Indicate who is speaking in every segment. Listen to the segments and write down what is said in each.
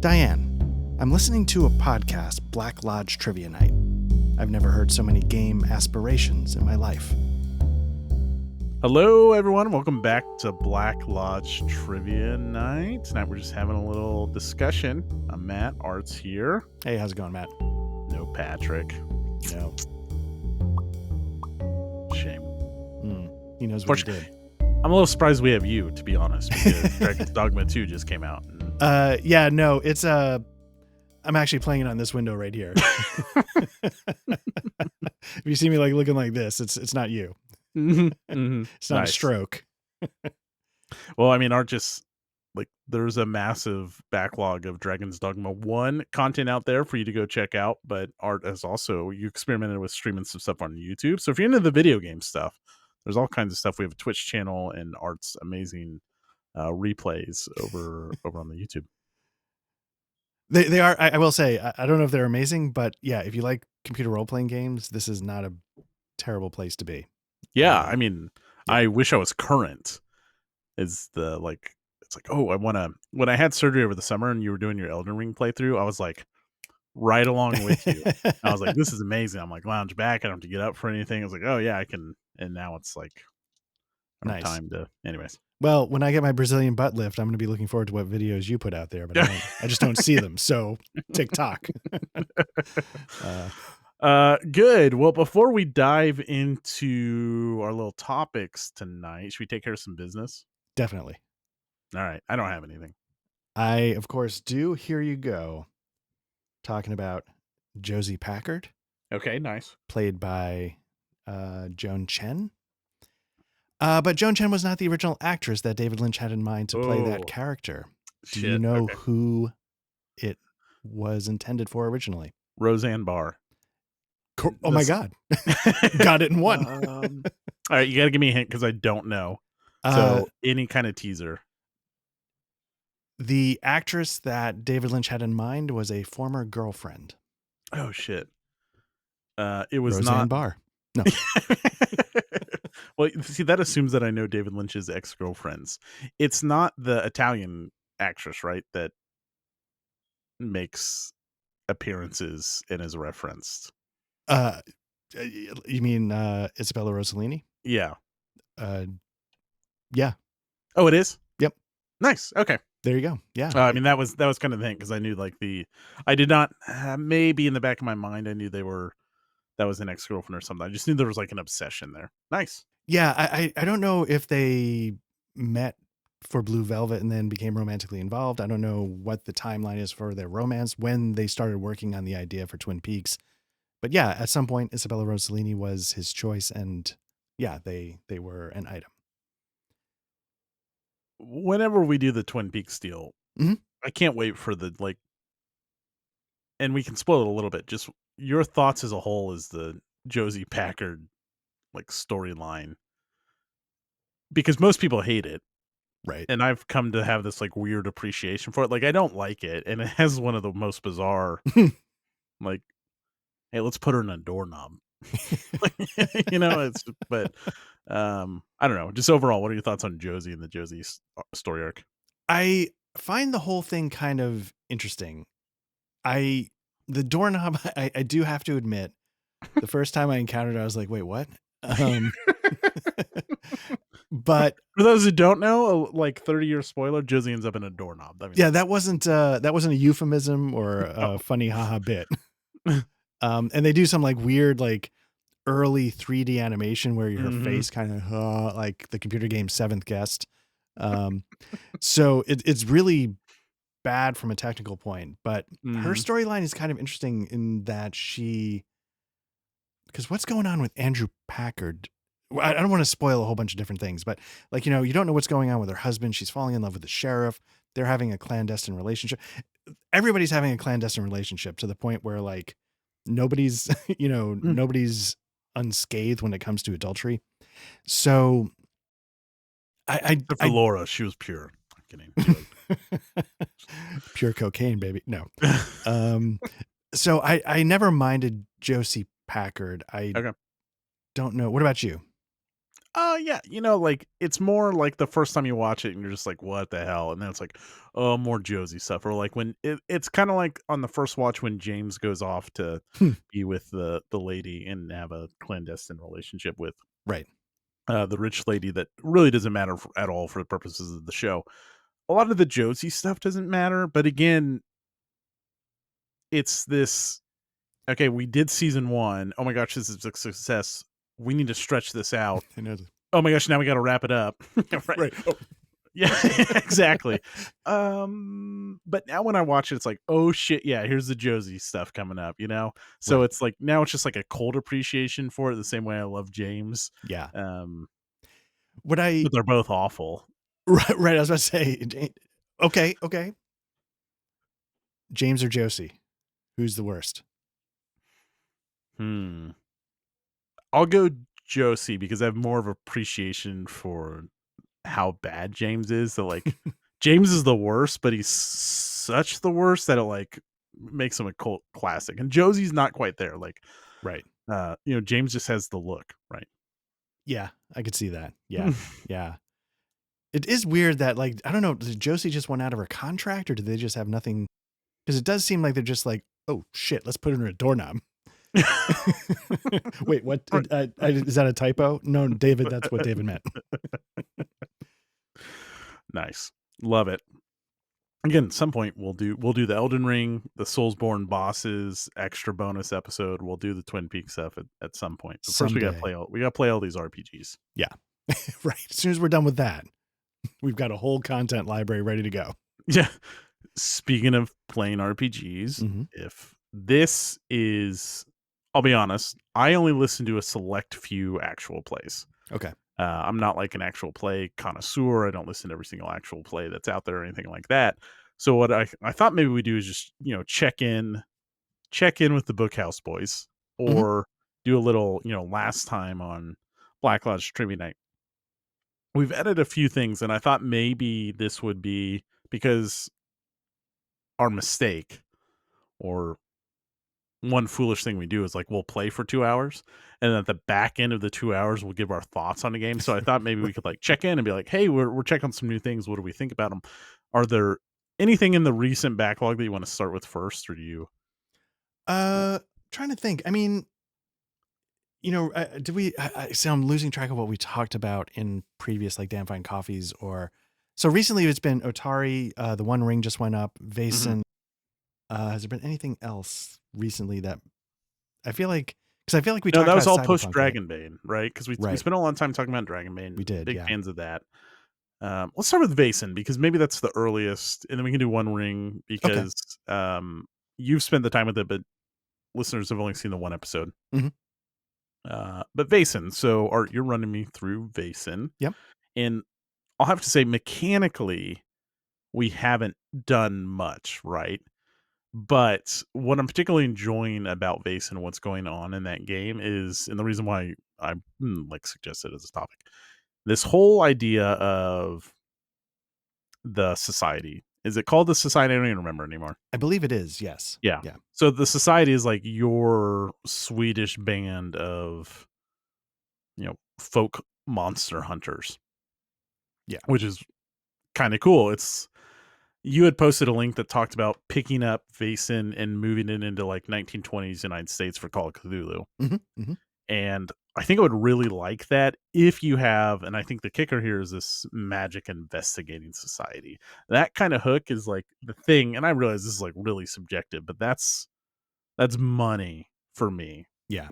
Speaker 1: Diane, I'm listening to a podcast, Black Lodge Trivia Night. I've never heard so many game aspirations in my life.
Speaker 2: Hello, everyone. Welcome back to Black Lodge Trivia Night. Tonight we're just having a little discussion. I'm Matt. Art's here.
Speaker 1: Hey, how's it going, Matt?
Speaker 2: No Patrick.
Speaker 1: No.
Speaker 2: Shame.
Speaker 1: He knows what he did.
Speaker 2: I'm a little surprised we have you, to be honest, because Dragon's Dogma 2 just came out.
Speaker 1: Yeah, no, it's I'm actually playing it on this window right here. If you see me like looking like this, it's not you. It's not a stroke.
Speaker 2: Well, I mean, Art just there's a massive backlog of Dragon's Dogma 1 content out there for you to go check out, but Art has also, you experimented with streaming some stuff on YouTube. So if you're into the video game stuff, there's all kinds of stuff. We have a Twitch channel and Art's amazing replays over on the YouTube.
Speaker 1: They are, I will say, I don't know if they're amazing, but yeah, if you like computer role-playing games, this is not a terrible place to be.
Speaker 2: Yeah, I mean, yeah. I wish I was current. It's like, oh, when I had surgery over the summer and you were doing your Elden Ring playthrough, I was like right along with you. I was like, this is amazing. I'm like, lounge back. I don't have to get up for anything. I was like, oh yeah, I can. And now it's like,
Speaker 1: nice.
Speaker 2: Time to, anyways.
Speaker 1: Well, when I get my Brazilian butt lift, I'm going to be looking forward to what videos you put out there, but I just don't see them. So TikTok.
Speaker 2: Good. Well, before we dive into our little topics tonight, should we take care of some business?
Speaker 1: Definitely.
Speaker 2: All right. I don't have anything.
Speaker 1: I, of course, do. Here you go. Talking about Josie Packard.
Speaker 2: Okay, nice.
Speaker 1: Played by Joan Chen. But Joan Chen was not the original actress that David Lynch had in mind to play that character. Do you know who it was intended for originally?
Speaker 2: Roseanne Barr.
Speaker 1: Oh my God. Got it in one.
Speaker 2: All right, you got to give me a hint because I don't know. So any kind of teaser.
Speaker 1: The actress that David Lynch had in mind was a former girlfriend.
Speaker 2: Oh, shit. It was
Speaker 1: Roseanne
Speaker 2: not
Speaker 1: Barr. No.
Speaker 2: Well, see, that assumes that I know David Lynch's ex-girlfriends. It's not the Italian actress, right, that makes appearances and is referenced.
Speaker 1: You mean Isabella Rossellini?
Speaker 2: Yeah.
Speaker 1: Yeah.
Speaker 2: Oh, it is?
Speaker 1: Yep.
Speaker 2: Nice. Okay.
Speaker 1: There you go. Yeah.
Speaker 2: I mean, that was kind of the thing because I knew I did not maybe in the back of my mind I knew that was an ex-girlfriend or something. I just knew there was like an obsession there. Nice.
Speaker 1: Yeah, I don't know if they met for Blue Velvet and then became romantically involved. I don't know what the timeline is for their romance, when they started working on the idea for Twin Peaks. But yeah, at some point, Isabella Rossellini was his choice, and yeah, they were an item.
Speaker 2: Whenever we do the Twin Peaks deal, I can't wait for and we can spoil it a little bit. Just your thoughts as a whole is the Josie Packard storyline, because most people hate it,
Speaker 1: right?
Speaker 2: And I've come to have this weird appreciation for it. I don't like it, and it has one of the most bizarre hey, let's put her in a doorknob. It's but I don't know. Just overall, what are your thoughts on Josie and the Josie story arc?
Speaker 1: I find the whole thing kind of interesting. The doorknob, I do have to admit, the first time I encountered it, I was like, wait, what? But
Speaker 2: for those who don't know, 30-year spoiler, Josie ends up in a doorknob. I mean,
Speaker 1: yeah, that wasn't a euphemism or a funny haha bit. And they do some weird early 3D animation where her face kind of like the computer game Seventh Guest. So it's really bad from a technical point, but her storyline is kind of interesting in that because what's going on with Andrew Packard? I don't want to spoil a whole bunch of different things, but you don't know what's going on with her husband. She's falling in love with the sheriff. They're having a clandestine relationship. Everybody's having a clandestine relationship to the point where nobody's, nobody's unscathed when it comes to adultery. So
Speaker 2: for Laura, she was pure. I'm kidding.
Speaker 1: Pure cocaine, baby. No. So I never minded Josie Packard. I don't know. What about you?
Speaker 2: Yeah, like, it's more like the first time you watch it and you're just like, "What the hell?" And then it's like, "Oh, more Josie stuff," or like when it's kinda like on the first watch when James goes off to
Speaker 1: Hmm.
Speaker 2: be with the lady and have a clandestine relationship with,
Speaker 1: Right.
Speaker 2: the rich lady that really doesn't matter at all for the purposes of the show. A lot of the Josie stuff doesn't matter, but again, it's this, "Okay, we did season 1. Oh my gosh, this is a success. We need to stretch this out.
Speaker 1: I know.
Speaker 2: Oh my gosh, now we gotta wrap it up." Right.
Speaker 1: Right. Oh,
Speaker 2: Yeah, exactly. But now when I watch it, it's like, "Oh shit, yeah, here's the Josie stuff coming up," you know? So
Speaker 1: right.
Speaker 2: it's like now it's just like a cold appreciation for it the same way I love James.
Speaker 1: Yeah.
Speaker 2: Um,
Speaker 1: What I
Speaker 2: but they're both awful.
Speaker 1: right, right. I was about to say, okay, okay. James or Josie, who's the worst?
Speaker 2: Hmm. I'll go Josie because I have more of appreciation for how bad James is. So like James is the worst, but he's such the worst that it like makes him a cult classic. And Josie's not quite there. Like
Speaker 1: Right.
Speaker 2: James just has the look, right?
Speaker 1: Yeah, I could see that. Yeah, yeah. It is weird that like I don't know. Did Josie just went out of her contract, or did they just have nothing? Because it does seem like they're just like, oh shit, let's put her in a doorknob. Wait, what?
Speaker 2: Right.
Speaker 1: Is that a typo? No, David, that's what David meant.
Speaker 2: Nice. Love it. Again, at some point we'll do the Elden Ring, the Soulsborne bosses, extra bonus episode. We'll do the Twin Peaks stuff at some point. But first
Speaker 1: Someday.
Speaker 2: we gotta play all these RPGs.
Speaker 1: Yeah. Right. As soon as we're done with that, we've got a whole content library ready to go.
Speaker 2: Yeah. Speaking of playing RPGs,
Speaker 1: Hmm.
Speaker 2: if this is I'll be honest, I only listen to a select few actual plays.
Speaker 1: Okay.
Speaker 2: I'm not like an actual play connoisseur. I don't listen to every single actual play that's out there or anything like that. So what I thought maybe we do is just, check in with the Bookhouse Boys
Speaker 1: Hmm.
Speaker 2: or do a little, last time on Black Lodge Trivia Night. We've added a few things and I thought maybe this would be because our mistake or one foolish thing we do is like we'll play for 2 hours and at the back end of the 2 hours we'll give our thoughts on the game. So I thought maybe we could like check in and be like, hey, we're checking some new things. What do we think about them? Are there anything in the recent backlog that you want to start with first, or do you?
Speaker 1: Uh, trying to think. I mean, did we? So I'm losing track of what we talked about in previous like Dan Fine Coffees or. So recently it's been Otari. The One Ring just went up.
Speaker 2: Mhm.
Speaker 1: Vaesen. Has there been anything else recently that I feel like? Because I feel like we
Speaker 2: No,
Speaker 1: talked
Speaker 2: that was
Speaker 1: about
Speaker 2: all post
Speaker 1: Cyberpunk, right?
Speaker 2: Dragonbane, right? Because we
Speaker 1: Right.
Speaker 2: spent a lot of time talking about Dragonbane.
Speaker 1: We did.
Speaker 2: Big
Speaker 1: Yeah.
Speaker 2: fans of that. Let's start with Vaesen because maybe that's the earliest, and then we can do One Ring
Speaker 1: Okay.
Speaker 2: because you've spent the time with it, but listeners have only seen the one episode.
Speaker 1: Hmm.
Speaker 2: But Vaesen, so Art, you're running me through Vaesen,
Speaker 1: Yep.
Speaker 2: and I'll have to say mechanically we haven't done much, right? But what I'm particularly enjoying about Vaesen and what's going on in that game is, and the reason why I like suggested as a topic, this whole idea of the society. Is it called the society? I don't even remember anymore.
Speaker 1: I believe it is. Yes.
Speaker 2: Yeah.
Speaker 1: Yeah.
Speaker 2: So the society is like your Swedish band of folk monster hunters,
Speaker 1: Yeah.
Speaker 2: which is kind of cool. It's You had posted a link that talked about picking up Vaesen and moving it into like 1920s United States for Call of Cthulhu.
Speaker 1: Hmm. Hmm.
Speaker 2: And I think I would really like that if you have, and I think the kicker here is this magic investigating society. That kind of hook is like the thing, and I realize this is like really subjective, but that's money for me.
Speaker 1: Yeah.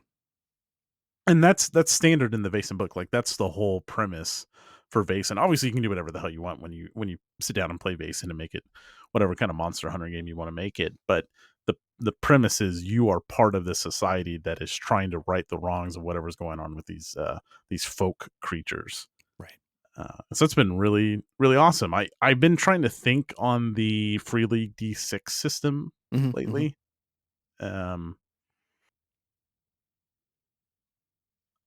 Speaker 2: And that's standard in the Vaesen book. Like that's the whole premise for Vaesen. Obviously, you can do whatever the hell you want when you sit down and play Vaesen and make it whatever kind of monster hunter game you want to make it. But the premise is you are part of this society that is trying to right the wrongs of whatever's going on with these folk creatures.
Speaker 1: Right.
Speaker 2: So it's been really really awesome. I've been trying to think on the Free League D6 system
Speaker 1: Hmm. Hmm.
Speaker 2: lately. Um,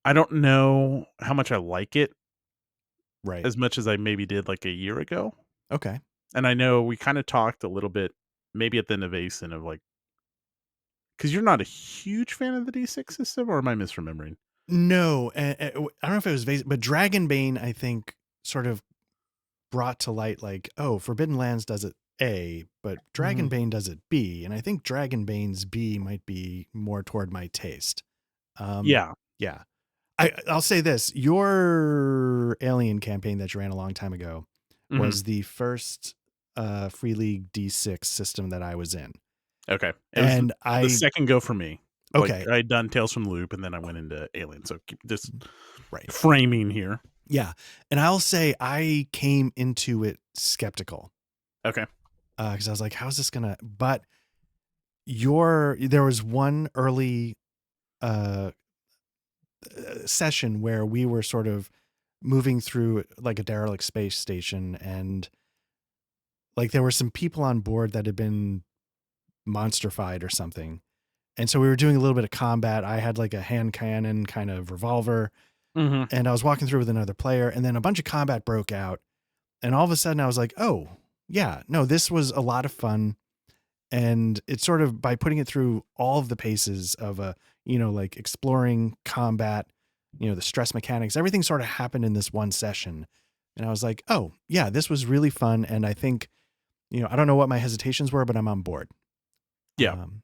Speaker 2: I don't know how much I like it
Speaker 1: Right.
Speaker 2: as much as I maybe did like a year ago.
Speaker 1: Okay.
Speaker 2: And I know we kind of talked a little bit, maybe at the Vaesen of like, because you're not a huge fan of the D6 system, or am I misremembering?
Speaker 1: No, I don't know if it was Vaesen, but Dragonbane, I think, sort of brought to light like, oh, Forbidden Lands does it A, but
Speaker 2: Mhm.
Speaker 1: Dragonbane does it B, and I think Dragonbane's B might be more toward my taste. Um,
Speaker 2: Yeah.
Speaker 1: yeah, I'll say this: your Alien campaign that you ran a long time ago
Speaker 2: Mhm.
Speaker 1: was the first Free League D6 system that I was in,
Speaker 2: Okay. It was
Speaker 1: and
Speaker 2: the
Speaker 1: I
Speaker 2: second go for me. Like,
Speaker 1: okay,
Speaker 2: I'd done Tales from the Loop, and then I went into Alien, so keep just
Speaker 1: right,
Speaker 2: framing here.
Speaker 1: yeah, and I'll say I came into it skeptical
Speaker 2: Okay.
Speaker 1: because I was like, how's this gonna? But there was one early uh session where we were sort of moving through like a derelict space station, and like there were some people on board that had been monsterfied or something, and so we were doing a little bit of combat. I had like a hand cannon kind of revolver,
Speaker 2: Mhm.
Speaker 1: and I was walking through with another player, and then a bunch of combat broke out, and all of a sudden I was like, oh yeah, no, this was a lot of fun. And it's sort of by putting it through all of the paces of a, like exploring combat, the stress mechanics, everything sort of happened in this one session. And I was like, oh yeah, this was really fun. And I think, I don't know what my hesitations were, but I'm on board.
Speaker 2: Yeah.
Speaker 1: um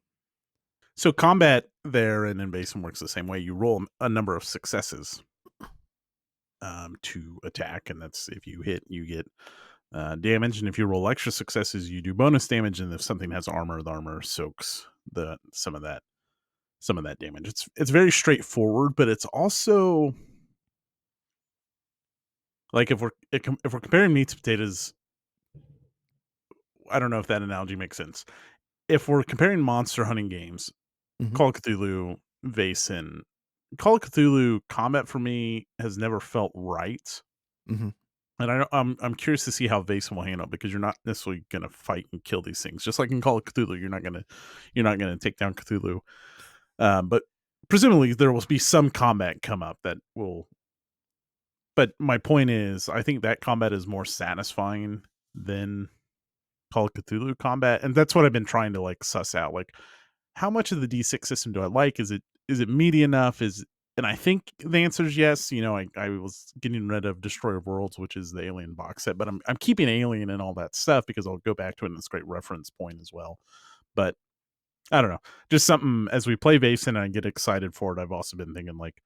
Speaker 2: So combat there and in Basin works the same way. You roll a number of successes to attack, and that's if you hit, you get damage, and if you roll extra successes, you do bonus damage. And if something has armor, the armor soaks the some of that damage. It's very straightforward, but it's also like if we're comparing meat to potatoes, I don't know if that analogy makes sense. If we're comparing monster hunting games,
Speaker 1: mhm,
Speaker 2: Call of Cthulhu, Vaesen, Call of Cthulhu combat for me has never felt right.
Speaker 1: mhm.
Speaker 2: And I'm curious to see how Vaesen will handle it, because you're not necessarily gonna fight and kill these things. Just like in Call of Cthulhu, you're not gonna take down Cthulhu. But presumably there will be some combat come up that will. But my point is, I think that combat is more satisfying than Call of Cthulhu combat, and that's what I've been trying to like suss out. Like, how much of the D6 system do I like? Is it meaty enough? And I think the answer is yes. I was getting rid of Destroyer of Worlds, which is the Alien box set, but I'm keeping Alien and all that stuff because I'll go back to it, and it's a great reference point as well. But I don't know, just something as we play Vaesen and I get excited for it. I've also been thinking like,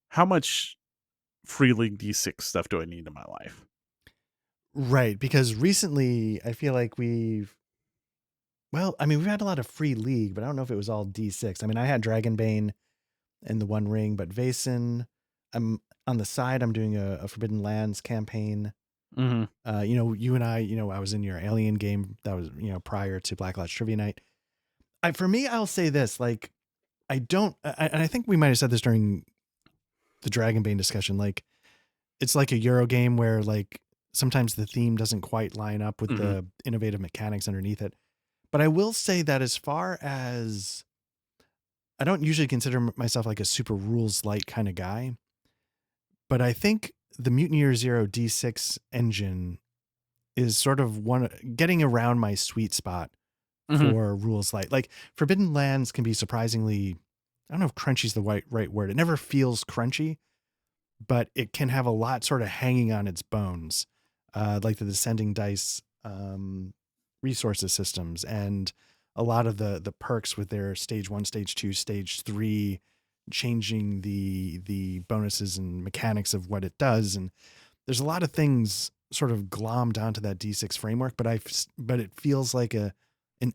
Speaker 2: how much Free League D6 stuff do I need in my life?
Speaker 1: Right. Because recently I feel like well, I mean, we've had a lot of free league, but I don't know if it was all D6. I mean, I had Dragonbane and the One Ring, but Vaesen, I'm on the side, I'm doing a Forbidden Lands campaign.
Speaker 2: Hmm.
Speaker 1: You and I, I was in your Alien game that was, prior to Black Lodge Trivia Night. For me, I'll say this, like, I don't, and I think we might have said this during the Dragonbane discussion, like, it's like a Euro game where, like, sometimes the theme doesn't quite line up with
Speaker 2: Hmm.
Speaker 1: the innovative mechanics underneath it. But I will say that as far as I don't usually consider myself like a super rules light kind of guy, but I think the Mutineer Zero D6 engine is sort of one getting around my sweet spot
Speaker 2: Hmm.
Speaker 1: for rules light. Like Forbidden Lands can be surprisingly, I don't know if crunchy is the right word. It never feels crunchy, but it can have a lot sort of hanging on its bones, like the descending dice resources systems and a lot of the perks with their stage 1, stage 2, stage 3, changing the bonuses and mechanics of what it does. And there's a lot of things sort of glommed onto that D6 framework, but it feels like an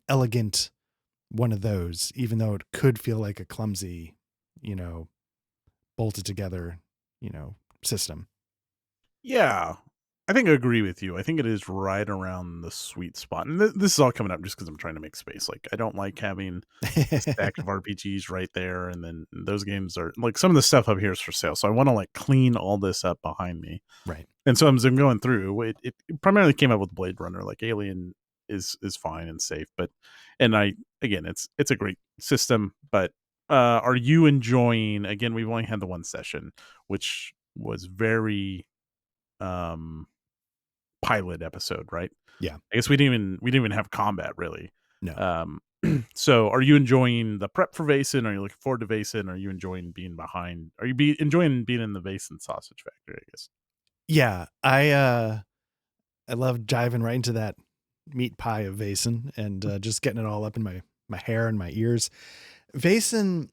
Speaker 1: elegant one of those, even though it could feel like a clumsy, you know, bolted together, system.
Speaker 2: Yeah, I think I agree with you. I think it is right around the sweet spot, and this is all coming up just because I'm trying to make space. Like, I don't like having a stack of RPGs right there, and then those games are like some of the stuff up here is for sale, so I want to like clean all this up behind me.
Speaker 1: Right.
Speaker 2: And so as I'm going through, it primarily came up with Blade Runner. Like, Alien is fine and safe, but and I again, it's a great system, but are you enjoying? Again, we've only had the one session, which was very um pilot episode, right?
Speaker 1: Yeah.
Speaker 2: I guess we didn't even have combat really.
Speaker 1: No.
Speaker 2: So, are you enjoying the prep for Vaesen? Are you looking forward to Vaesen? Are you enjoying being behind? Are you enjoying being in the Vaesen sausage factory? I guess.
Speaker 1: Yeah, I love diving right into that meat pie of Vaesen and just getting it all up in my hair and my ears. Vaesen.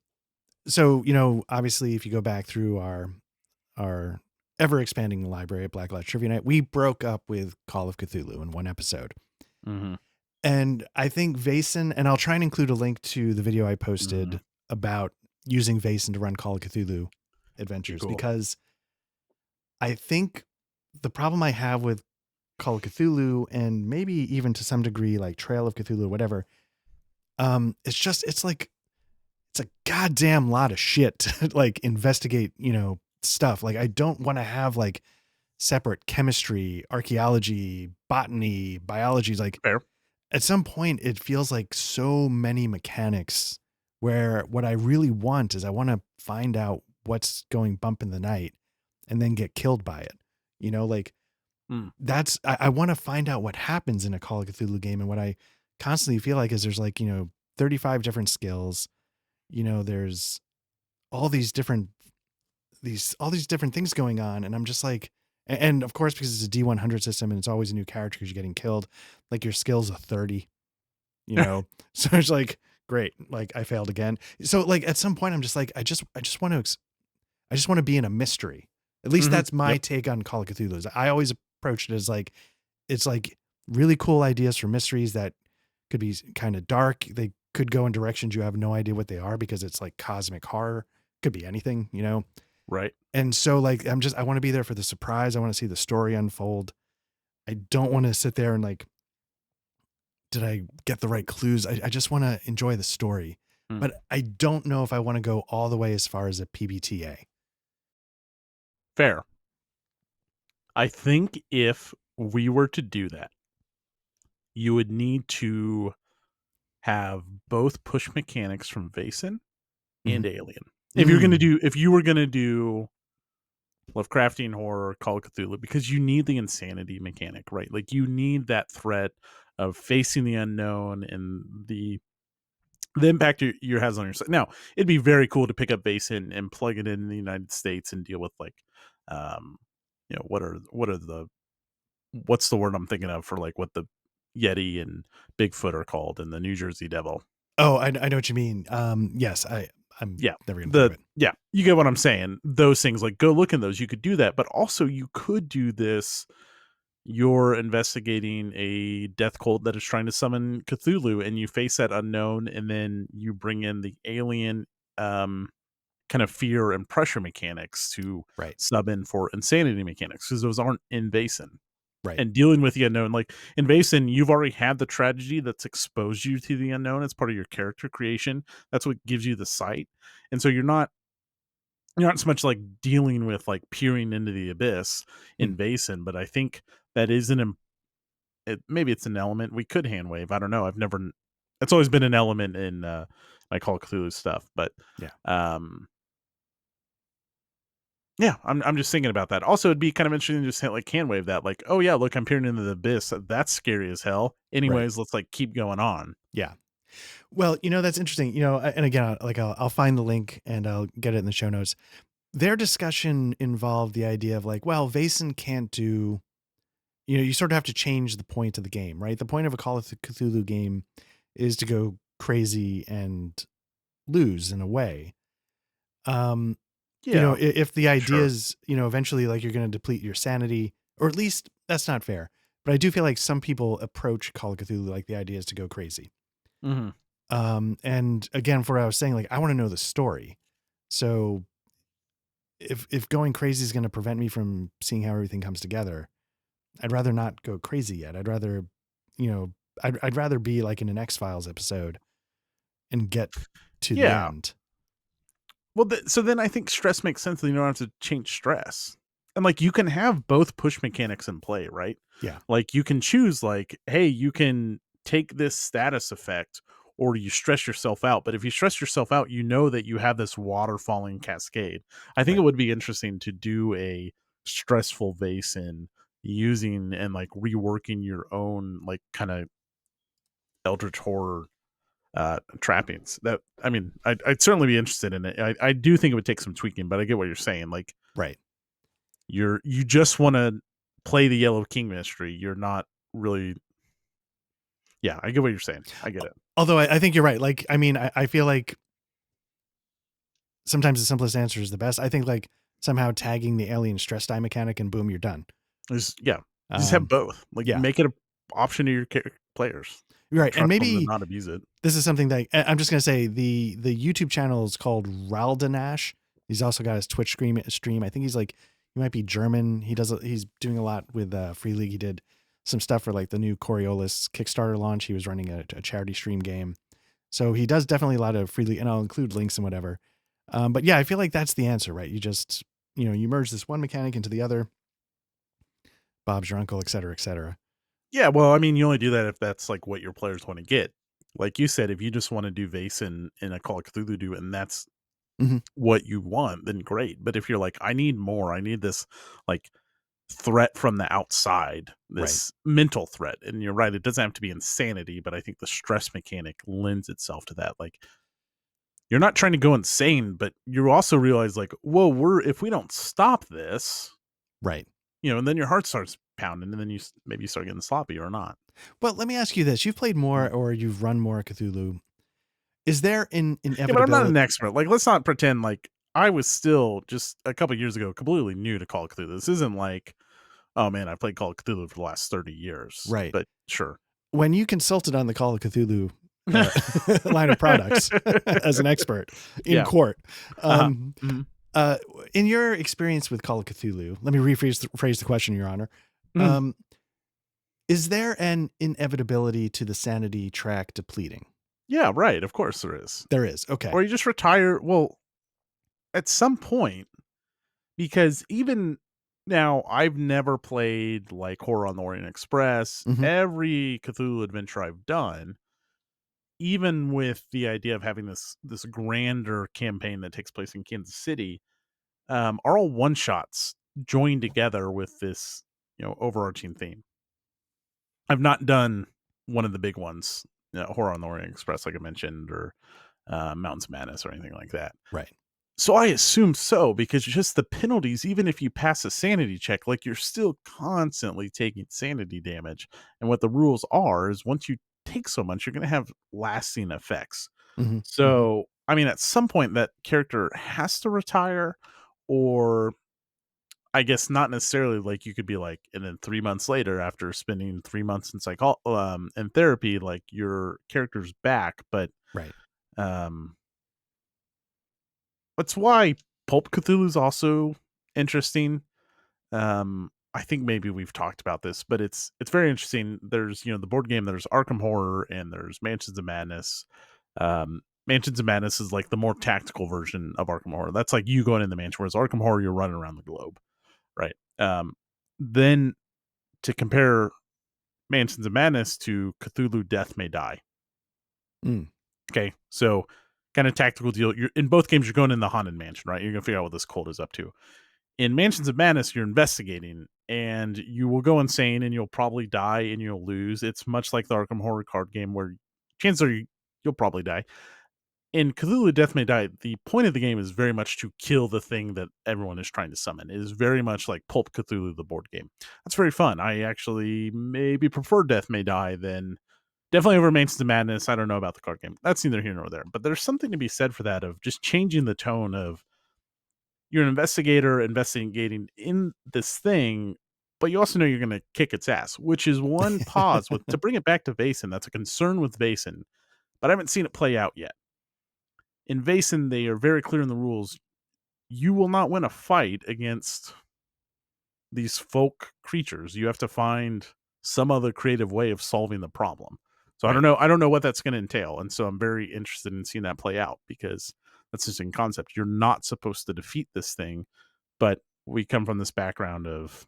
Speaker 1: So obviously, if you go back through our ever expanding library at Black Light Trivia Night, we broke up with Call of Cthulhu in one episode.
Speaker 2: Mm-hmm.
Speaker 1: And I think Vaesen, and I'll try and include a link to the video I
Speaker 2: Mm-hmm.
Speaker 1: posted about using Vaesen to run Call of Cthulhu
Speaker 2: Be
Speaker 1: adventures,
Speaker 2: cool.
Speaker 1: because I think the problem I have with Call of Cthulhu, and maybe even to some degree like Trail of Cthulhu or whatever, it's a goddamn lot of shit to like investigate, stuff. Like I don't want to have like separate chemistry, archaeology, botany, biology. Like
Speaker 2: Fair.
Speaker 1: at some point it feels like so many mechanics, where what I really want is I want to find out what's going bump in the night and then get killed by it. Like
Speaker 2: Mm.
Speaker 1: I want to find out what happens in a Call of Cthulhu game. And what I constantly feel like is there's like, 35 different skills. There's all these different things going on. And I'm just like, and of course, because it's a D100 system and it's always a new character because you're getting killed, like your skill's a 30, so it's like, great. Like I failed again. So like at some point I'm just like, I just want to be in a mystery. At least
Speaker 2: Mm-hmm.
Speaker 1: that's my
Speaker 2: Yep.
Speaker 1: take on Call of Cthulhu. I always approach it as like, it's like really cool ideas for mysteries that could be kind of dark. They could go in directions you have no idea what they are because it's like cosmic horror. Could be anything.
Speaker 2: Right.
Speaker 1: And so like, I want to be there for the surprise. I want to see the story unfold. I don't want to sit there and like, did I get the right clues? I just want to enjoy the story,
Speaker 2: Mm.
Speaker 1: but I don't know if I want to go all the way as far as a PBTA.
Speaker 2: Fair. I think if we were to do that, you would need to have both push mechanics from Vaesen
Speaker 1: Mm-hmm.
Speaker 2: and Alien. If you were gonna do Lovecraftian horror, Call of Cthulhu, because you need the insanity mechanic, right? Like you need that threat of facing the unknown and the impact your has on yourself. Now, it'd be very cool to pick up Vaesen and plug it in the United States and deal with like, um, what's the word I'm thinking of for like what the Yeti and Bigfoot are called and the New Jersey Devil.
Speaker 1: Oh, I know what you mean. Yes, I'm
Speaker 2: Yeah.
Speaker 1: never gonna think of it.
Speaker 2: You get what I'm saying. Those things, like go look in those. You could do that, but also you could do this. You're investigating a death cult that is trying to summon Cthulhu, and you face that unknown, and then you bring in the alien um, kind of fear and pressure mechanics to
Speaker 1: Right,
Speaker 2: sub in for insanity mechanics because those aren't in Vaesen.
Speaker 1: right.
Speaker 2: And dealing with the unknown, like in Vaesen, you've already had the tragedy that's exposed you to the unknown. It's part of your character creation. That's what gives you the sight. And so you're not so much like dealing with like peering into the abyss
Speaker 1: Hmm.
Speaker 2: in Vaesen, but I think that is maybe it's an element we could hand wave. I don't know. It's always been an element in my Call of Cthulhu stuff, but
Speaker 1: Yeah,
Speaker 2: um, yeah, I'm just thinking about that. Also, it'd be kind of interesting to just like hand wave that, like, oh yeah, look, I'm peering into the abyss. That's scary as hell.
Speaker 1: right.
Speaker 2: Anyways, let's like keep going on.
Speaker 1: Yeah. Well, that's interesting. And again, like I'll find the link and I'll get it in the show notes. Their discussion involved the idea of like, well, Vaesen can't do. You sort of have to change the point of the game, right? The point of a Call of Cthulhu game is to go crazy and lose in a way. Um,
Speaker 2: Yeah,
Speaker 1: if the idea
Speaker 2: sure.
Speaker 1: is, eventually like you're going to deplete your sanity, or at least that's not fair. But I do feel like some people approach Call of Cthulhu like the idea is to go crazy.
Speaker 2: Hmm.
Speaker 1: And again, for what I was saying, like I want to know the story. So if going crazy is going to prevent me from seeing how everything comes together, I'd rather not go crazy yet. I'd rather, you know, I'd rather be like in an X-Files episode and get to the
Speaker 2: Yeah.
Speaker 1: end.
Speaker 2: Well, so then I think stress makes sense. That you don't have to change stress, and like you can have both push mechanics in play, right?
Speaker 1: Yeah.
Speaker 2: Like you can choose, like, hey, you can take this status effect, or you stress yourself out. But if you stress yourself out, you know that you have this water falling cascade. I think it
Speaker 1: Right.
Speaker 2: would be interesting to do a stressful vase in using and like reworking your own like kind of eldritch horror trappings. That I mean, I'd certainly be interested in it. I do think it would take some tweaking, but I get what you're saying. Like
Speaker 1: Right.
Speaker 2: you just want to play the Yellow King mystery. You're not really. Yeah, I get what you're saying. I get it.
Speaker 1: Although I think you're right. Like, I mean, I feel like sometimes the simplest answer is the best. I think like somehow tagging the alien stress die mechanic and boom, you're done.
Speaker 2: Just have both. Like
Speaker 1: Yeah.
Speaker 2: make it an option to your players.
Speaker 1: Right. And
Speaker 2: Trust them to
Speaker 1: maybe
Speaker 2: not abuse it.
Speaker 1: this is something that I'm just going to say the YouTube channel is called Raldanash. He's also got his Twitch stream. I think he's like, he might be German. He's doing a lot with Free League. He did some stuff for like the new Coriolis Kickstarter launch. He was running a charity stream game. So he does definitely a lot of Free League, and I'll include links and whatever. But yeah, I feel like that's the answer, right? You just, you merge this one mechanic into the other. Bob's your uncle, et cetera, et cetera.
Speaker 2: Yeah, well, I mean, you only do that if that's like what your players want to get. Like you said, if you just want to do Vaesen in a Call of Cthulhu do, and that's what you want, then great. But if you're like, I need more, I need this like threat from the outside, this mental threat. And you're right, it doesn't have to be insanity, but I think the stress mechanic lends itself to that. Like you're not trying to go insane, but you also realize like, whoa, if we don't stop this,
Speaker 1: right.
Speaker 2: And then your heart starts pounding, and then maybe you start getting sloppy or not.
Speaker 1: Well, let me ask you this. You've played more or you've run more Cthulhu. Is there an inevitability?
Speaker 2: Yeah, but I'm not an expert. Like, let's not pretend like I was still just a couple years ago completely new to Call of Cthulhu. This isn't like, oh man, I played Call of Cthulhu for the last 30 years.
Speaker 1: Right.
Speaker 2: But sure.
Speaker 1: When you consulted on the Call of Cthulhu line of products as an expert in court, in your experience with Call of Cthulhu, let me rephrase the question, Your Honor. Is there an inevitability to the sanity track depleting?
Speaker 2: Yeah, right. Of course there is.
Speaker 1: There is. Okay.
Speaker 2: Or you just retire. Well, at some point, because even now, I've never played like Horror on the Orient Express. Every Cthulhu adventure I've done, even with the idea of having this grander campaign that takes place in Kansas City, are all one shots joined together with this overarching theme. I've not done one of the big ones, Horror on the Orient Express, like I mentioned, or Mountains of Madness, or anything like that.
Speaker 1: Right.
Speaker 2: So I assume so, because just the penalties, even if you pass a sanity check, like you're still constantly taking sanity damage. And what the rules are is once you take so much, you're going to have lasting effects. So, I mean, at some point that character has to retire, or I guess not necessarily. Like you could be like, and then 3 months later, after spending 3 months in therapy, like your character's back. But
Speaker 1: right.
Speaker 2: That's why Pulp Cthulhu is also interesting. I think maybe we've talked about this, but it's very interesting. There's the board game, there's Arkham Horror, and there's Mansions of Madness. Mansions of Madness is like the more tactical version of Arkham Horror. That's like you going in the mansion, whereas Arkham Horror you're running around the globe, right? Then to compare Mansions of Madness to Cthulhu Death May Die. Okay, so kind of tactical deal. You're in both games. You're going in the haunted mansion, right? You're gonna figure out what this cult is up to. In Mansions of Madness, you're investigating, and you will go insane, and you'll probably die, and you'll lose. It's much like the Arkham Horror card game, where chances are you'll probably die. In Cthulhu Death May Die, the point of the game is very much to kill the thing that everyone is trying to summon. It is very much like Pulp Cthulhu, the board game. That's very fun. I actually maybe prefer Death May Die than definitely over Mansions of Madness. I don't know about the card game. That's neither here nor there. But there's something to be said for that, of just changing the tone of you're an investigator investigating in this thing, but you also know you're going to kick its ass, which is one pause with to bring it back to Vaesen. That's a concern with Vaesen, but I haven't seen it play out yet. In Vaesen, they are very clear in the rules. You will not win a fight against these folk creatures. You have to find some other creative way of solving the problem. So I don't know what that's going to entail. And so I'm very interested in seeing that play out, because that's just in concept. You're not supposed to defeat this thing, but we come from this background of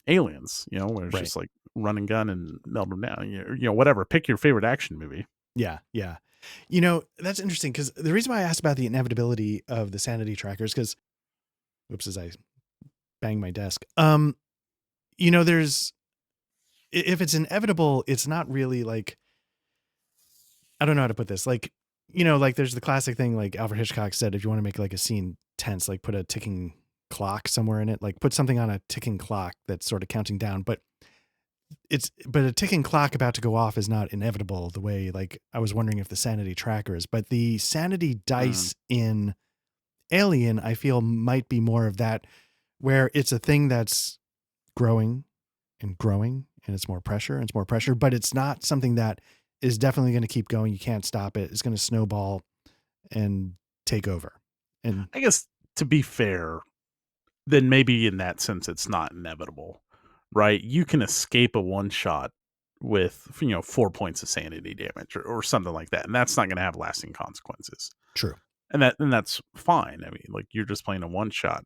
Speaker 2: Aliens, where it's just like run and gun and melt them down, whatever. Pick your favorite action movie.
Speaker 1: Yeah. Yeah. That's interesting, because the reason why I asked about the inevitability of the sanity trackers, because whoops, as I bang my desk, there's, if it's inevitable, it's not really like, I don't know how to put this. Like, you know, like there's the classic thing, like Alfred Hitchcock said, if you want to make like a scene tense, like put a ticking clock somewhere in it, like put something on a ticking clock that's sort of counting down. But a ticking clock about to go off is not inevitable the way, like, I was wondering if the sanity tracker is, but the sanity
Speaker 2: Mm,
Speaker 1: dice in Alien, I feel might be more of that, where it's a thing that's growing and growing and it's more pressure and it's more pressure, but it's not something that is definitely going to keep going. You can't stop it. It's going to snowball and take over. And
Speaker 2: I guess to be fair, then maybe in that sense it's not inevitable, right? You can escape a one shot with 4 points of sanity damage or something like that, and that's not going to have lasting consequences.
Speaker 1: true.
Speaker 2: And that's fine. I mean, like you're just playing a one shot.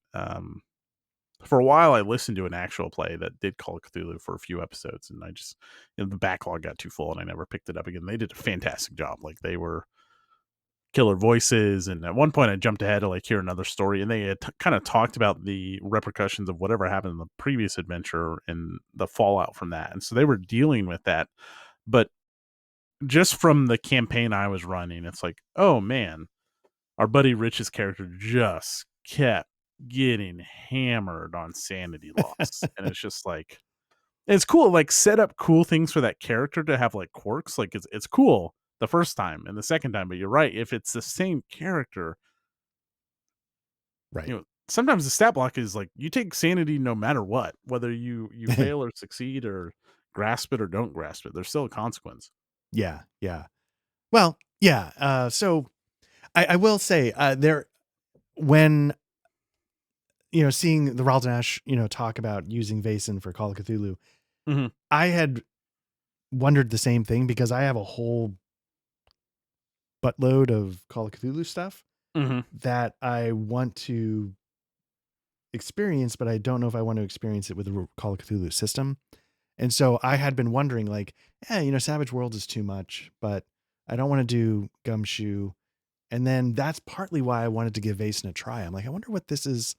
Speaker 2: For a while, I listened to an actual play that did Call of Cthulhu for a few episodes, and I just the backlog got too full, and I never picked it up again. They did a fantastic job. Like they were killer voices, and at one point, I jumped ahead to like hear another story, and they had kind of talked about the repercussions of whatever happened in the previous adventure and the fallout from that, and so they were dealing with that. But just from the campaign I was running, it's like, oh man, our buddy Rich's character just kept getting hammered on sanity loss. And it's just like it's cool, like set up cool things for that character to have like quirks. Like it's cool the first time and the second time, but you're right. If it's the same character,
Speaker 1: Right.
Speaker 2: sometimes the stat block is like you take sanity no matter what, whether you fail or succeed or grasp it or don't grasp it. There's still a consequence.
Speaker 1: Yeah. Yeah. Well, yeah. So I will say, there, when, you know, seeing the Raldanash, you know, talk about using Vaesen for Call of Cthulhu,
Speaker 2: Hmm.
Speaker 1: I had wondered the same thing because I have a whole buttload of Call of Cthulhu stuff
Speaker 2: Hmm.
Speaker 1: that I want to experience, but I don't know if I want to experience it with the Call of Cthulhu system. And so I had been wondering, like, yeah, you know, Savage Worlds is too much, but I don't want to do Gumshoe. And then that's partly why I wanted to give Vaesen a try. I'm like, I wonder what this is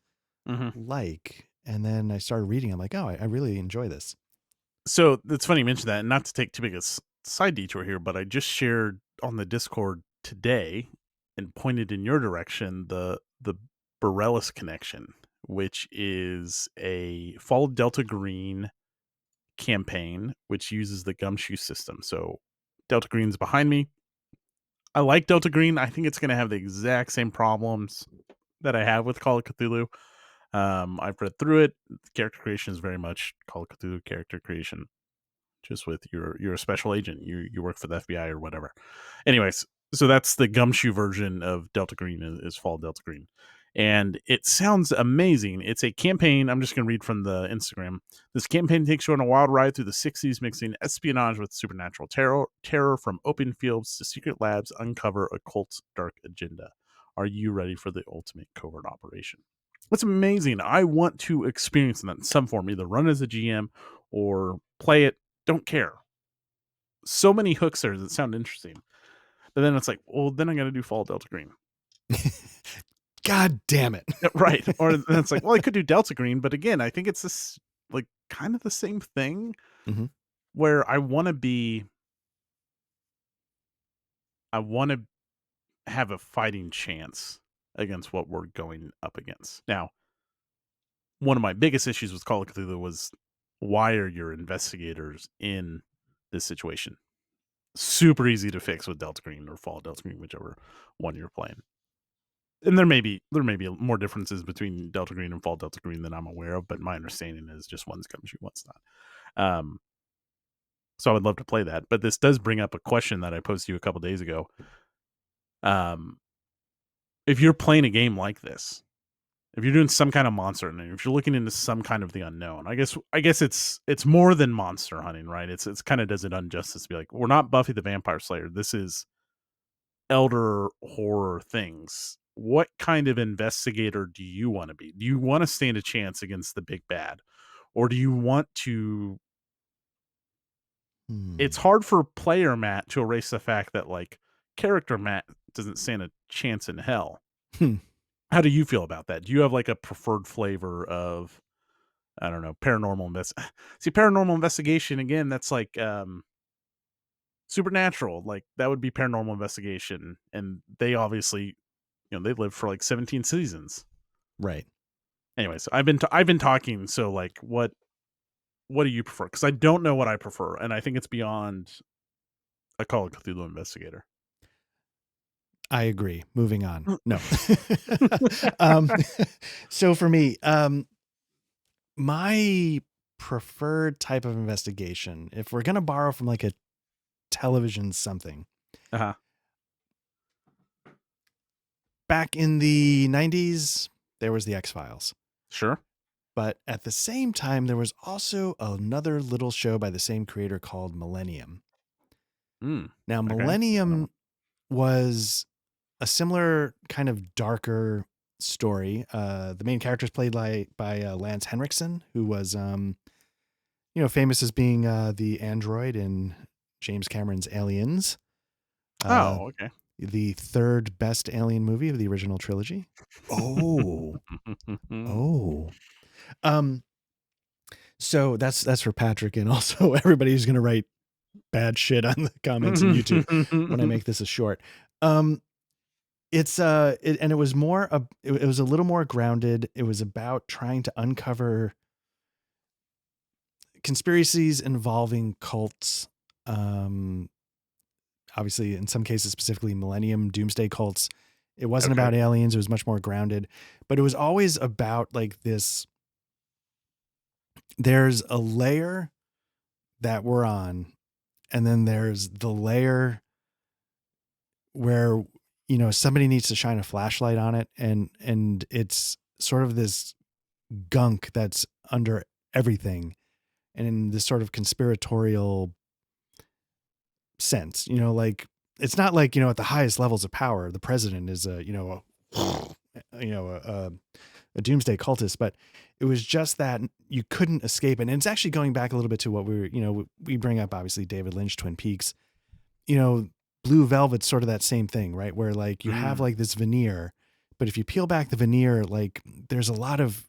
Speaker 2: Hmm.
Speaker 1: like. And then I started reading. I'm like, oh, I really enjoy this.
Speaker 2: So it's funny you mention that, and not to take too big a side detour here, but I just shared on the Discord today and pointed in your direction the Borellus connection, which is a Fall Delta Green campaign which uses the gumshoe system. So Delta Green's behind me. I like Delta Green. I think it's going to have the exact same problems that I have with Call of Cthulhu. I've read through it. Character creation is very much Call of Cthulhu character creation, just with you're a special agent, you work for the FBI or whatever. Anyways, so that's the gumshoe version of Delta Green is Fall Delta Green, and it sounds amazing. It's a campaign. I'm just going to read from the Instagram. This campaign takes you on a wild ride through the 60s, mixing espionage with supernatural terror from open fields to secret labs, uncover a cult's dark agenda. Are you ready for the ultimate covert operation? That's amazing. I want to experience that in some form, either run as a GM or play it. Don't care. So many hooks there that sound interesting. But then it's like, well, then I got to do Fall Delta Green.
Speaker 1: God damn it.
Speaker 2: Yeah, right. Or then it's like, well, I could do Delta Green. But again, I think it's this like kind of the same thing
Speaker 1: Hmm.
Speaker 2: where I want to have a fighting chance against what we're going up against. Now, one of my biggest issues with Call of Cthulhu was why are your investigators in this situation? Super easy to fix with Delta Green or Fall Delta Green, whichever one you're playing. And there may be more differences between Delta Green and Fall Delta Green than I'm aware of, but my understanding is just one's gumshoe, one's not. So I would love to play that, but this does bring up a question that I posed to you a couple days ago. Um, if you're playing a game like this, if you're doing some kind of monster hunting, if you're looking into some kind of the unknown, I guess it's more than monster hunting, right? It's kind of does it injustice to be like, we're not Buffy the Vampire Slayer. This is elder horror things. What kind of investigator do you want to be? Do you want to stand a chance against the big bad? Or do you want to it's
Speaker 1: Hmm.
Speaker 2: hard for player Matt to erase the fact that like character Matt doesn't stand a chance in hell.
Speaker 1: Hmm.
Speaker 2: How do you feel about that? Do you have like a preferred flavor of I don't know, paranormal See, paranormal investigation again, that's like supernatural, like that would be Paranormal Investigation, and they obviously, they lived for like 17 seasons.
Speaker 1: Right.
Speaker 2: Anyways, I've been talking. So like, what do you prefer? Because I don't know what I prefer, and I think it's beyond a Call of Cthulhu investigator.
Speaker 1: I agree. Moving on. No. um, so for me, my preferred type of investigation, if we're going to borrow from like a television something,
Speaker 2: Uh-huh.
Speaker 1: back in the 90s, there was the X-Files.
Speaker 2: Sure.
Speaker 1: But at the same time, there was also another little show by the same creator called Millennium. Now,
Speaker 2: Okay.
Speaker 1: Millennium was a similar kind of darker story. The main character is played by Lance Henriksen, who was, famous as being the android in James Cameron's Aliens.
Speaker 2: Oh, okay.
Speaker 1: The third best Alien movie of the original trilogy. Oh. So that's for Patrick, and also everybody who's going to write bad shit on the comments on YouTube when I make this a short. It's it was more it was a little more grounded. It was about trying to uncover conspiracies involving cults. Obviously, in some cases, specifically Millennium Doomsday cults. It wasn't about aliens. It was much more grounded, but it was always about like this. There's a layer that we're on, and then there's the layer where, somebody needs to shine a flashlight on it, and it's sort of this gunk that's under everything, and in this sort of conspiratorial sense, like it's not like, at the highest levels of power, the president is a doomsday cultist, but it was just that you couldn't escape. And it's actually going back a little bit to what we bring up, obviously, David Lynch, Twin Peaks, Blue Velvet's sort of that same thing, right? Where like you have like this veneer, but if you peel back the veneer, like there's a lot of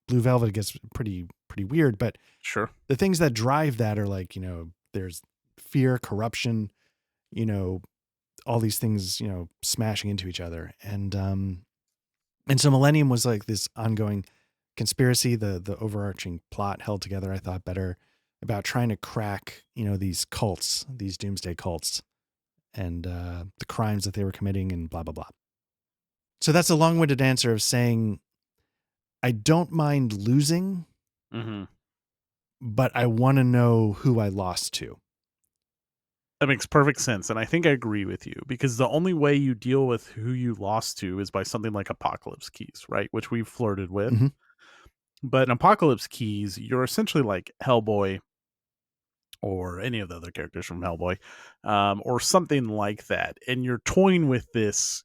Speaker 1: Blue Velvet gets pretty weird, but
Speaker 2: Sure.
Speaker 1: the things that drive that are like, there's fear, corruption, all these things, smashing into each other. And so Millennium was like this ongoing conspiracy, the overarching plot held together, I thought, better about trying to crack, these cults, these doomsday cults, and the crimes that they were committing and blah, blah, blah. So that's a long-winded answer of saying I don't mind losing, but I want to know who I lost to.
Speaker 2: That makes perfect sense, and I think I agree with you, because the only way you deal with who you lost to is by something like Apocalypse Keys, right? Which we've flirted with.
Speaker 1: Mm-hmm.
Speaker 2: But in Apocalypse Keys, you're essentially like Hellboy or any of the other characters from Hellboy, or something like that, and you're toying with this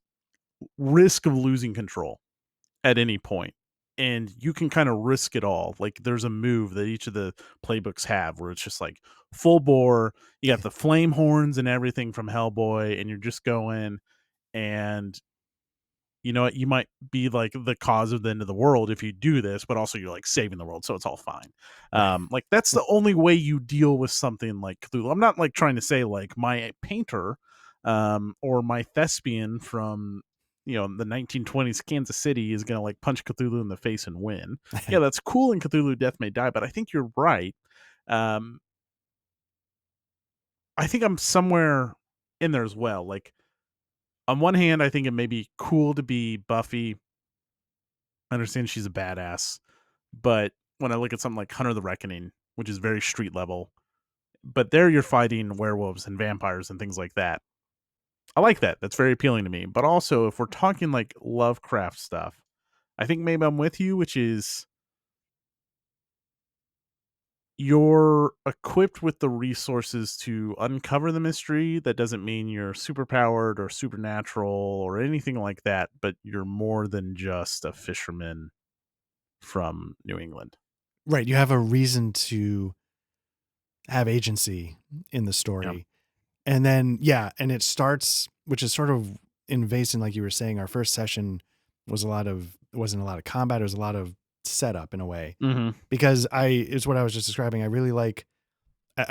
Speaker 2: risk of losing control at any point. And you can kind of risk it all. Like there's a move that each of the playbooks have where it's just like full bore. You got the flame horns and everything from Hellboy, and you're just going, and you know what, you might be like the cause of the end of the world if you do this, but also you're like saving the world, so it's all fine.
Speaker 1: Right.
Speaker 2: Like that's the only way you deal with something like Cthulhu. I'm not like trying to say like my painter or my thespian from the 1920s Kansas City is gonna like punch Cthulhu in the face and win. Yeah, that's cool in Cthulhu Death May Die, but I think you're right. I think I'm somewhere in there as well. Like on one hand, I think it may be cool to be Buffy. I understand she's a badass, but when I look at something like Hunter the Reckoning, which is very street level, but there you're fighting werewolves and vampires and things like that. I like that. That's very appealing to me. But also, if we're talking like Lovecraft stuff, I think maybe I'm with you, which is you're equipped with the resources to uncover the mystery. That doesn't mean you're superpowered or supernatural or anything like that, but you're more than just a fisherman from New England.
Speaker 1: Right. You have a reason to have agency in the story. Yeah. And then, and it starts, which is sort of in Vaesen, like you were saying, our first session was it wasn't a lot of combat. It was a lot of setup in a way, because it's what I was just describing. I really like the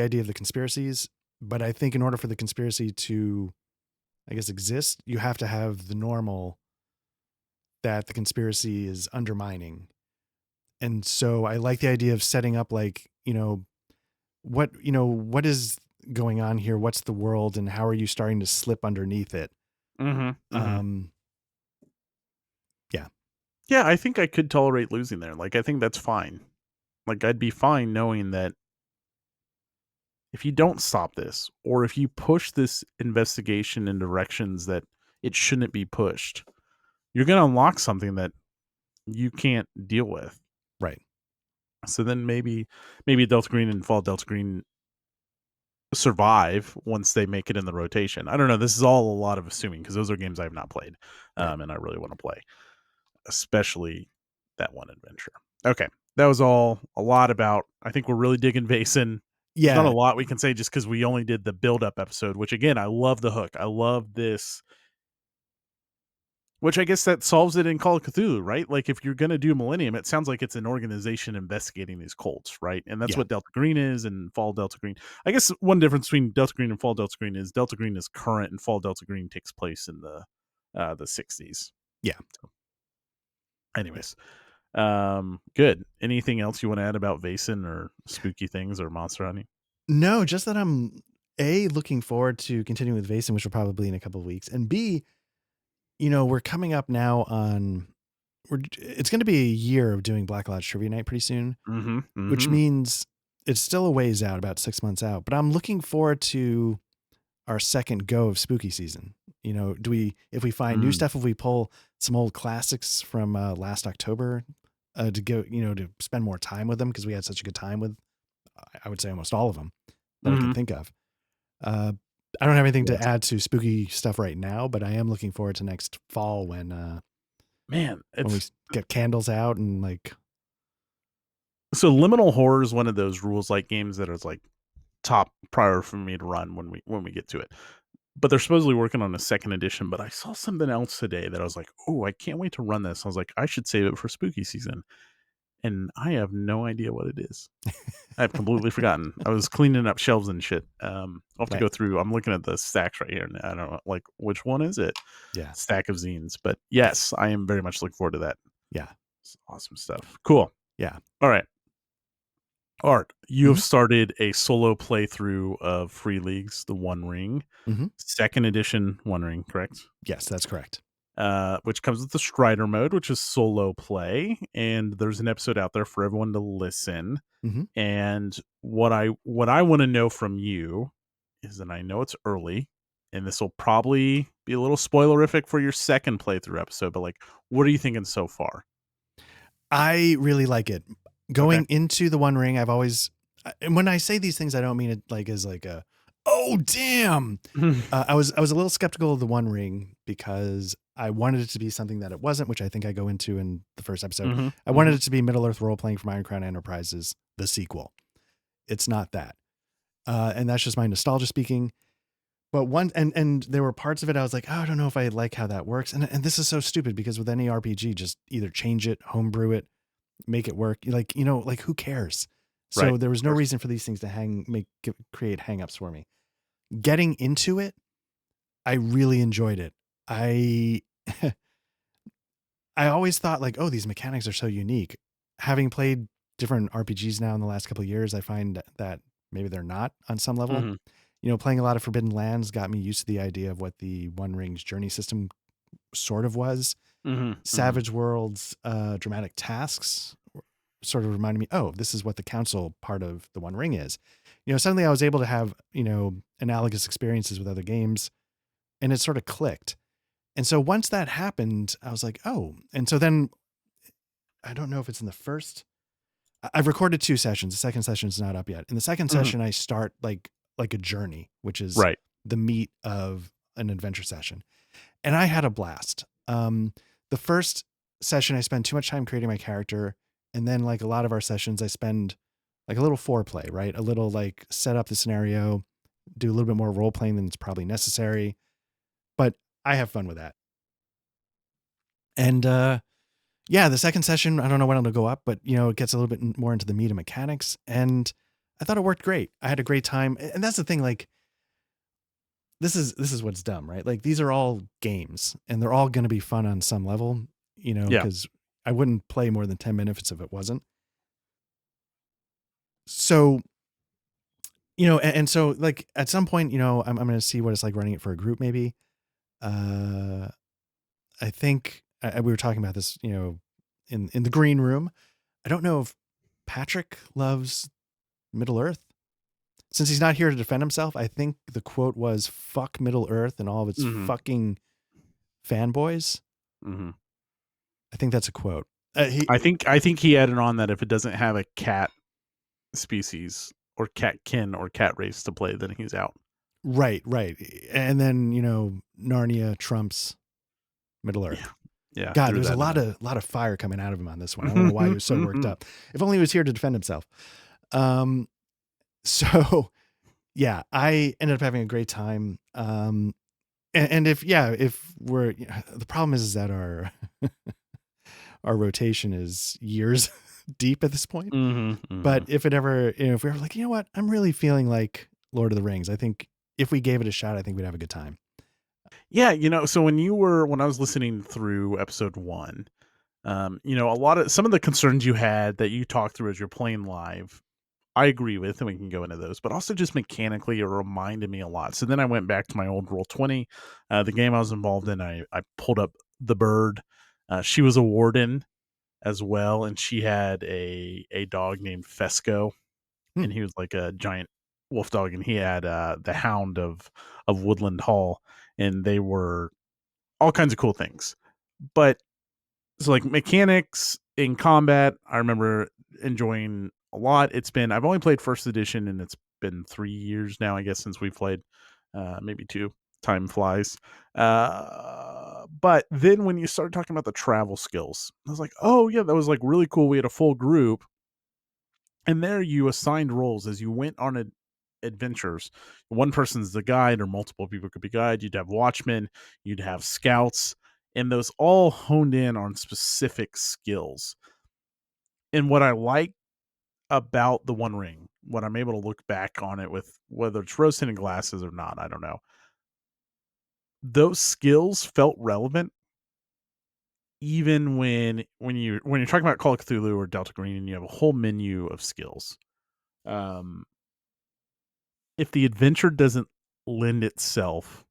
Speaker 1: idea of the conspiracies. But I think in order for the conspiracy to, I guess, exist, you have to have the normal that the conspiracy is undermining. And so I like the idea of setting up like, what is going on here? What's the world and how are you starting to slip underneath it?
Speaker 2: Mm-hmm.
Speaker 1: Yeah.
Speaker 2: Yeah, I think I could tolerate losing there. Like, I think that's fine. Like, I'd be fine knowing that if you don't stop this, or if you push this investigation in directions that it shouldn't be pushed, you're going to unlock something that you can't deal with.
Speaker 1: Right.
Speaker 2: So then maybe Delta Green and Fall Delta Green survive once they make it in the rotation. I don't know. This is all a lot of assuming because those are games I have not played,
Speaker 1: Right.
Speaker 2: and I really want to play, especially that one adventure. Okay, that was all a lot about. I think we're really digging Vaesen. There's not a
Speaker 1: Yeah.
Speaker 2: lot we can say just because we only did the build up episode, which again, I love the hook. I love this, which I guess that solves it in Call of Cthulhu, right? Like if you're gonna do Millennium, it sounds like it's an organization investigating these cults, right? And that's
Speaker 1: Yeah.
Speaker 2: what Delta Green is and Fall Delta Green. I guess one difference between Delta Green and Fall Delta Green is Delta Green is current and Fall Delta Green takes place in the 60s.
Speaker 1: Yeah.
Speaker 2: So, anyways, good. Anything else you want to add about Vaesen or spooky things or monster hunting?
Speaker 1: No, just that I'm looking forward to continuing with Vaesen, which will probably in a couple of weeks, and B, we're coming up now on it's going to be a year of doing Black Lodge Trivia Night pretty soon,
Speaker 2: Mm-hmm.
Speaker 1: which
Speaker 2: Mm-hmm.
Speaker 1: means it's still a ways out, about 6 months out. But I'm looking forward to our second go of spooky season. If we find new stuff, if we pull some old classics from last October to go, to spend more time with them because we had such a good time with, I would say almost all of them that I can
Speaker 2: Mm-hmm.
Speaker 1: think of. I don't have anything to
Speaker 2: Yes.
Speaker 1: add to spooky stuff right now, but I am looking forward to next fall when
Speaker 2: Man,
Speaker 1: we
Speaker 2: it's
Speaker 1: get candles out and like,
Speaker 2: so liminal horror is one of those rules like games that is like top prior for me to run when we get to it. But they're supposedly working on a second edition. But I saw something else today that I was like, oh, I can't wait to run this. I was like, I should save it for spooky season. And I have no idea what it is. I've completely forgotten. I was cleaning up shelves and shit. I'll have to
Speaker 1: right.
Speaker 2: go through. I'm looking at the stacks right here, and I don't know, like, which one is it?
Speaker 1: Yeah.
Speaker 2: Stack of zines. But yes, I am very much looking forward to that.
Speaker 1: Yeah.
Speaker 2: It's awesome stuff. Cool.
Speaker 1: Yeah.
Speaker 2: All right. Art, you
Speaker 1: Mm-hmm.
Speaker 2: have started a solo playthrough of Free Leagues, the One Ring,
Speaker 1: Mm-hmm.
Speaker 2: second edition One Ring, correct?
Speaker 1: Yes, that's correct.
Speaker 2: Which comes with the Strider mode, which is solo play, and there's an episode out there for everyone to listen.
Speaker 1: Mm-hmm.
Speaker 2: And what I want to know from you is, and I know it's early, and this will probably be a little spoilerific for your second playthrough episode, but like, what are you thinking so far?
Speaker 1: I really like it.
Speaker 2: Okay.
Speaker 1: Going into the One Ring, I've always, and when I say these things, I don't mean it like as like a, oh damn. I was a little skeptical of the One Ring because I wanted it to be something that it wasn't, which I think I go into in the first episode.
Speaker 2: Mm-hmm.
Speaker 1: I wanted it to be Middle Earth role playing from Iron Crown Enterprises, the sequel. It's not that, and that's just my nostalgia speaking. But and there were parts of it I was like, oh, I don't know if I like how that works. And this is so stupid because with any RPG, just either change it, homebrew it, make it work. Like, like who cares?
Speaker 2: Right.
Speaker 1: So there was
Speaker 2: Of
Speaker 1: no
Speaker 2: course.
Speaker 1: reason for these things to create hangups for me. Getting into it, I really enjoyed it. I I always thought like, oh, these mechanics are so unique. Having played different RPGs now in the last couple of years, I find that maybe they're not on some level.
Speaker 2: Mm-hmm.
Speaker 1: Playing a lot of Forbidden Lands got me used to the idea of what the One Ring's journey system sort of was.
Speaker 2: Mm-hmm. Mm-hmm.
Speaker 1: Savage Worlds dramatic tasks sort of reminded me, oh, this is what the council part of the One Ring is. Suddenly I was able to have, analogous experiences with other games, and it sort of clicked. And so once that happened, I was like, oh. And so then I don't know if it's in the first, I've recorded 2 sessions. The second session is not up yet. In the second
Speaker 2: Mm-hmm.
Speaker 1: session, I start like a journey, which is
Speaker 2: Right.
Speaker 1: the meat of an adventure session. And I had a blast. The first session, I spent too much time creating my character. And then like a lot of our sessions, I spend like a little foreplay, right? A little like set up the scenario, do a little bit more role playing than it's probably necessary. But I have fun with that. And yeah, the second session, I don't know when it'll go up, but it gets a little bit more into the meat of mechanics. And I thought it worked great. I had a great time. And that's the thing, like this is what's dumb, right? Like these are all games and they're all going to be fun on some level,
Speaker 2: Yeah.
Speaker 1: because I wouldn't play more than 10 minutes if it wasn't. So, and so like at some point, I'm going to see what it's like running it for a group maybe. Uh, I think we were talking about this, in the green room. I don't know if Patrick loves Middle Earth. Since he's not here to defend himself, I think the quote was "fuck Middle Earth and all of its
Speaker 2: Hmm.
Speaker 1: fucking fanboys."
Speaker 2: Hmm.
Speaker 1: I think that's a quote.
Speaker 2: I think he added on that if it doesn't have a cat species or cat kin or cat race to play, then he's out.
Speaker 1: Right. And then, Narnia trumps Middle
Speaker 2: Yeah.
Speaker 1: Earth.
Speaker 2: Yeah.
Speaker 1: God,
Speaker 2: Threw
Speaker 1: there's a
Speaker 2: that in
Speaker 1: lot
Speaker 2: there.
Speaker 1: of fire coming out of him on this one. I don't know why he was so worked up. If only he was here to defend himself. So yeah, I ended up having a great time. And if we're, the problem is that our our rotation is years deep at this point.
Speaker 2: Hmm. Hmm.
Speaker 1: But if it ever, if we were like, what, I'm really feeling like Lord of the Rings, I think if we gave it a shot, I think we'd have a good time.
Speaker 2: Yeah. So when I was listening through episode 1, a lot of some of the concerns you had that you talked through as you're playing live, I agree with, and we can go into those. But also just mechanically, it reminded me a lot. So then I went back to my old Roll20, the game I was involved in. I pulled up the bird. She was a warden as well, and she had a dog named Fesco,
Speaker 1: Hmm.
Speaker 2: and he was like a giant wolf dog, and he had the hound of Woodland Hall, and they were all kinds of cool things. But so like mechanics in combat, I remember enjoying a lot. I've only played first edition, and it's been 3 years now, I guess, since we played, maybe two. Time flies. But then when you started talking about the travel skills, I was like, oh yeah, that was like really cool. We had a full group, and there you assigned roles as you went on adventures. One person's the guide, or multiple people could be guide. You'd have watchmen, you'd have scouts, and those all honed in on specific skills. And what I like about the One Ring, when I'm able to look back on it with whether it's rose tinted glasses or not, I don't know. Those skills felt relevant even when you're talking about Call of Cthulhu or Delta Green and you have a whole menu of skills. Um, if the adventure doesn't lend itself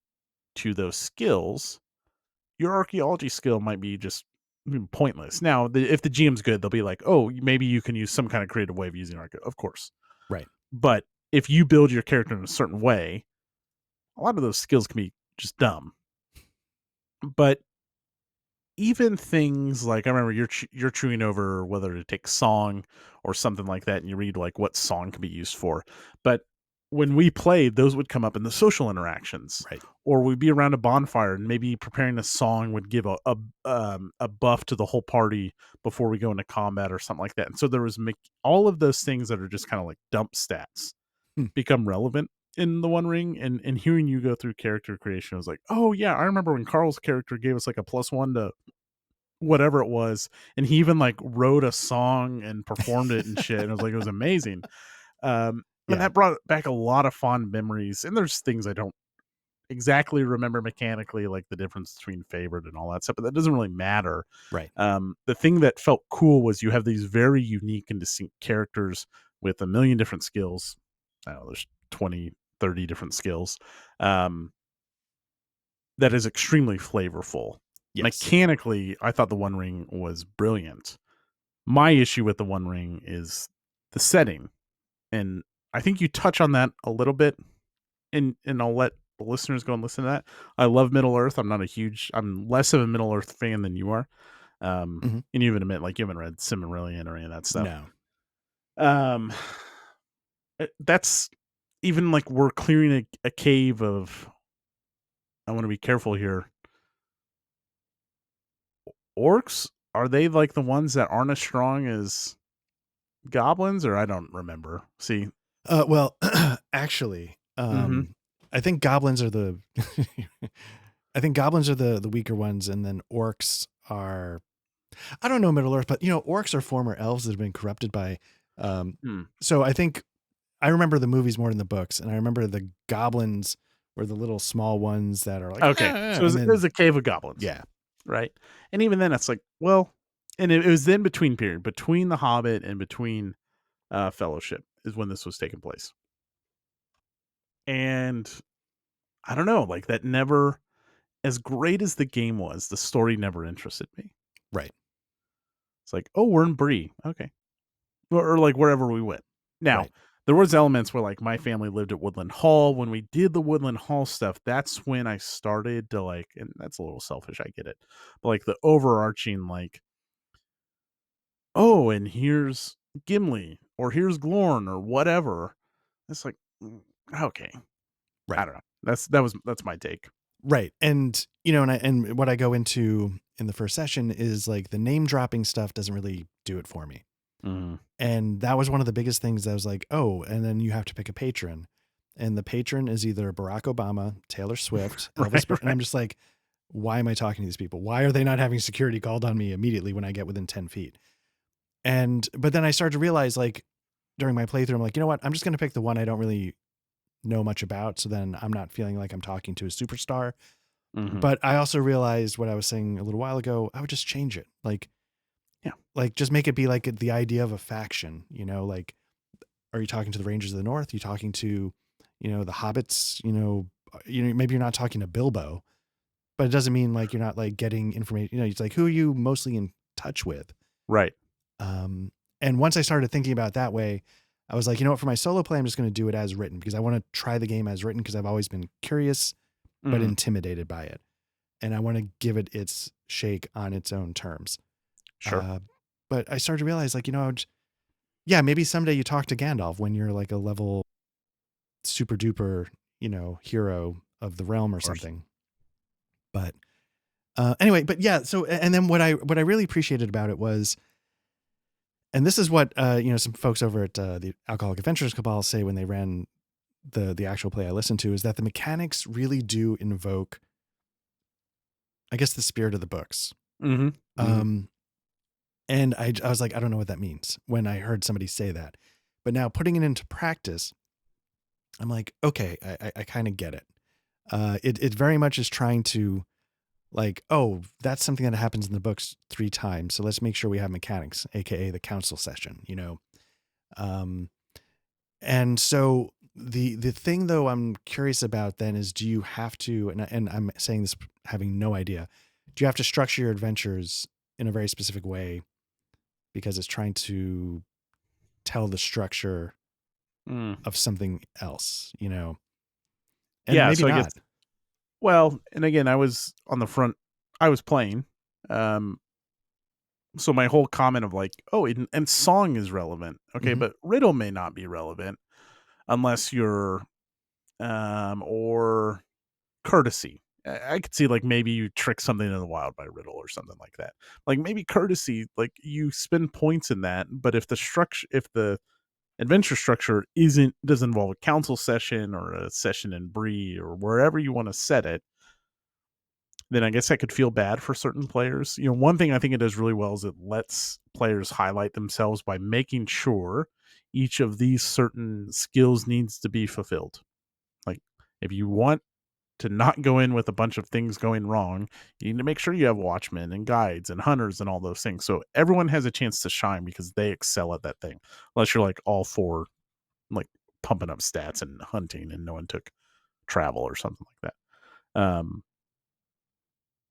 Speaker 2: to those skills, your archaeology skill might be just pointless. Now, if the GM's good, they'll be like, "Oh, maybe you can use some kind of creative way of using archaeology." Of course,
Speaker 1: Right.
Speaker 2: but if you build your character in a certain way, a lot of those skills can be just dumb. But even things like I remember you're chewing over whether to take song or something like that, and you read like what song can be used for. But when we played, those would come up in the social interactions,
Speaker 1: Right.
Speaker 2: or we'd be around a bonfire and maybe preparing a song would give a buff to the whole party before we go into combat or something like that. And so there was all of those things that are just kind of like dump stats
Speaker 1: Hmm.
Speaker 2: become relevant in the One Ring. And hearing you go through character creation, I was like, oh yeah, I remember when Carl's character gave us like a +1 to whatever it was, and he even like wrote a song and performed it and shit, and it was amazing. And
Speaker 1: Yeah.
Speaker 2: that brought back a lot of fond memories, and there's things I don't exactly remember mechanically, like the difference between favorite and all that stuff, but that doesn't really matter.
Speaker 1: Right.
Speaker 2: The thing that felt cool was you have these very unique and distinct characters with a million different skills. I don't know, there's 20, 30 different skills. um that is extremely flavorful.
Speaker 1: Yes.
Speaker 2: Mechanically, I thought the One Ring was brilliant. My issue with the One Ring is the setting, and I think you touch on that a little bit, and I'll let the listeners go and listen to that. I love Middle Earth. I'm less of a Middle Earth fan than you are.
Speaker 1: Hmm.
Speaker 2: And you even admit like you haven't read Silmarillion or any of that stuff.
Speaker 1: No.
Speaker 2: Um, that's even like we're clearing a cave of. I want to be careful here. Orcs, are they like the ones that aren't as strong as goblins, or I don't remember. See.
Speaker 1: Well, actually,
Speaker 2: Mhm.
Speaker 1: I think goblins are the, I think goblins are the weaker ones, and then orcs are, I don't know Middle Earth, but orcs are former elves that have been corrupted by, um,
Speaker 2: Hmm.
Speaker 1: so I think I remember the movies more than the books, and I remember the goblins where the little small ones that are like,
Speaker 2: Okay.
Speaker 1: "Ah,"
Speaker 2: So
Speaker 1: and
Speaker 2: it
Speaker 1: then
Speaker 2: was a cave of goblins,
Speaker 1: yeah,
Speaker 2: right? And even then, it's like, well, and it was then between period, between The Hobbit and between Fellowship is when this was taking place. And I don't know, like that never, as great as the game was, the story never interested me.
Speaker 1: right,
Speaker 2: It's like, oh, we're in Bree. Okay. Or like wherever we went. Now,
Speaker 1: right,
Speaker 2: there was elements where like my family lived at Woodland Hall. When we did the Woodland Hall stuff, that's when I started to like, and that's a little selfish, I get it. But like the overarching, like, oh, and here's Gimli, or here's Glorn, or whatever. It's like, okay. I
Speaker 1: right,
Speaker 2: don't know. That's my take.
Speaker 1: right. And and what I go into in the first session is like the name dropping stuff doesn't really do it for me.
Speaker 2: Mhm.
Speaker 1: And that was one of the biggest things that was like, oh, and then you have to pick a patron. And the patron is either Barack Obama, Taylor Swift,
Speaker 2: Right,
Speaker 1: Elvis. And
Speaker 2: right.
Speaker 1: I'm just like, why am I talking to these people? Why are they not having security called on me immediately when I get within 10 feet? But then I started to realize, like, during my playthrough, I'm like, you know what? I'm just going to pick the one I don't really know much about. So then I'm not feeling like I'm talking to a superstar.
Speaker 2: Mhm.
Speaker 1: But I also realized what I was saying a little while ago. I would just change it.
Speaker 2: Yeah.
Speaker 1: Like just make it be like the idea of a faction, like, are you talking to the Rangers of the North? You talking to, the hobbits, maybe you're not talking to Bilbo, but it doesn't mean like you're not like getting information, it's like, who are you mostly in touch with?
Speaker 2: Right.
Speaker 1: Um, and once I started thinking about it that way, I was like, you know what, for my solo play, I'm just going to do it as written because I want to try the game as written because I've always been curious, but
Speaker 2: Mhm.
Speaker 1: intimidated by it. And I want to give it its shake on its own terms.
Speaker 2: Sure.
Speaker 1: Uh, but I started to realize like, yeah, maybe someday you talk to Gandalf when you're like a level super duper, hero of the realm or
Speaker 2: Of course.
Speaker 1: something. But anyway, but yeah, so and then what I really appreciated about it was, and this is what some folks over at the Alcoholic Adventurers Cabal say when they ran the actual play I listened to, is that the mechanics really do invoke, I guess, the spirit of the books.
Speaker 2: Mhm. Mhm.
Speaker 1: Um, and I was like, I don't know what that means when I heard somebody say that, but now putting it into practice, I'm like, okay, I kind of get it. It very much is trying to, like, oh, that's something that happens in the books 3 times. So let's make sure we have mechanics, aka the council session. Um, and so the thing though I'm curious about then is, do you have to, and I'm saying this having no idea, do you have to structure your adventures in a very specific way because it's trying to tell the structure
Speaker 2: Mm.
Speaker 1: of something else? And
Speaker 2: Yeah,
Speaker 1: maybe
Speaker 2: so I guess,
Speaker 1: not.
Speaker 2: well, and again, I was on the front, I was playing. Um, so my whole comment of like, oh, and song is relevant. Okay,
Speaker 1: Hmm.
Speaker 2: but riddle may not be relevant unless you're or courtesy. I could see like maybe you trick something in the wild by riddle or something like that. Like maybe courtesy, like you spend points in that, but if the adventure structure doesn't involve a council session or a session in Bree or wherever you want to set it, then I guess I could feel bad for certain players. One thing I think it does really well is it lets players highlight themselves by making sure each of these certain skills needs to be fulfilled. Like if you want to not go in with a bunch of things going wrong, you need to make sure you have watchmen and guides and hunters and all those things. So everyone has a chance to shine because they excel at that thing. Unless you're like all for like pumping up stats and hunting and no one took travel or something like that.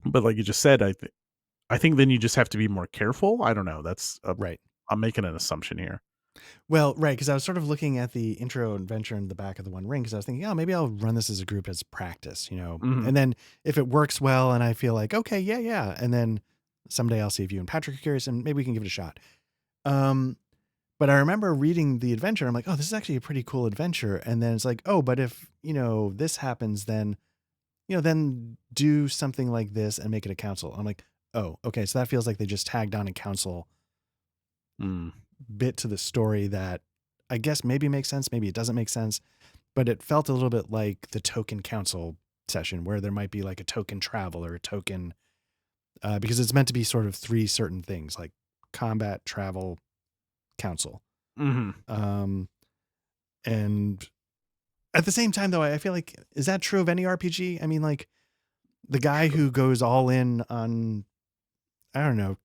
Speaker 2: But like you just said, I think then you just have to be more careful. I don't know.
Speaker 1: Right.
Speaker 2: I'm making an assumption here.
Speaker 1: Well, right, because I was sort of looking at the intro adventure in the back of the One Ring because I was thinking, oh, maybe I'll run this as a group as practice.
Speaker 2: Hmm.
Speaker 1: And then if it works well and I feel like, okay, yeah, yeah. And then someday I'll see if you and Patrick are curious and maybe we can give it a shot. Um, but I remember reading the adventure. I'm like, oh, this is actually a pretty cool adventure. And then it's like, oh, but if, this happens, then do something like this and make it a council. I'm like, oh, okay. So that feels like they just tagged on a council
Speaker 2: Mm.
Speaker 1: bit to the story that I guess maybe makes sense, maybe it doesn't make sense, but it felt a little bit like the token council session where there might be like a token travel or a token, because it's meant to be sort of 3 certain things like combat, travel, council.
Speaker 2: Hmm.
Speaker 1: Um, and At the same time, though, I feel like, is that true of any RPG? I mean, like the guy who goes all in on, I don't know,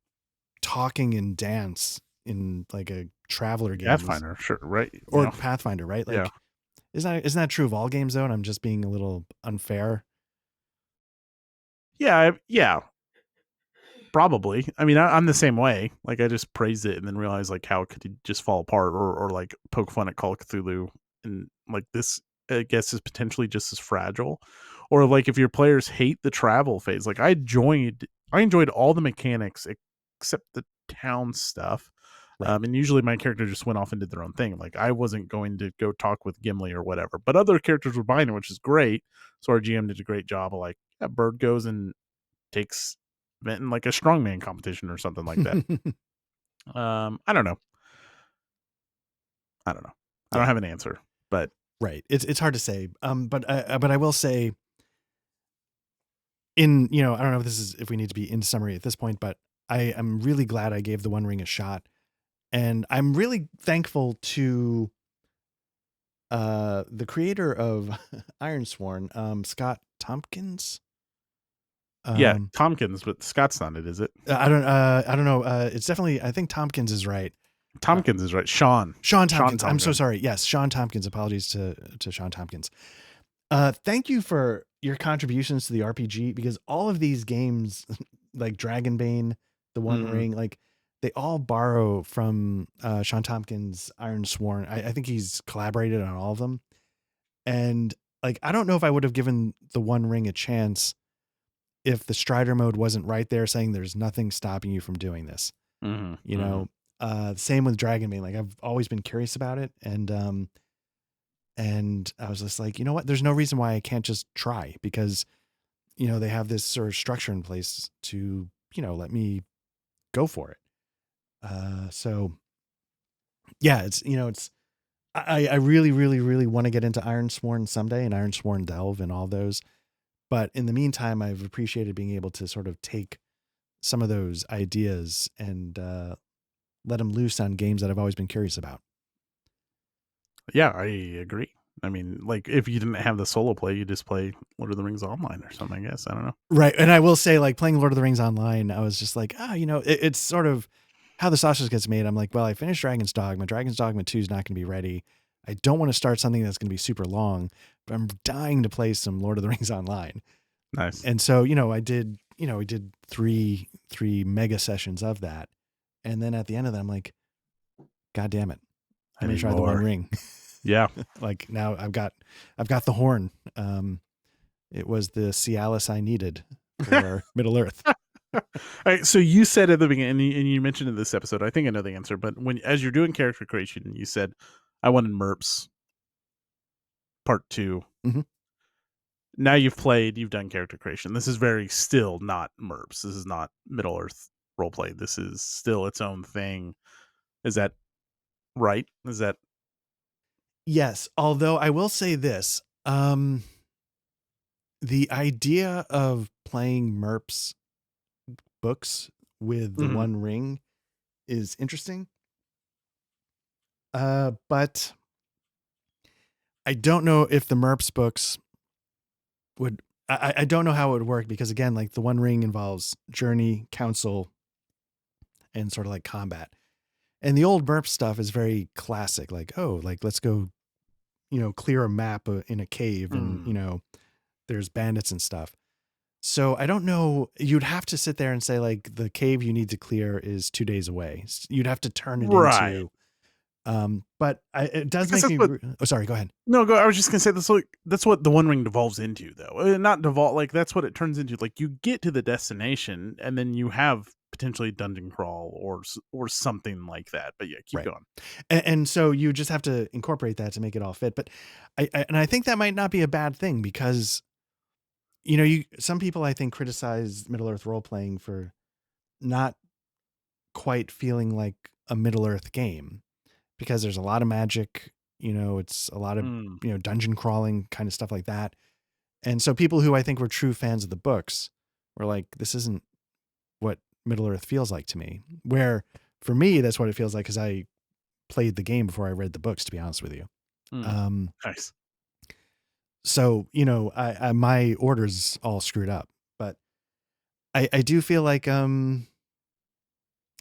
Speaker 1: talking and dance in like a Traveler game is,
Speaker 2: Pathfinder, sure, right? You
Speaker 1: or
Speaker 2: know,
Speaker 1: Pathfinder, right?
Speaker 2: yeah,
Speaker 1: Like, isn't that true of all games though? And I'm just being a little unfair.
Speaker 2: yeah. Probably. I mean, I'm the same way. Like, I just praised it and then realized like how could it just fall apart, or like poke fun at Call of Cthulhu, and like this, I guess, is potentially just as fragile. Or like if your players hate the travel phase, like I enjoyed all the mechanics except the town stuff.
Speaker 1: Right.
Speaker 2: And usually my character just went off and did their own thing. Like I wasn't going to go talk with Gimli or whatever, but other characters were buying it, which is great. So our GM did a great job of like, yeah, Bird goes and takes event in like a strongman competition or something like that. I don't know. I don't know. I don't
Speaker 1: Yeah.
Speaker 2: have an answer, but
Speaker 1: Right. It's hard to say. But I will say, in, I don't know if this is, if we need to be in summary at this point, but I am really glad I gave the One Ring a shot, and I'm really thankful to the creator of Ironsworn, Scott Tompkins.
Speaker 2: yeah,
Speaker 1: Um,
Speaker 2: Tompkins, but Scott's not it, is it?
Speaker 1: I don't know. It's definitely, I think Tompkins is right.
Speaker 2: Tompkins is right. Sean.
Speaker 1: Sean
Speaker 2: Sean
Speaker 1: Tompkins. I'm so
Speaker 2: Tompkins.
Speaker 1: sorry. Yes, Sean Tompkins. Apologies to Sean Tompkins. Thank you for your contributions to the RPG, because all of these games, like Dragonbane, The One
Speaker 2: Mhm.
Speaker 1: Ring, like they all borrow from Sean Tompkins' Ironsworn. I think he's collaborated on all of them, and like I don't know if I would have given The One Ring a chance if the Strider mode wasn't right there saying there's nothing stopping you from doing this.
Speaker 2: Mhm.
Speaker 1: You
Speaker 2: Mhm.
Speaker 1: know, same with Dragonbane. Like I've always been curious about it, and I was just like, you know what? There's no reason why I can't just try, because they have this sort of structure in place to let me go for it. So yeah, it's I really really really want to get into Ironsworn someday, and Ironsworn Delve and all those. But in the meantime, I've appreciated being able to sort of take some of those ideas and let them loose on games that I've always been curious about.
Speaker 2: Yeah, I agree. I mean, like if you didn't have the solo play, you just play Lord of the Rings online or something, I guess. I don't know.
Speaker 1: Right. And I will say, like, playing Lord of the Rings online, I was just like, it's sort of how the sausage gets made. I'm like, well, I finished Dragon's Dogma. Dragon's Dogma 2 is not going to be ready. I don't want to start something that's going to be super long, but I'm dying to play some Lord of the Rings online.
Speaker 2: Nice.
Speaker 1: And so, we did three mega sessions of that. And then at the end of that, I'm like, God damn it.
Speaker 2: I
Speaker 1: I'm going to
Speaker 2: need
Speaker 1: try the One
Speaker 2: more.
Speaker 1: Ring.
Speaker 2: Yeah.
Speaker 1: Like now I've got the horn. It was the Cialis I needed for Middle Earth.
Speaker 2: All right, so you said at the beginning, and you mentioned in this episode, I think I know the answer, but as you're doing character creation, you said, I wanted MERPs part 2.
Speaker 1: Mhm.
Speaker 2: Now you've done character creation. This is very still not MERPs. This is not Middle Earth roleplay. This is still its own thing. Is that right? Is that
Speaker 1: Yes, although I will say this, the idea of playing MERP's books with the
Speaker 2: Mhm.
Speaker 1: One Ring is interesting. But I don't know if the MERP's books would. I don't know how it would work, because again, like the One Ring involves journey, counsel, and sort of like combat. And the old MERP stuff is very classic, like, oh, like let's go, clear a map in a cave, and
Speaker 2: Mm.
Speaker 1: there's bandits and stuff. So I don't know. You'd have to sit there and say, like, the cave you need to clear is 2 days away. You'd have to turn it
Speaker 2: Right.
Speaker 1: into. But it does
Speaker 2: Because
Speaker 1: make
Speaker 2: that's
Speaker 1: me.
Speaker 2: what
Speaker 1: Oh, sorry. Go ahead.
Speaker 2: No, go I was just gonna say that's what the One Ring devolves into, though. Not devolve, like, that's what it turns into. Like, you get to the destination, and then you have potentially dungeon crawl or something like that. But yeah, keep
Speaker 1: Right.
Speaker 2: going.
Speaker 1: And so you just have to incorporate that to make it all fit. But I think that might not be a bad thing, because some people, I think, criticize Middle Earth role playing for not quite feeling like a Middle Earth game, because there's a lot of magic. It's a lot of
Speaker 2: Mm.
Speaker 1: dungeon crawling kind of stuff like that. And so people who I think were true fans of the books were like, this isn't what Middle Earth feels like to me. Where for me, that's what it feels like, because I played the game before I read the books, to be honest with you.
Speaker 2: Mm.
Speaker 1: Um,
Speaker 2: Nice.
Speaker 1: So, I my order's all screwed up, but I do feel like, I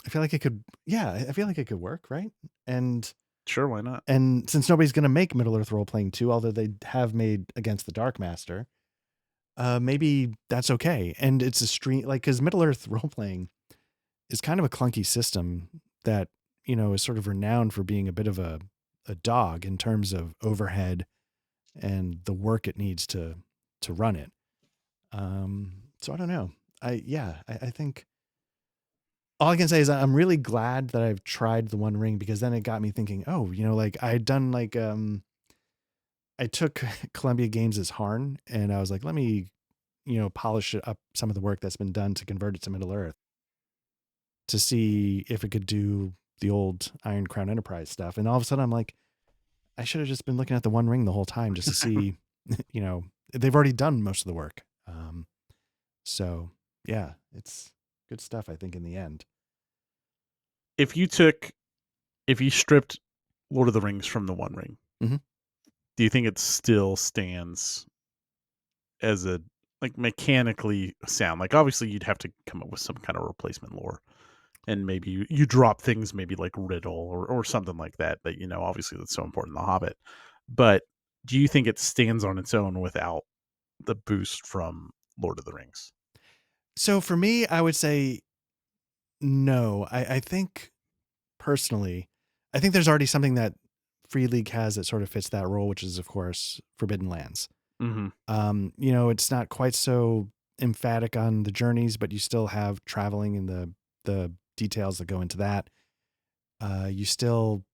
Speaker 1: feel like it could, yeah, I feel like it could work, right? And
Speaker 2: Sure, why not?
Speaker 1: and since nobody's going to make Middle Earth Role Playing 2, although they have made Against the Dark Master, maybe that's okay. And it's a stream, like, because Middle Earth Role Playing is kind of a clunky system that, is sort of renowned for being a bit of a dog in terms of overhead and the work it needs to run it. So I don't know. I think all I can say is I'm really glad that I've tried the One Ring, because then it got me thinking, oh, like I had done like I took Columbia Games' Harn, and I was like, let me, polish it up some of the work that's been done to convert it to Middle Earth to see if it could do the old Iron Crown Enterprise stuff. And all of a sudden I'm like, I should have just been looking at the One Ring the whole time just to see, they've already done most of the work. So yeah, it's good stuff, I think, in the end.
Speaker 2: If you stripped Lord of the Rings from the One Ring,
Speaker 1: Mhm.
Speaker 2: do you think it still stands as a mechanically sound? Like obviously you'd have to come up with some kind of replacement lore. And maybe you drop things maybe like Riddle or something like that obviously that's so important in The Hobbit. But do you think it stands on its own without the boost from Lord of the Rings?
Speaker 1: So for me, I would say no. I think personally, I think there's already something that Free League has that sort of fits that role, which is of course Forbidden Lands.
Speaker 2: Mhm.
Speaker 1: It's not quite so emphatic on the journeys, but you still have traveling and the details that go into that. You still,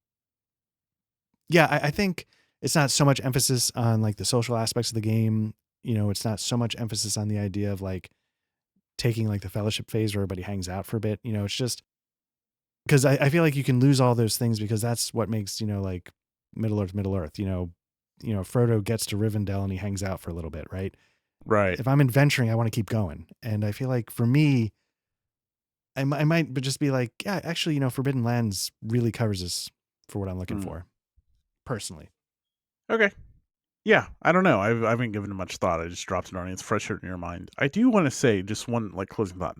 Speaker 1: yeah, I think it's not so much emphasis on like the social aspects of the game. It's not so much emphasis on the idea of like taking like the fellowship phase where everybody hangs out for a bit. It's just because I feel like you can lose all those things because that's what makes, like Middle Earth, Middle Earth. Frodo gets to Rivendell and he hangs out for a little bit, right?
Speaker 2: Right.
Speaker 1: If I'm adventuring, I want to keep going. And I feel like for me, I might just be like, yeah, actually, Forbidden Lands really covers this for what I'm looking
Speaker 2: Mm.
Speaker 1: for, personally.
Speaker 2: Okay. Yeah, I don't know. I haven't given it much thought. I just dropped it on you. It's fresh in your mind. I do want to say just one like closing thought.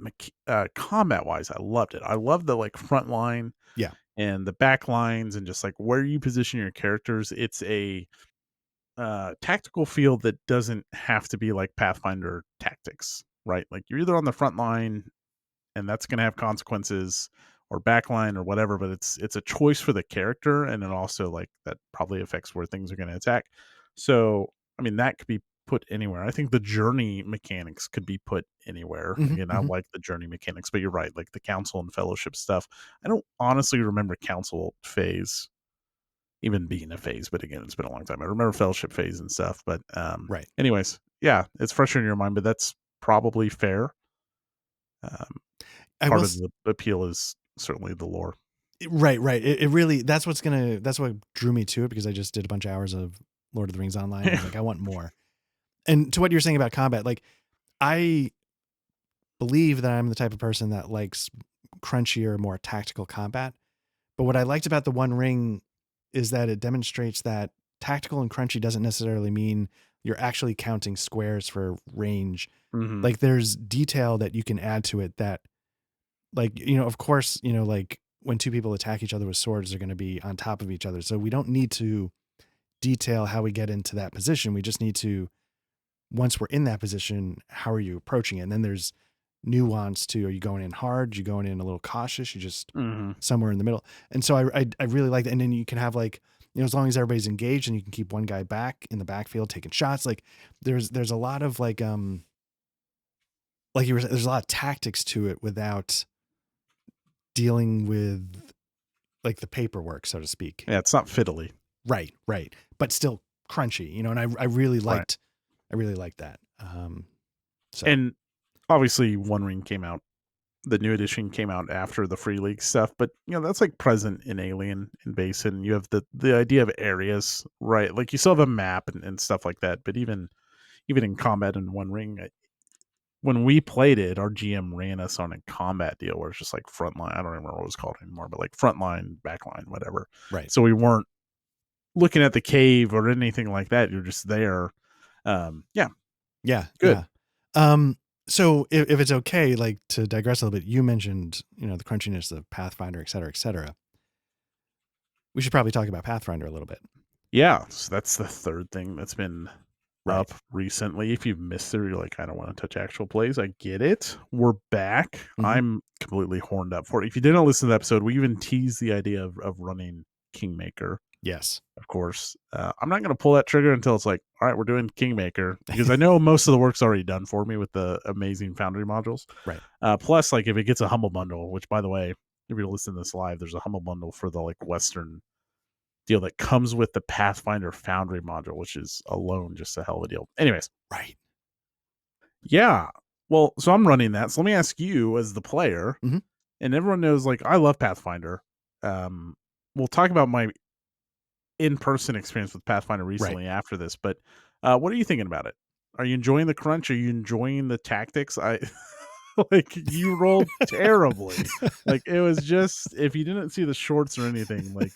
Speaker 2: Combat wise, I loved it. I love the like front line
Speaker 1: Yeah.
Speaker 2: and the back lines and just like where you position your characters. It's a tactical field that doesn't have to be like Pathfinder tactics, right? Like you're either on the front line and that's going to have consequences, or backline or whatever, but it's a choice for the character, and it also like that probably affects where things are going to attack. So I mean that could be put anywhere. I think the journey mechanics could be put anywhere.
Speaker 1: Hmm.
Speaker 2: Again, I
Speaker 1: Hmm.
Speaker 2: like the journey mechanics, but you're right, like the council and fellowship stuff. I don't honestly remember council phase even being a phase, but again, it's been a long time. I remember fellowship phase and stuff, but
Speaker 1: Right.
Speaker 2: anyways, yeah, it's fresher in your mind, but that's probably fair. Um,
Speaker 1: I will.
Speaker 2: Part of the appeal is certainly the lore.
Speaker 1: Right. Right. It really, that's what drew me to it, because I just did a bunch of hours of Lord of the Rings online. I was like, I want more. And to what you're saying about combat, like, I believe that I'm the type of person that likes crunchier, more tactical combat. But what I liked about the One Ring is that it demonstrates that tactical and crunchy doesn't necessarily mean you're actually counting squares for range.
Speaker 2: Hmm.
Speaker 1: Like, there's detail that you can add to it that, like, of course, like when two people attack each other with swords, they're going to be on top of each other. So we don't need to detail how we get into that position. We just need to, once we're in that position, how are you approaching it? And then there's nuance to, are you going in hard? You going in a little cautious? You just
Speaker 2: Hmm.
Speaker 1: somewhere in the middle. And so I really like that. And then you can have like, as long as everybody's engaged, and you can keep one guy back in the backfield taking shots. Like there's a lot of like you were saying, there's a lot of tactics to it without dealing with like the paperwork, so to speak.
Speaker 2: Yeah, it's not fiddly.
Speaker 1: Right, right. But still crunchy, and I really
Speaker 2: Right.
Speaker 1: liked that. So
Speaker 2: And obviously One Ring came out, the new edition came out after the Free League stuff, but that's like present in Alien and Vaesen. You have the idea of areas, right? Like you still have a map and stuff like that, but even in combat in One Ring, when we played it, our GM ran us on a combat deal where it's just like frontline. I don't remember what it was called anymore, but like frontline, backline, whatever.
Speaker 1: right.
Speaker 2: So we weren't looking at the cave or anything like that. You're just there. Yeah,
Speaker 1: Yeah,
Speaker 2: good.
Speaker 1: yeah. So if it's okay, like to digress a little bit, you mentioned, the crunchiness of Pathfinder, et cetera, et cetera. We should probably talk about Pathfinder a little bit.
Speaker 2: Yeah, so that's the third thing that's been
Speaker 1: Right.
Speaker 2: up recently. If you've missed it or you're like, I don't want to touch actual plays, I get it. We're back.
Speaker 1: Hmm.
Speaker 2: I'm completely horned up for it. If you didn't listen to the episode, we even teased the idea of running Kingmaker,
Speaker 1: Yes.
Speaker 2: of course. I'm not going to pull that trigger until it's like, all right, we're doing Kingmaker, because I know most of the work's already done for me with the amazing Foundry modules.
Speaker 1: Right.
Speaker 2: Plus, like, if it gets a Humble Bundle, which, by the way, if you're listening to this live, there's a Humble Bundle for the like Western deal that comes with the Pathfinder Foundry module, which is alone just a hell of a deal. Anyways,
Speaker 1: Right.
Speaker 2: yeah. Well, so I'm running that. So let me ask you, as the player,
Speaker 1: Mhm.
Speaker 2: and everyone knows, like, I love Pathfinder. We'll talk about my in-person experience with Pathfinder
Speaker 1: Right.
Speaker 2: recently after this, but what are you thinking about it? Are you enjoying the crunch? Are you enjoying the tactics? I like, you rolled terribly. Like, it was just, if you didn't see the shorts or anything, like,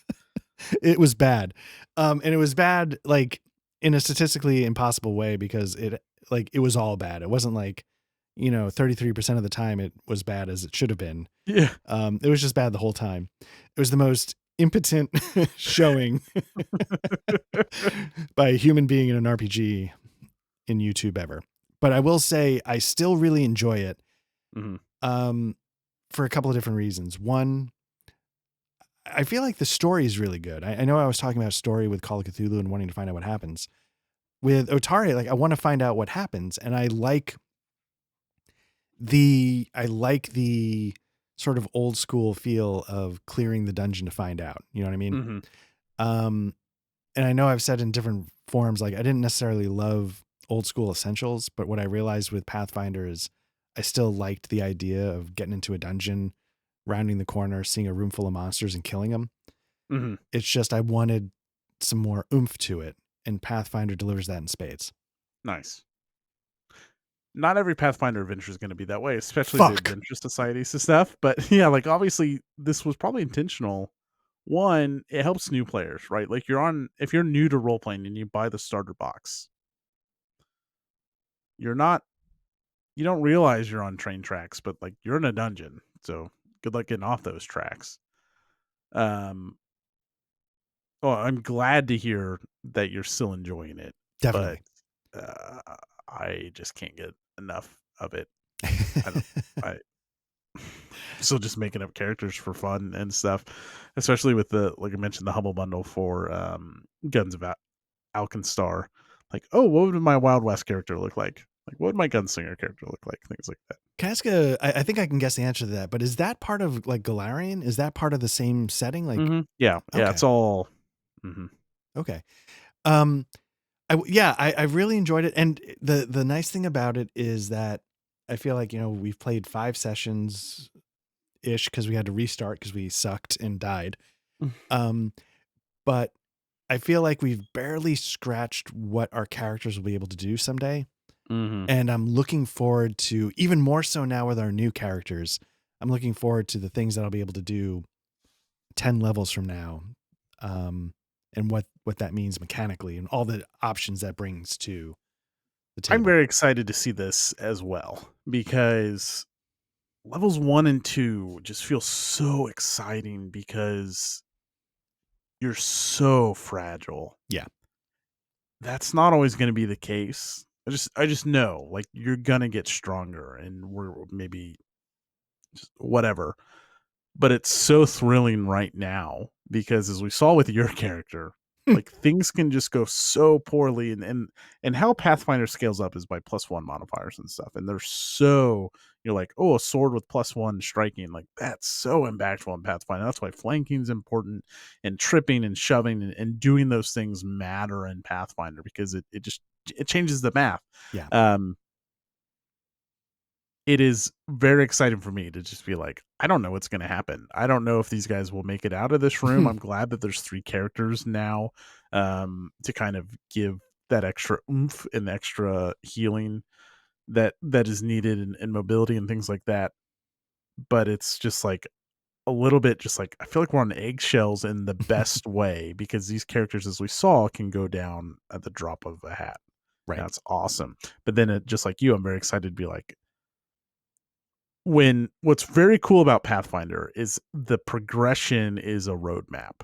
Speaker 1: It was bad. And it was bad, like, in a statistically impossible way because it was all bad. It wasn't like, 33% of the time it was bad as it should have been.
Speaker 2: yeah.
Speaker 1: It was just bad the whole time. It was the most impotent showing by a human being in an RPG in YouTube ever. But I will say I still really enjoy it,
Speaker 2: Hmm.
Speaker 1: um, for a couple of different reasons. One, I feel like the story is really good. I know I was talking about story with Call of Cthulhu and wanting to find out what happens. With Otari, like I want to find out what happens, and I like the sort of old school feel of clearing the dungeon to find out. You know what I mean?
Speaker 2: Hmm.
Speaker 1: Um, and I know I've said in different forums, like I didn't necessarily love old school essentials, but what I realized with Pathfinder is I still liked the idea of getting into a dungeon, rounding the corner, seeing a room full of monsters and killing them.
Speaker 2: Hmm.
Speaker 1: It's just I wanted some more oomph to it, and Pathfinder delivers that in spades.
Speaker 2: Nice. Not every Pathfinder adventure is going to be that way, especially the
Speaker 1: Fuck.
Speaker 2: adventure societies and stuff. But yeah, like, obviously this was probably intentional. One, it helps new players, right? Like, if you're new to role playing and you buy the starter box, you're not, you don't realize you're on train tracks, but like, you're in a dungeon. So good luck getting off those tracks. Um, well, I'm glad to hear that you're still enjoying it, but
Speaker 1: Definitely.
Speaker 2: uh, I just can't get enough of it. I don't. I still just making up characters for fun and stuff, especially with the, like I mentioned, the Humble Bundle for Guns of Alkenstar. Like, oh, what would my Wild West character look like? Like, what would my Gunslinger character look like? Things like that.
Speaker 1: Can I ask I think I can guess the answer to that, but is that part of like Galarian? Is that part of the same setting? Like,
Speaker 2: Yeah, yeah,
Speaker 1: okay,
Speaker 2: it's all. Hmm.
Speaker 1: okay. Um, I really enjoyed it, and the nice thing about it is that I feel like we've played 5 sessions ish because we had to restart because we sucked and died. Um, but I feel like we've barely scratched what our characters will be able to do someday.
Speaker 2: Hmm.
Speaker 1: And I'm looking forward to, even more so now with our new characters, I'm looking forward to the things that I'll be able to do 10 levels from now. And what that means mechanically and all the options that brings to the
Speaker 2: I'm
Speaker 1: table.
Speaker 2: very excited to see this as well, because levels 1 and 2 just feel so exciting because you're so fragile.
Speaker 1: Yeah.
Speaker 2: That's not always going to be the case. I just know, like, you're gonna get stronger, and we're maybe just whatever. But it's so thrilling right now because, as we saw with your character, like, things can just go so poorly, and how Pathfinder scales up is by +1 modifiers and stuff. And they're so, you're like, oh, a sword with +1 striking, like, that's so impactful in Pathfinder. That's why flanking is important, and tripping and shoving and doing those things matter in Pathfinder, because it changes the math.
Speaker 1: Yeah.
Speaker 2: Um, it is very exciting for me to just be like, I don't know what's going to happen. I don't know if these guys will make it out of this room. I'm glad that there's 3 characters now, to kind of give that extra oomph and extra healing that is needed, and mobility and things like that. But it's just like a little bit, just like, I feel like we're on eggshells in the best way, because these characters, as we saw, can go down at the drop of a hat.
Speaker 1: Right.
Speaker 2: That's awesome. But then just like you, I'm very excited to be like, what's very cool about Pathfinder is the progression is a roadmap.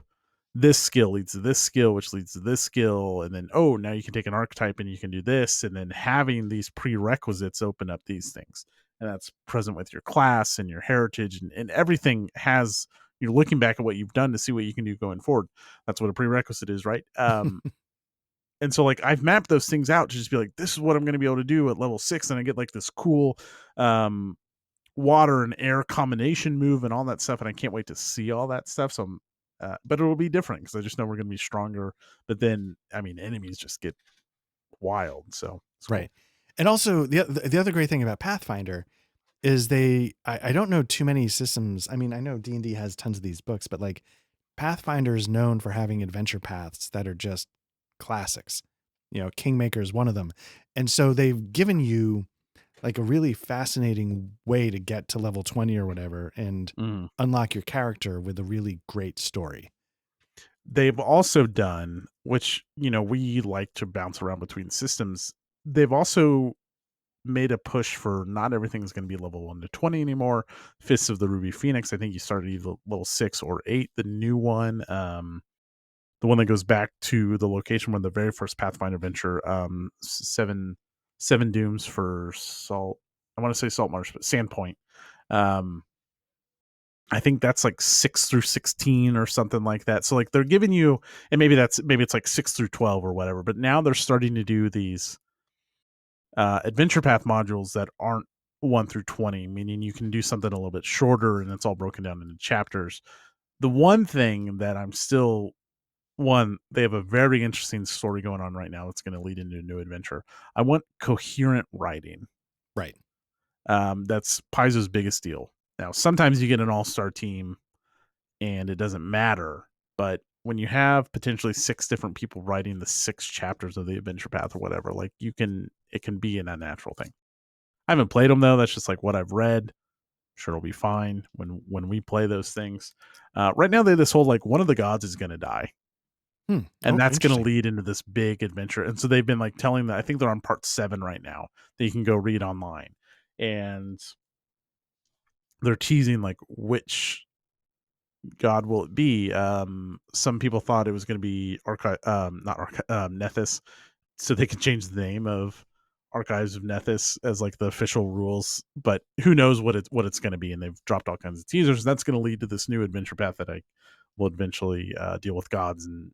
Speaker 2: This skill leads to this skill, which leads to this skill, and then now you can take an archetype and you can do this, and then having these prerequisites open up these things, and that's present with your class and your heritage, and everything has. You're looking back at what you've done to see what you can do going forward. That's what a prerequisite is, right? And so like I've mapped those things out to just be like, this is what I'm going to be able to do at level 6, and I get like this cool um water and air combination move and all that stuff, and I can't wait to see all that stuff. So but it will be different because I just know we're going to be stronger. But then I mean enemies just get wild, so it's cool.
Speaker 1: Right. And also the other great thing about Pathfinder is I don't know too many systems. I mean, I know D&D has tons of these books, but like Pathfinder is known for having adventure paths that are just classics. Kingmaker is one of them. And so they've given you like a really fascinating way to get to level 20 or whatever and unlock your character with a really great story.
Speaker 2: They've also done, which we like to bounce around between systems. They've also made a push for not everything's going to be level 1 to 20 anymore. Fists of the Ruby Phoenix, I think you started either level 6 or 8. The new one, the one that goes back to the location when the very first Pathfinder adventure, seven dooms for Salt. I want to say Salt Marsh, but Sandpoint. I think that's like 6 through 16 or something like that. So like they're giving you, and maybe it's like 6 through 12 or whatever. But now they're starting to do these adventure path modules that aren't 1 through 20, meaning you can do something a little bit shorter and it's all broken down into chapters. The one thing that I'm still they have a very interesting story going on right now that's going to lead into a new adventure. I want coherent writing.
Speaker 1: Right.
Speaker 2: That's Paizo's biggest deal. Now, sometimes you get an all-star team and it doesn't matter, but when you have potentially 6 different people writing the 6 chapters of the adventure path or whatever, like it can be an unnatural thing. I haven't played them though. That's just like what I've read. Sure, it'll be fine when we play those things. Right now, they have this whole like one of the gods is going to die, and that's going to
Speaker 1: Interesting.
Speaker 2: lead into this big adventure. And so they've been like telling that I think they're on part 7 right now that you can go read online, and they're teasing like which god will it be. Some people thought it was going to be Nethys, so they could change the name of Archives of Nethys as like the official rules, but who knows what it's going to be. And they've dropped all kinds of teasers. That's going to lead to this new adventure path that I will eventually deal with gods in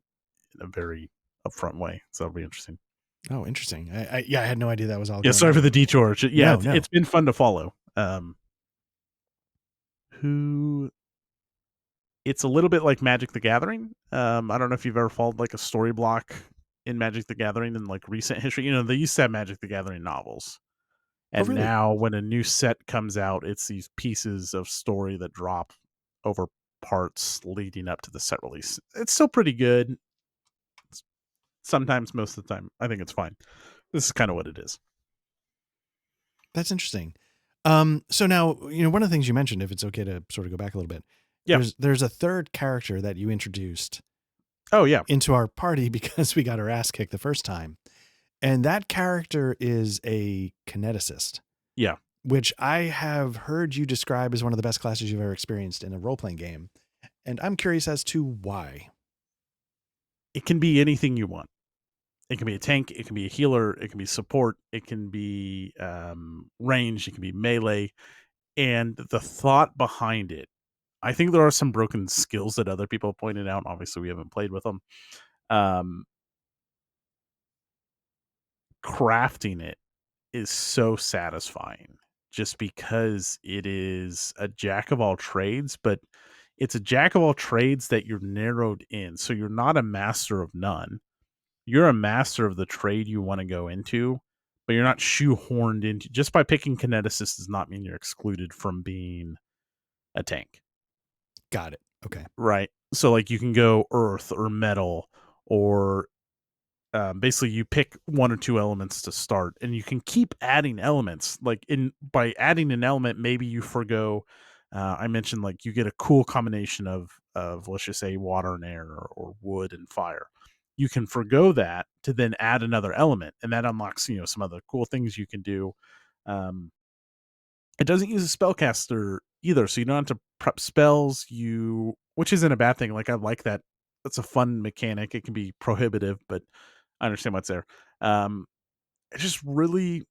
Speaker 2: a very upfront way. So that'll be interesting.
Speaker 1: Oh, interesting. I had no idea that was all
Speaker 2: Yeah,
Speaker 1: going
Speaker 2: sorry for
Speaker 1: on.
Speaker 2: the detour. Yeah,
Speaker 1: No.
Speaker 2: it's been fun to follow. Who It's a little bit like Magic the Gathering. I don't know if you've ever followed like a story block in Magic the Gathering in like recent history. They used to have Magic the Gathering novels.
Speaker 1: Oh,
Speaker 2: And
Speaker 1: really?
Speaker 2: now when a new set comes out, it's these pieces of story that drop over parts leading up to the set release. It's still pretty good. Sometimes, most of the time, I think it's fine. This is kind of what it is.
Speaker 1: That's interesting. So now, one of the things you mentioned, if it's okay to sort of go back a little bit,
Speaker 2: Yeah.
Speaker 1: there's a third character that you introduced
Speaker 2: Oh, yeah.
Speaker 1: into our party because we got our ass kicked the first time. And that character is a kineticist.
Speaker 2: Yeah.
Speaker 1: Which I have heard you describe as one of the best classes you've ever experienced in a role-playing game. And I'm curious as to why.
Speaker 2: It can be anything you want. It can be a tank. It can be a healer. It can be support. It can be range. It can be melee. And the thought behind it, I think there are some broken skills that other people pointed out. Obviously, we haven't played with them. Crafting it is so satisfying just because it is a jack of all trades, but it's a jack of all trades that you're narrowed in. So you're not a master of none. You're a master of the trade you want to go into, but you're not shoehorned into. Just by picking kineticist does not mean you're excluded from being a tank.
Speaker 1: Got it. Okay.
Speaker 2: Right. So like you can go earth or metal or basically you pick 1 or 2 elements to start and you can keep adding elements. Like by adding an element, maybe you forgo I mentioned like you get a cool combination of let's just say water and air or wood and fire. you can forgo that to then add another element, and that unlocks some other cool things you can do. Um, it doesn't use a spellcaster either, so you don't have to prep spells. Which isn't a bad thing. Like I like that. That's a fun mechanic. It can be prohibitive, but I understand what's there. It's just really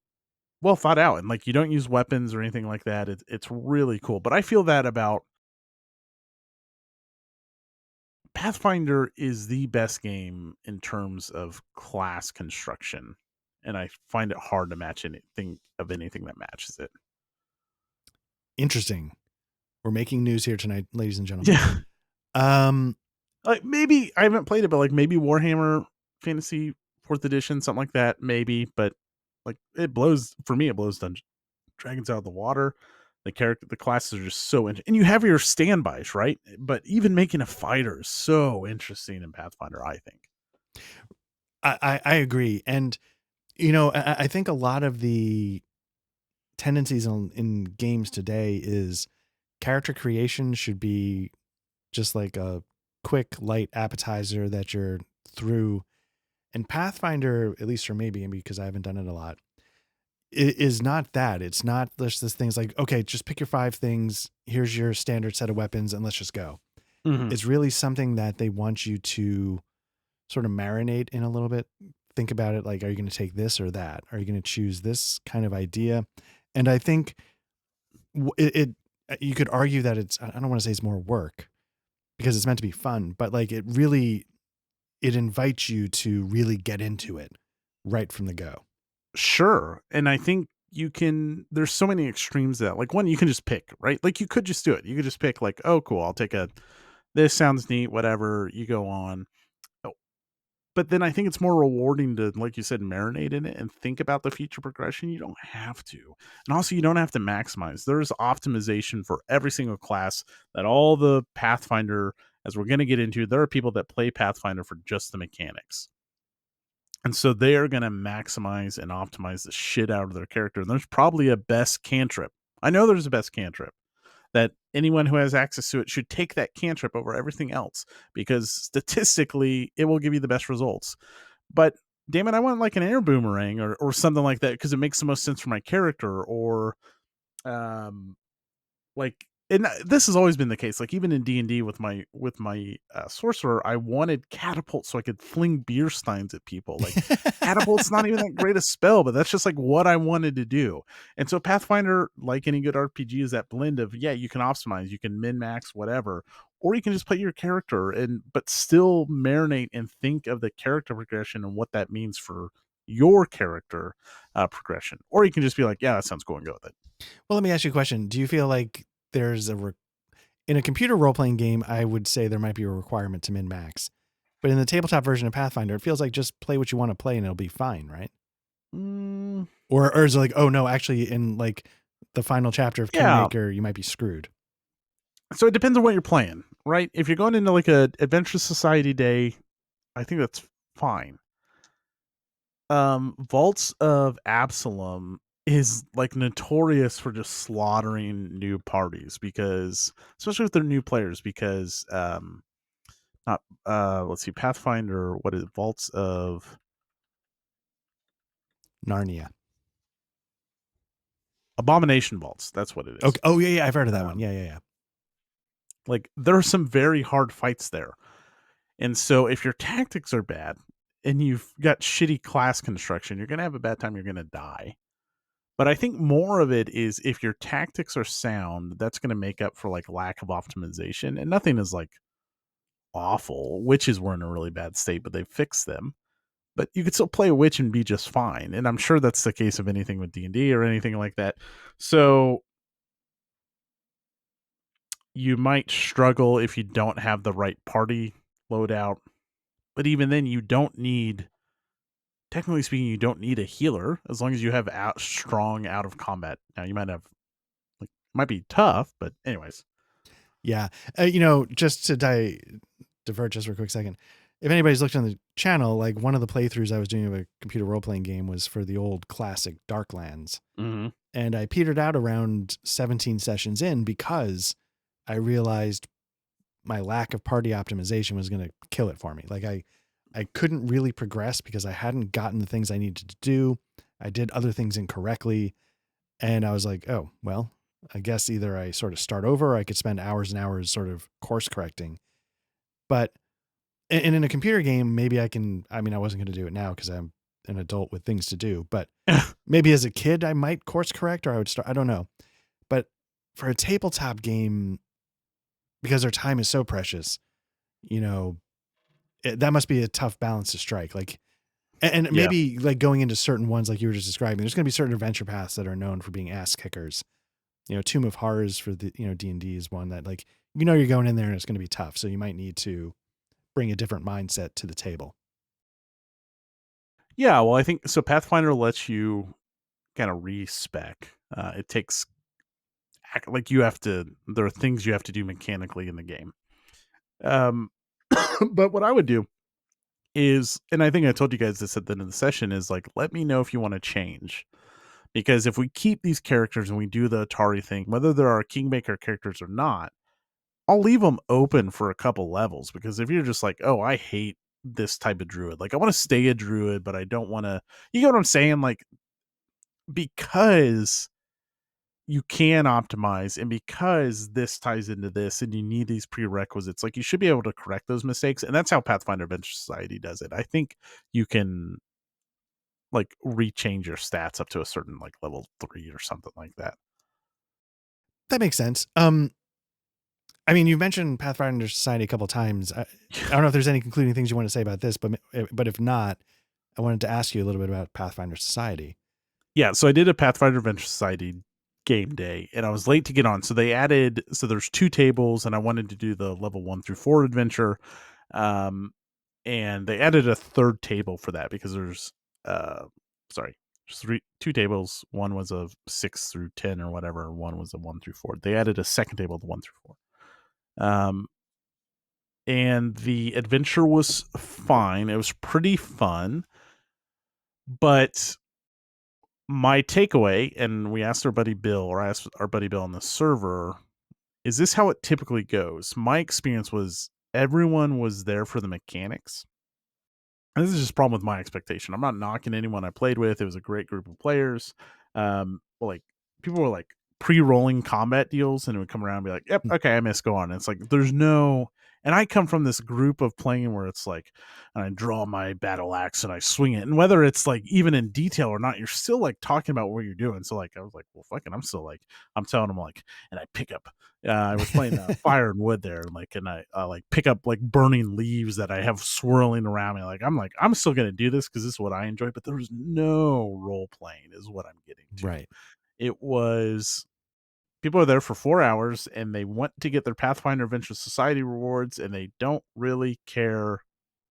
Speaker 2: well thought out, and like you don't use weapons or anything like that. It's really cool. But I feel that about Pathfinder is the best game in terms of class construction, and I find it hard to match anything that matches it.
Speaker 1: Interesting. We're making news here tonight, ladies and gentlemen.
Speaker 2: Yeah. Like maybe I haven't played it, but like maybe Warhammer Fantasy 4th edition, something like that, maybe. But like it blows Dungeons Dragons out of the water. The classes are just so interesting, and you have your standbys, right? But even making a fighter is so interesting in Pathfinder, I think.
Speaker 1: I agree. And, I think a lot of the tendencies in games today is character creation should be just like a quick, light appetizer that you're through. And Pathfinder, at least for me, because I haven't done it a lot, it is not that. It's not just this thing's like, okay, just pick your 5 things. Here's your standard set of weapons and let's just go.
Speaker 2: Mm-hmm.
Speaker 1: It's really something that they want you to sort of marinate in a little bit. Think about it like, are you going to take this or that? Are you going to choose this kind of idea? And I think you could argue that I don't want to say it's more work because it's meant to be fun, but like it invites you to really get into it right from the go.
Speaker 2: Sure. And I think there's so many extremes that like one, you can just pick, right? Like you could just do it. You could just pick like, oh, cool. I'll take this sounds neat, whatever, you go on. But then I think it's more rewarding to, like you said, marinate in it and think about the future progression. You don't have to. And also, you don't have to maximize. There's optimization for every single class that all the Pathfinder, as we're going to get into, there are people that play Pathfinder for just the mechanics. And so they are going to maximize and optimize the shit out of their character. And there's probably a best cantrip. I know there's a best cantrip that anyone who has access to it should take that cantrip over everything else because statistically it will give you the best results. But damn it, I want like an air boomerang or something like that because it makes the most sense for my character. Or like, and this has always been the case. Like even in D&D with my sorcerer, I wanted catapult so I could fling beer steins at people. Like catapult's not even that great a spell, but that's just like what I wanted to do. And so Pathfinder, like any good RPG, is that blend of, yeah, you can optimize, you can min max, whatever, or you can just play your character but still marinate and think of the character progression and what that means for your character progression. Or you can just be like, yeah, that sounds cool, and go with it.
Speaker 1: Well, let me ask you a question. Do you feel like there's in a computer role-playing game, I would say there might be a requirement to min-max. But in the tabletop version of Pathfinder, it feels like just play what you want to play and it'll be fine, right? Or is it like, oh no, actually in like the final chapter of Kingmaker, you might be screwed.
Speaker 2: So it depends on what you're playing, right? If you're going into like a Adventurous Society day, I think that's fine. Vaults of Absalom is like notorious for just slaughtering new parties because, especially with their new players, because not let's see, Pathfinder, what is it? Vaults of
Speaker 1: Narnia.
Speaker 2: Abomination Vaults, that's what it is.
Speaker 1: Okay. Oh yeah, I've heard of that one. Yeah.
Speaker 2: Like there are some very hard fights there. And so if your tactics are bad and you've got shitty class construction, you're going to have a bad time, you're going to die. But I think more of it is if your tactics are sound, that's going to make up for like lack of optimization. And nothing is like awful. Witches were in a really bad state, but they fixed them. But you could still play a witch and be just fine. And I'm sure that's the case of anything with D&D or anything like that. So you might struggle if you don't have the right party loadout. But even then, technically speaking, you don't need a healer as long as you have strong out of combat. Now you might be tough, but anyways.
Speaker 1: Yeah. Just to divert just for a quick second. If anybody's looked on the channel, like one of the playthroughs I was doing of a computer role-playing game was for the old classic Darklands.
Speaker 2: Mm-hmm.
Speaker 1: And I petered out around 17 sessions in because I realized my lack of party optimization was going to kill it for me. Like I couldn't really progress because I hadn't gotten the things I needed to do. I did other things incorrectly. And I was like, oh, well, I guess either I sort of start over or I could spend hours and hours sort of course correcting. But and in a computer game, maybe I can, I mean, I wasn't going to do it now because I'm an adult with things to do, but maybe as a kid, I might course correct or I would start, I don't know. But for a tabletop game, because their time is so precious, you know, that must be a tough balance to strike. Like, and
Speaker 2: Yeah.
Speaker 1: maybe like going into certain ones, like you were just describing, there's going to be certain adventure paths that are known for being ass kickers. You know, Tomb of Horrors for the, you know, D&D is one that like, you know, you're going in there and it's going to be tough. So you might need to bring a different mindset to the table.
Speaker 2: Yeah, well, I think so Pathfinder lets you kind of respec. It takes like you have to there are things you have to do mechanically in the game. Um but what I would do is, and I think I told you guys this at the end of the session, is like let me know if you want to change. Because if we keep these characters and we do the Atari thing, whether there are Kingmaker characters or not, I'll leave them open for a couple levels. Because if you're just like, oh, I hate this type of druid, like I want to stay a druid, but I don't want to, you get what I'm saying? Like, because you can optimize and because this ties into this and you need these prerequisites, like you should be able to correct those mistakes. And that's how Pathfinder Adventure Society does it. I think you can like rechange your stats up to a certain like level 3 or something like that.
Speaker 1: That makes sense. I mean, you mentioned Pathfinder Society a couple of times. I don't know if there's any concluding things you want to say about this, but if not, I wanted to ask you a little bit about Pathfinder Society.
Speaker 2: Yeah, so I did a Pathfinder Adventure Society game day and I was late to get on. So they added, so there's 2 tables and I wanted to do the level 1 through 4 adventure. Um and they added a third table for that because there's uh sorry, there's 2 tables. One was a 6 through 10 or whatever, one was a 1 through 4. They added a second table, the 1 through 4. And the adventure was fine. It was pretty fun, but my takeaway, and we asked our buddy Bill, or I asked our buddy Bill on the server, is this how it typically goes? My experience was everyone was there for the mechanics. And this is just a problem with my expectation. I'm not knocking anyone I played with. It was a great group of players. Like people were like pre-rolling combat deals and it would come around and be like, yep, okay, I missed, go on. And it's like there's no, and I come from this group of playing where it's like, and I draw my battle axe and I swing it. And whether it's like even in detail or not, you're still like talking about what you're doing. So like I was like, well fucking I'm still like, I'm telling them like, and I pick up I was playing fire and wood there, like, and I like pick up like burning leaves that I have swirling around me. Like, I'm still gonna do this because this is what I enjoy. But there was no role playing, is what I'm getting to.
Speaker 1: Right.
Speaker 2: It was people are there for 4 hours and they want to get their Pathfinder Adventure Society rewards, and they don't really care.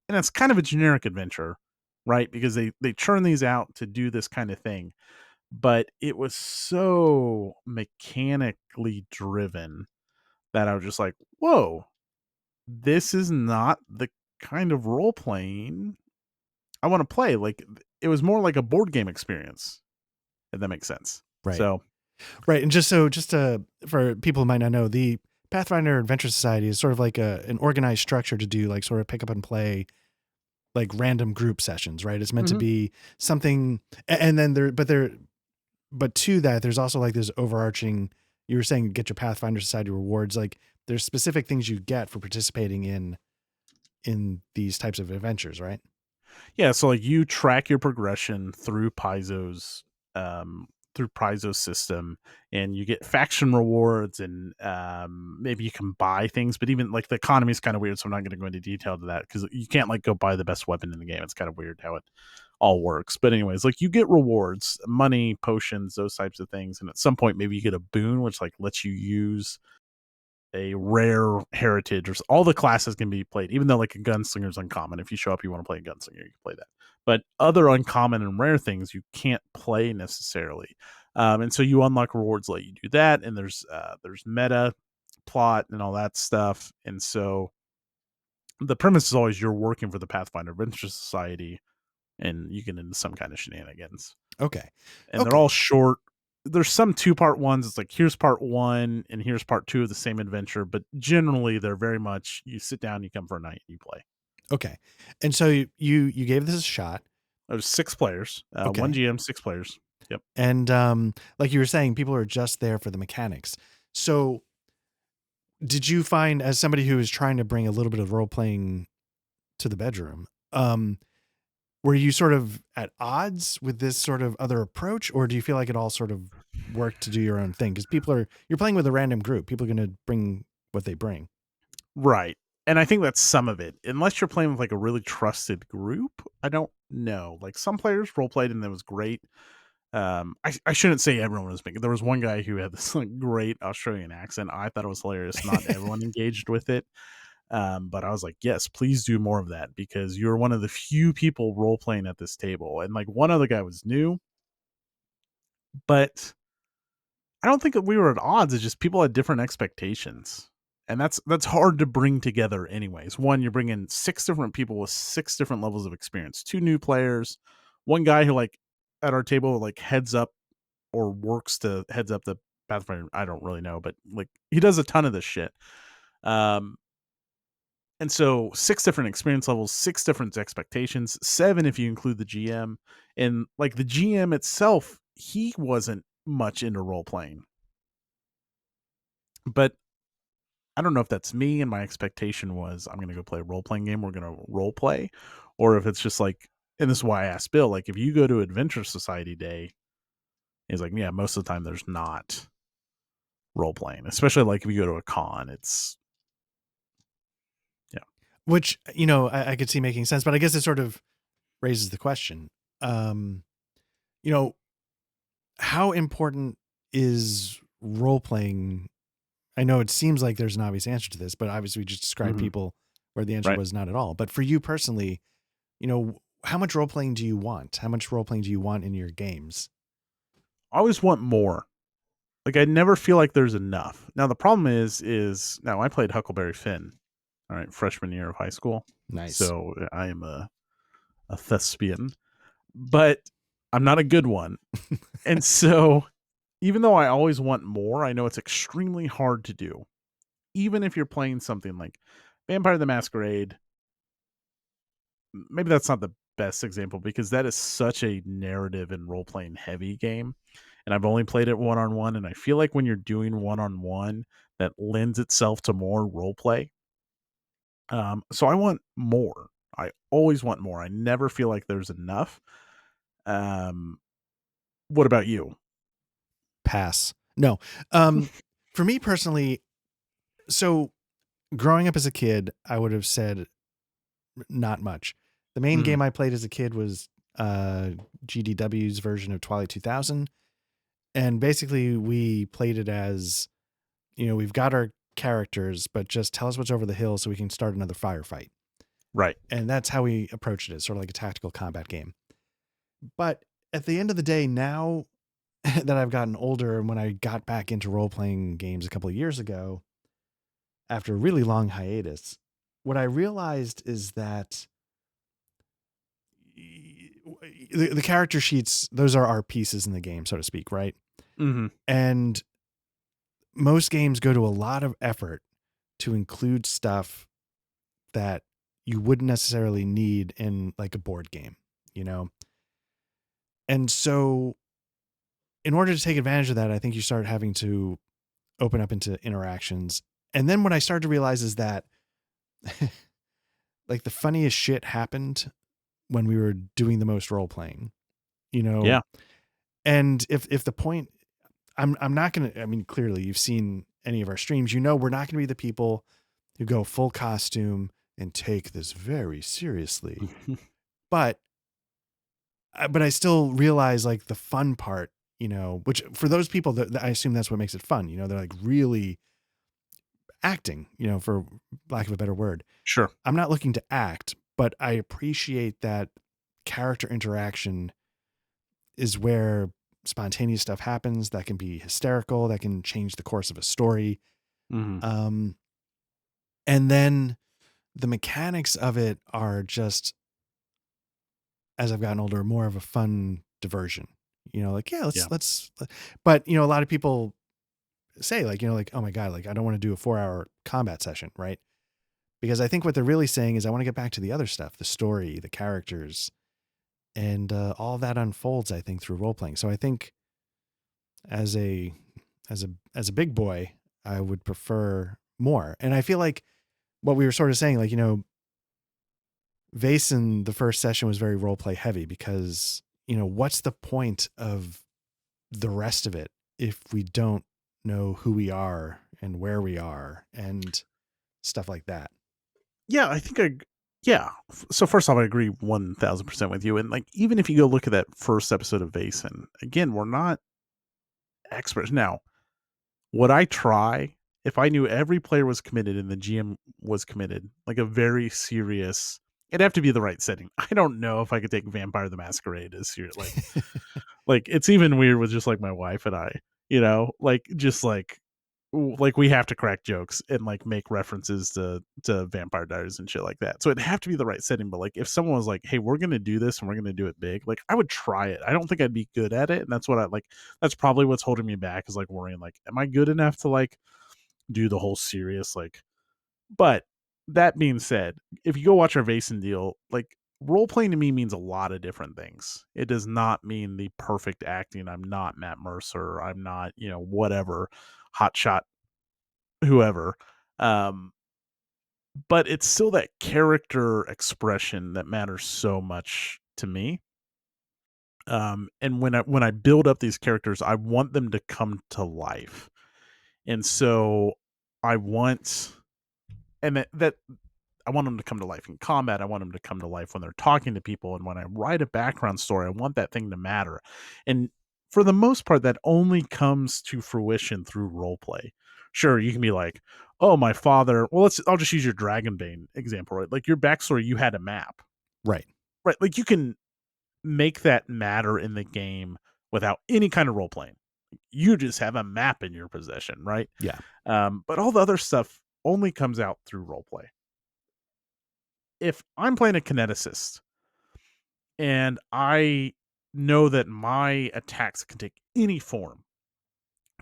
Speaker 2: And it's kind of a generic adventure, right? Because they churn these out to do this kind of thing. But it was so mechanically driven that I was just like, whoa, this is not the kind of role playing I want to play. Like it was more like a board game experience, if that makes sense.
Speaker 1: Right.
Speaker 2: So
Speaker 1: Right. And just for people who might not know, the Pathfinder Adventure Society is sort of like an organized structure to do like sort of pick up and play like random group sessions, right? It's meant to
Speaker 2: Mhm.
Speaker 1: be something, and then but to that, there's also like this overarching, you were saying get your Pathfinder Society rewards. Like there's specific things you get for participating in these types of adventures, right?
Speaker 2: Yeah, so like you track your progression through Paizo's system, and you get faction rewards, and maybe you can buy things, but even like the economy is kind of weird, so I'm not going to go into detail to that because you can't like go buy the best weapon in the game. It's kind of weird how it all works. But anyways, like you get rewards, money, potions, those types of things, and at some point maybe you get a boon which like lets you use a rare heritage, or all the classes can be played, even though like a gunslinger's uncommon. If you show up, you want to play a gunslinger, you can play that. But other uncommon and rare things you can't play necessarily. And so you unlock rewards, let you do that. And there's meta plot and all that stuff. And so the premise is always you're working for the Pathfinder Adventure Society and you get into some kind of shenanigans.
Speaker 1: Okay.
Speaker 2: And they're
Speaker 1: Okay.
Speaker 2: all short. There's some 2-part ones. It's like here's part 1 and here's part 2 of the same adventure, but generally they're very much you sit down, you come for a night, you play.
Speaker 1: Okay. And so you gave this a shot.
Speaker 2: It was 6 players, 1
Speaker 1: Okay.
Speaker 2: GM, 6 players. Yep.
Speaker 1: And like you were saying, people are just there for the mechanics. So did you find, as somebody who is trying to bring a little bit of role playing to the bedroom, were you sort of at odds with this sort of other approach, or do you feel like it all sort of worked to do your own thing? Because you're playing with a random group. People are going to bring what they bring.
Speaker 2: Right. And I think that's some of it. Unless you're playing with like a really trusted group, I don't know. Like some players role played and that was great. I shouldn't say everyone was making. There was one guy who had this like great Australian accent. I thought it was hilarious. Not everyone engaged with it. But I was like, yes, please do more of that because you're one of the few people role playing at this table. And like one other guy was new, but I don't think that we were at odds. It's just people had different expectations. And that's hard to bring together anyways. One, you're bringing 6 different people with 6 different levels of experience. 2 new players, one guy who like at our table like heads up or works to heads up the Pathfinder. I don't really know, but like he does a ton of this shit. Um and so 6 different experience levels, 6 different expectations, 7 if you include the GM. And like the GM itself, he wasn't much into role playing. But I don't know if that's me and my expectation was I'm going to go play a role playing game. We're going to role play, or if it's just like, and this is why I asked Bill, like if you go to Adventure Society Day, he's like, yeah, most of the time there's not role playing, especially like if you go to a con, it's yeah.
Speaker 1: Which, I could see making sense, but I guess it sort of raises the question. Um, you know, how important is role playing? I know it seems like there's an obvious answer to this, but obviously we just described
Speaker 2: Mhm.
Speaker 1: people where the answer
Speaker 2: Right.
Speaker 1: was not at all. But for you personally, how much role playing do you want? How much role playing do you want in your games?
Speaker 2: I always want more. Like I never feel like there's enough. Now the problem is now I played Huckleberry Finn, all right, freshman year of high school.
Speaker 1: Nice.
Speaker 2: So I am a thespian, but I'm not a good one. And so even though I always want more, I know it's extremely hard to do. Even if you're playing something like Vampire the Masquerade, maybe that's not the best example because that is such a narrative and role playing heavy game. And I've only played it one on one. And I feel like when you're doing one on one, that lends itself to more role play. So I want more. I always want more. I never feel like there's enough. Um, what about you?
Speaker 1: Pass. No. For me personally, so growing up as a kid, I would have said not much. The main
Speaker 2: Mhm.
Speaker 1: game I played as a kid was GDW's version of Twilight 2000. And basically we played it as, we've got our characters, but just tell us what's over the hill so we can start another firefight.
Speaker 2: Right.
Speaker 1: And that's how we approached it. It's sort of like a tactical combat game. But at the end of the day, now that I've gotten older and when I got back into role playing games a couple of years ago, after a really long hiatus, what I realized is that the character sheets, those are our pieces in the game, so to speak, right?
Speaker 2: Mhm.
Speaker 1: And most games go to a lot of effort to include stuff that you wouldn't necessarily need in like a board game, you know? And so in order to take advantage of that, I think you start having to open up into interactions. And then what I started to realize is that like the funniest shit happened when we were doing the most role playing, you know?
Speaker 2: Yeah.
Speaker 1: And if the point, I'm not going to, I mean, clearly you've seen any of our streams, we're not going to be the people who go full costume and take this very seriously. But I still realize like the fun part, which for those people that I assume that's what makes it fun. They're like really acting, for lack of a better word.
Speaker 2: Sure.
Speaker 1: I'm not looking to act, but I appreciate that character interaction is where spontaneous stuff happens that can be hysterical, that can change the course of a story.
Speaker 2: Mhm.
Speaker 1: Um, and then the mechanics of it are just, as I've gotten older, more of a fun diversion. Like, yeah,
Speaker 2: Yeah.
Speaker 1: but a lot of people say like, like, oh my God, like I don't want to do a 4-hour combat session. Right. Because I think what they're really saying is I want to get back to the other stuff, the story, the characters, and all that unfolds, I think, through role playing. So I think as a as a big boy, I would prefer more. And I feel like what we were sort of saying, like, Vaesen, the first session was very role play heavy because, what's the point of the rest of it if we don't know who we are and where we are and stuff like that?
Speaker 2: Yeah, I think yeah. So first off, I agree 1000% with you. And like, even if you go look at that first episode of Vaesen, again, we're not experts. Now, would I try if I knew every player was committed and the GM was committed, like a very serious, it'd have to be the right setting. I don't know if I could take Vampire the Masquerade as serious. Like it's even weird with just like my wife and I, like just like we have to crack jokes and like make references to Vampire Diaries and shit like that. So it'd have to be the right setting. But like if someone was like, "Hey, we're gonna do this and we're gonna do it big," like I would try it. I don't think I'd be good at it, and that's what I like. That's probably what's holding me back is like worrying like, am I good enough to like do the whole serious like? But that being said, if you go watch our Vasen deal, like role playing to me means a lot of different things. It does not mean the perfect acting. I'm not Matt Mercer. I'm not, whatever hotshot whoever. Um, but it's still that character expression that matters so much to me. And when I build up these characters, I want them to come to life. And so I want and that I want them to come to life in combat. I want them to come to life when they're talking to people. And when I write a background story, I want that thing to matter. And for the most part, that only comes to fruition through role play. Sure, you can be like, oh, my father. Well, I'll just use your Dragonbane example, right? Like your backstory, you had a map,
Speaker 1: Right.
Speaker 2: right? Like you can make that matter in the game without any kind of role playing. You just have a map in your possession, right?
Speaker 1: Yeah.
Speaker 2: But all the other stuff only comes out through role play. If I'm playing a kineticist and I know that my attacks can take any form,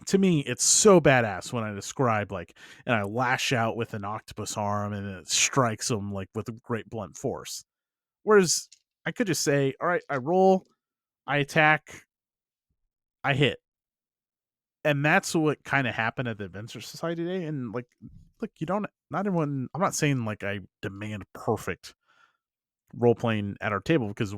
Speaker 2: to me, it's so badass when I describe like, and I lash out with an octopus arm and it strikes them like with a great blunt force. Whereas I could just say, all right, I roll, I attack, I hit. And that's what kind of happened at the Adventure Society today. And like, look, not everyone, I'm not saying like I demand perfect role playing at our table because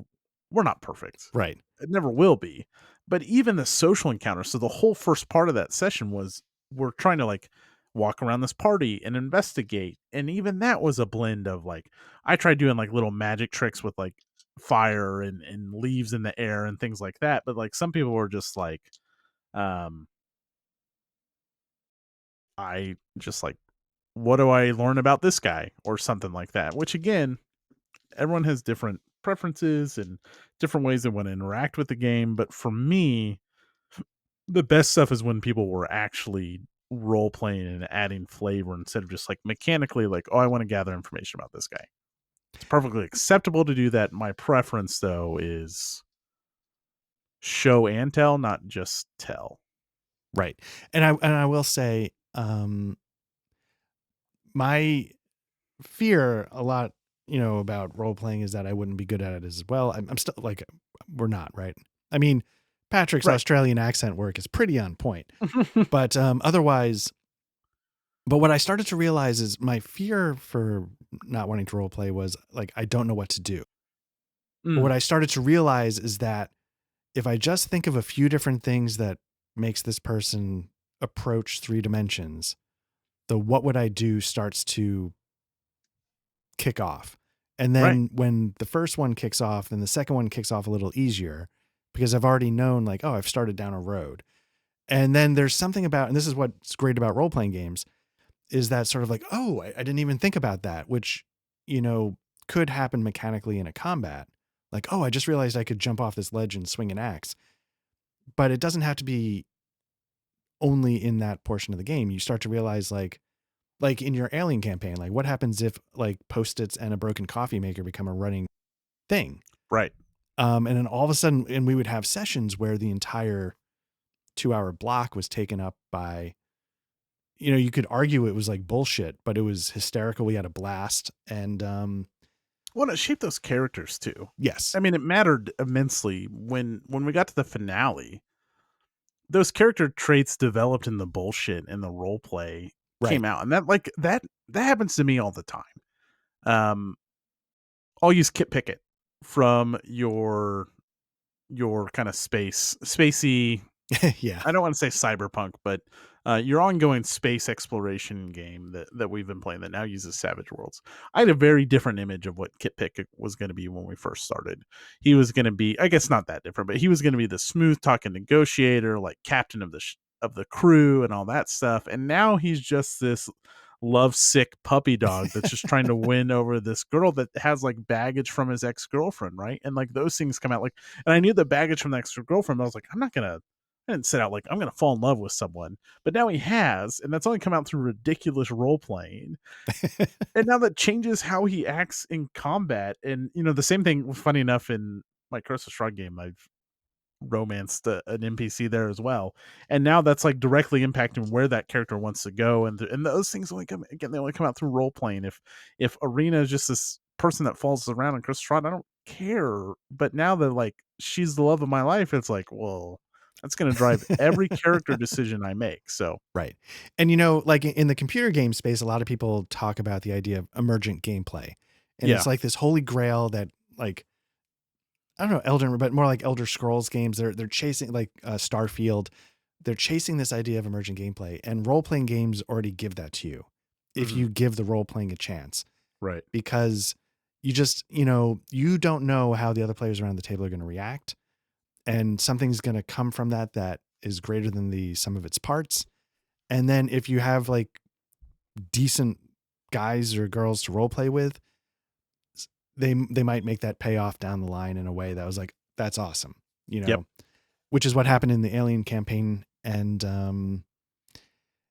Speaker 2: we're not perfect.
Speaker 1: Right.
Speaker 2: It never will be. But even the social encounter, so the whole first part of that session was we're trying to like walk around this party and investigate. And even that was a blend of like I tried doing like little magic tricks with like fire and leaves in the air and things like that. But like some people were just like, um, I just like, what do I learn about this guy or something like that? Which again, everyone has different preferences and different ways they want to interact with the game. But for me, the best stuff is when people were actually role playing and adding flavor instead of just like mechanically, like, oh, I want to gather information about this guy. It's perfectly acceptable to do that. My preference, though, is show and tell, not just tell.
Speaker 1: Right. And I will say, my fear a lot, about role playing is that I wouldn't be good at it as well. I'm still like, we're not, right? I mean, Patrick's
Speaker 2: Right.
Speaker 1: Australian accent work is pretty on point, but otherwise, but what I started to realize is my fear for not wanting to role play was like, I don't know what to do. But
Speaker 2: Mm,
Speaker 1: what I started to realize is that if I just think of a few different things that makes this person approach three dimensions, the what would I do starts to kick off. And
Speaker 2: right.
Speaker 1: then when the first one kicks off, then the second one kicks off a little easier because I've already known like, oh, I've started down a road. And then there's something about, and this is what's great about role playing games, is that sort of like, oh, I didn't even think about that, which, you know, could happen mechanically in a combat. Like, oh, I just realized I could jump off this ledge and swing an axe. But it doesn't have to be only in that portion of the game. You start to realize like in your Alien campaign, like what happens if like Post-its and a broken coffee maker become a running thing?
Speaker 2: Right.
Speaker 1: And then all of a sudden, and we would have sessions where the entire 2-hour block was taken up by, you could argue it was like bullshit, but it was hysterical. We had a blast. And
Speaker 2: Well, it shaped those characters too.
Speaker 1: yes.
Speaker 2: I mean, it mattered immensely when we got to the finale. Those character traits developed in the bullshit and the role play
Speaker 1: Right.
Speaker 2: came out, and that happens to me all the time. Um, I'll use Kit Pickett from your kind of spacey.
Speaker 1: Yeah.
Speaker 2: I don't want to say cyberpunk, but your ongoing space exploration game that we've been playing that now uses Savage Worlds. I had a very different image of what Kit Pickett was going to be when we first started. He was going to be, I guess, not that different, but he was going to be the smooth talking negotiator, like captain of the crew and all that stuff. And now he's just this lovesick puppy dog that's just trying to win over this girl that has like baggage from his ex-girlfriend, right? And like those things come out like, and I knew the baggage from the ex-girlfriend, but I was like, I didn't set out like I'm gonna fall in love with someone, but now he has, and that's only come out through ridiculous role playing. And now that changes how he acts in combat. And the same thing, funny enough, in my Curse of Strahd game, I've romanced an NPC there as well, and now that's like directly impacting where that character wants to go. And those things only come again; they only come out through role playing. If Arena is just this person that falls around in Curse of Strahd, I don't care. But now that like she's the love of my life, it's like, well, that's going to drive every character decision I make. So
Speaker 1: Right. And like in the computer game space, a lot of people talk about the idea of emergent gameplay. And it's
Speaker 2: yeah,
Speaker 1: like this holy grail that like I don't know, but more like Elder Scrolls games. They're chasing like Starfield. They're chasing this idea of emergent gameplay, and role playing games already give that to you if
Speaker 2: mhm,
Speaker 1: you give the role playing a chance,
Speaker 2: right,
Speaker 1: because you just you don't know how the other players around the table are going to react, and something's going to come from that is greater than the sum of its parts. And then if you have like decent guys or girls to role play with, they might make that payoff down the line in a way that was like, that's awesome,
Speaker 2: yep.
Speaker 1: which is what happened in the Alien campaign. And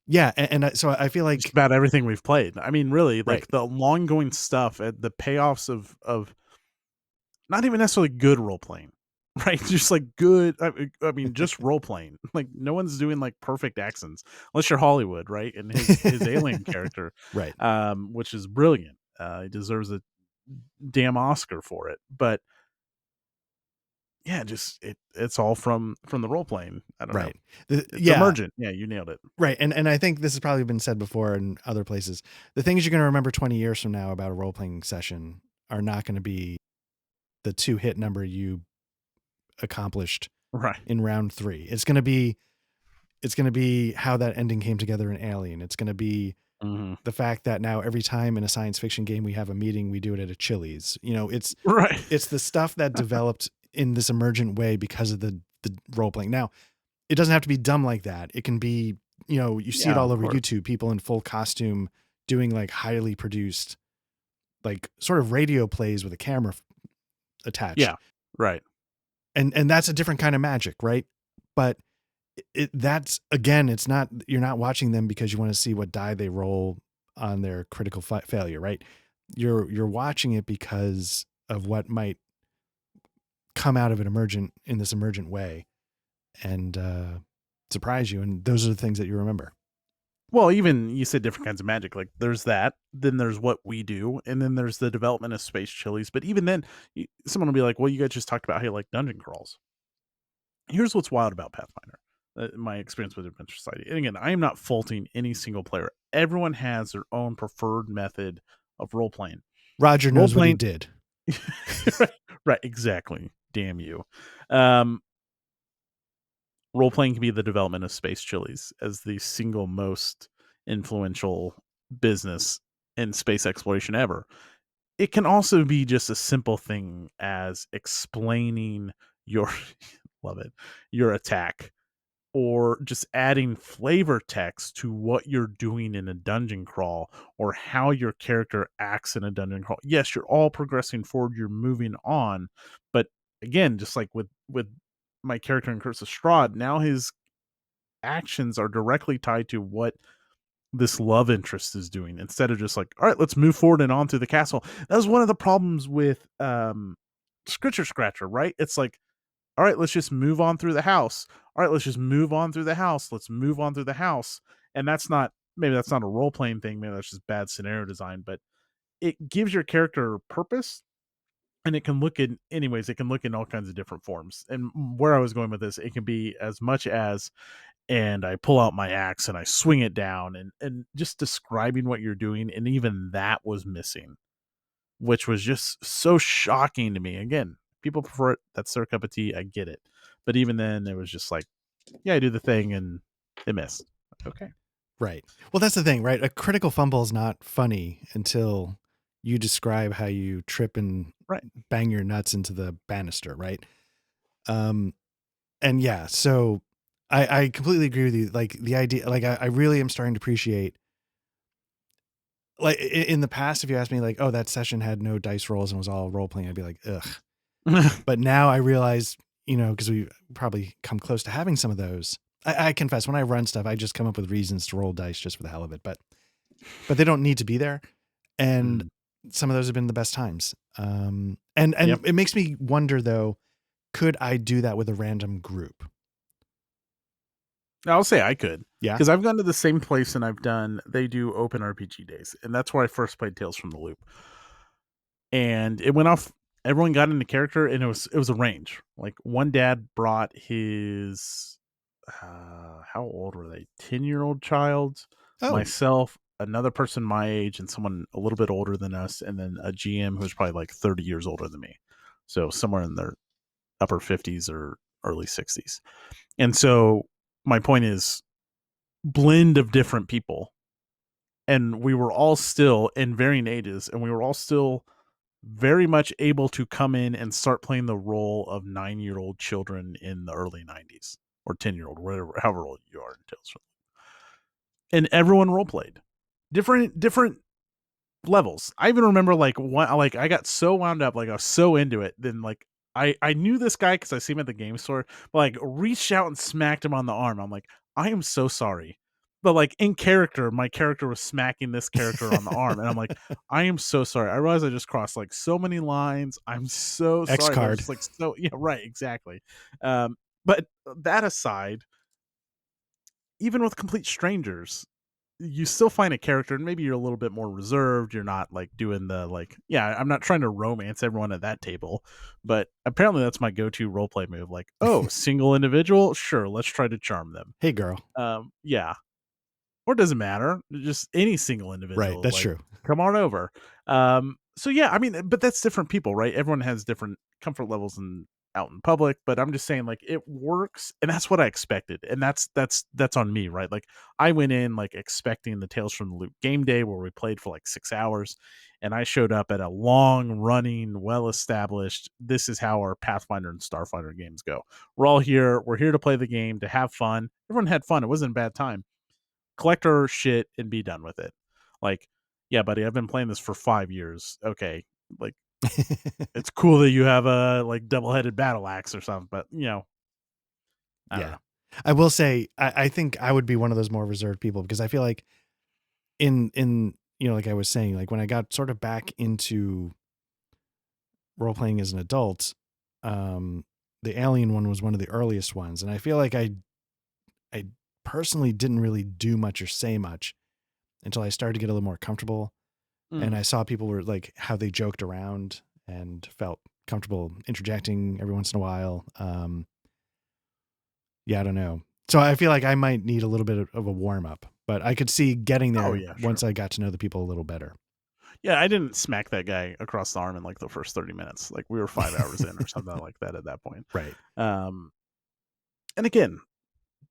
Speaker 1: yeah, so I feel
Speaker 2: Just
Speaker 1: like
Speaker 2: about everything we've played. I mean, really,
Speaker 1: right,
Speaker 2: like the long going stuff, the payoffs of not even necessarily good role playing, right? Just like good. I mean, just role playing. Like no one's doing like perfect accents unless you're Hollywood, right? And his alien character,
Speaker 1: right,
Speaker 2: which is brilliant. He deserves a damn Oscar for it. But yeah, just it's all from the role playing. I don't know.
Speaker 1: right,
Speaker 2: It's
Speaker 1: yeah,
Speaker 2: emergent. Yeah, you nailed it.
Speaker 1: right. And I think this has probably been said before in other places. The things you're going to remember 20 years from now about a role playing session are not going to be the 2-hit number you accomplished
Speaker 2: Right.
Speaker 1: in round 3. It's going to be how that ending came together in Alien. It's going to be
Speaker 2: Hmm.
Speaker 1: the fact that now every time in a science fiction game we have a meeting, we do it at a Chili's.
Speaker 2: Right.
Speaker 1: It's the stuff that developed in this emergent way because of the role playing. Now, it doesn't have to be dumb like that. It can be, you see it
Speaker 2: Yeah,
Speaker 1: all
Speaker 2: of
Speaker 1: over
Speaker 2: course.
Speaker 1: YouTube, people in full costume doing like highly produced, like sort of radio plays with a camera attached.
Speaker 2: Yeah. Right.
Speaker 1: And that's a different kind of magic, right? But that's again, it's not, you're not watching them because you want to see what die they roll on their critical failure, right? You're watching it because of what might come out of it in this emergent way, and surprise you. And those are the things that you remember.
Speaker 2: Well, even you said different kinds of magic. Like there's that, then there's what we do, and then there's the development of space chilies. But even then, someone will be like, "Well, you guys just talked about how you like dungeon crawls." Here's what's wild about Pathfinder, my experience with Adventure Society. And again, I am not faulting any single player. Everyone has their own preferred method of role playing.
Speaker 1: Roger
Speaker 2: Role
Speaker 1: knows what he
Speaker 2: playing,
Speaker 1: did.
Speaker 2: right, right, exactly. Damn you. Um, Role playing can be the development of space chilies as the single most influential business in space exploration ever. It can also be just a simple thing as explaining your love it, your attack, or just adding flavor text to what you're doing in a dungeon crawl or how your character acts in a dungeon crawl. Yes, you're all progressing forward, you're moving on, but again, just like with my character in Curse of Strahd, now his actions are directly tied to what this love interest is doing instead of just like, all right, let's move forward and on through the castle. That was one of the problems with Scritcher Scratcher, right? It's like, all right, let's just move on through the house. All right, let's just move on through the house. Let's move on through the house. And that's not maybe that's not a role playing thing. Maybe that's just bad scenario design, but it gives your character purpose, and it can look in anyways. It can look in all kinds of different forms. And where I was going with this, it can be as much as, and I pull out my axe and I swing it down, and just describing what you're doing, and even that was missing, which was just so shocking to me. Again, people prefer it. That's their cup of tea. I get it. But even then, it was just like, yeah, I do the thing and it missed. Okay.
Speaker 1: Right. Well, that's the thing, right? A critical fumble is not funny until you describe how you trip and
Speaker 2: Right.
Speaker 1: bang your nuts into the banister, right? And yeah, so I completely agree with you. Like the idea, like I really am starting to appreciate, like in the past, if you asked me like, oh, that session had no dice rolls and was all role playing, I'd be like, ugh. But now I realize, because we probably come close to having some of those. I confess, when I run stuff, I just come up with reasons to roll dice just for the hell of it, but they don't need to be there. And
Speaker 2: Mm.
Speaker 1: some of those have been the best times. And
Speaker 2: Yep.
Speaker 1: it makes me wonder though, could I do that with a random group?
Speaker 2: I'll say I could,
Speaker 1: Yeah.
Speaker 2: because I've gone to the same place and they do open RPG days. And that's where I first played Tales from the Loop. And it went off, everyone got into character, and it was a range. Like one dad brought his, how old were they? 10-year-old child,
Speaker 1: Oh,
Speaker 2: myself, another person my age, and someone a little bit older than us, and then a GM who's probably like 30 years older than me. So somewhere in their upper 50s or early 60s. And so my point is, blend of different people. And we were all still in varying ages, and we were all still very much able to come in and start playing the role of 9-year-old children in the early 90s, or 10-year-old, whatever, however old you are in Tales from. And everyone role played different levels. I even remember like one, like I got so wound up, like I was so into it. Then like I knew this guy because I see him at the game store, but like reached out and smacked him on the arm. I'm like, I am so sorry. But like in character, my character was smacking this character on the arm, and I'm like, I am so sorry. I realize I just crossed like so many lines. I'm so
Speaker 1: X
Speaker 2: sorry, but it was
Speaker 1: card.
Speaker 2: just like so, yeah, right, exactly. But that aside, even with complete strangers, you still find a character, and maybe you're a little bit more reserved. You're not like doing the like, yeah, I'm not trying to romance everyone at that table, but apparently that's my go-to role play move. Like, oh, single individual, sure, let's try to charm them.
Speaker 1: Hey, girl.
Speaker 2: Yeah, or it doesn't matter, just any single
Speaker 1: Right.
Speaker 2: individual,
Speaker 1: That's
Speaker 2: like,
Speaker 1: true.
Speaker 2: come on over. So yeah, I mean, but that's different people, right? Everyone has different comfort levels and out in public, but I'm just saying, like, it works, and that's what I expected, and that's on me, right? Like, I went in like expecting the Tales from the Loop game day where we played for like 6 hours, and I showed up at a long running, well established. This is how our Pathfinder and Starfinder games go. We're all here. We're here to play the game, to have fun. Everyone had fun. It wasn't a bad time. Collect our shit and be done with it. Like, yeah, buddy, I've been playing this for 5 years. Okay, like, it's cool that you have a like double-headed battle axe or something, but I don't
Speaker 1: Yeah.
Speaker 2: know.
Speaker 1: I will say, I think I would be one of those more reserved people because I feel like like I was saying, like when I got sort of back into role playing as an adult, um, the Alien one was one of the earliest ones. And I feel like I personally didn't really do much or say much until I started to get a little more comfortable. And
Speaker 2: Mm.
Speaker 1: I saw people were like how they joked around and felt comfortable interjecting every once in a while. Yeah, I don't know. So I feel like I might need a little bit of a warm up, but I could see getting
Speaker 2: Oh
Speaker 1: there
Speaker 2: yeah,
Speaker 1: once
Speaker 2: sure.
Speaker 1: I got to know the people a little better.
Speaker 2: Yeah, I didn't smack that guy across the arm in like the first 30 minutes. Like we were 5 hours in or something like that at that point.
Speaker 1: Right.
Speaker 2: Um, and again,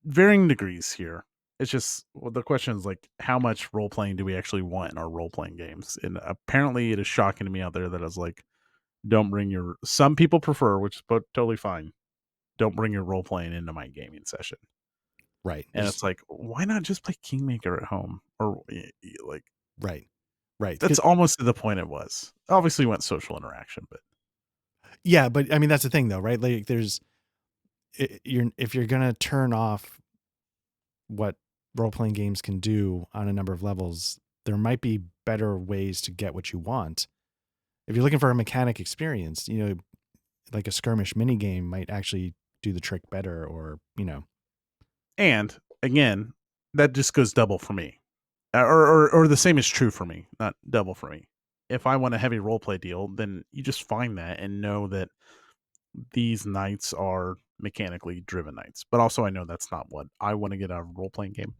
Speaker 2: varying degrees here. It's just, well, the question is like, how much role playing do we actually want in our role playing games? And apparently, it is shocking to me out there that I was like, don't bring your. Some people prefer, which is totally fine. Don't bring your role playing into my gaming session.
Speaker 1: Right.
Speaker 2: And
Speaker 1: There's
Speaker 2: it's like, why not just play Kingmaker at home? Or like,
Speaker 1: right. Right.
Speaker 2: that's almost to the point it was. Obviously, we went social interaction, but
Speaker 1: Yeah, but I mean that's the thing though, right? Like there's you're if you're going to turn off what role playing games can do on a number of levels, there might be better ways to get what you want. If you're looking for a mechanic experience, like a skirmish mini game might actually do the trick better or.
Speaker 2: and again, that just goes double for me. or the same is true for me, not double for me. If I want a heavy role play deal, then you just find that and know that these nights are mechanically driven nights. But also, I know that's not what I want to get out of a role playing game.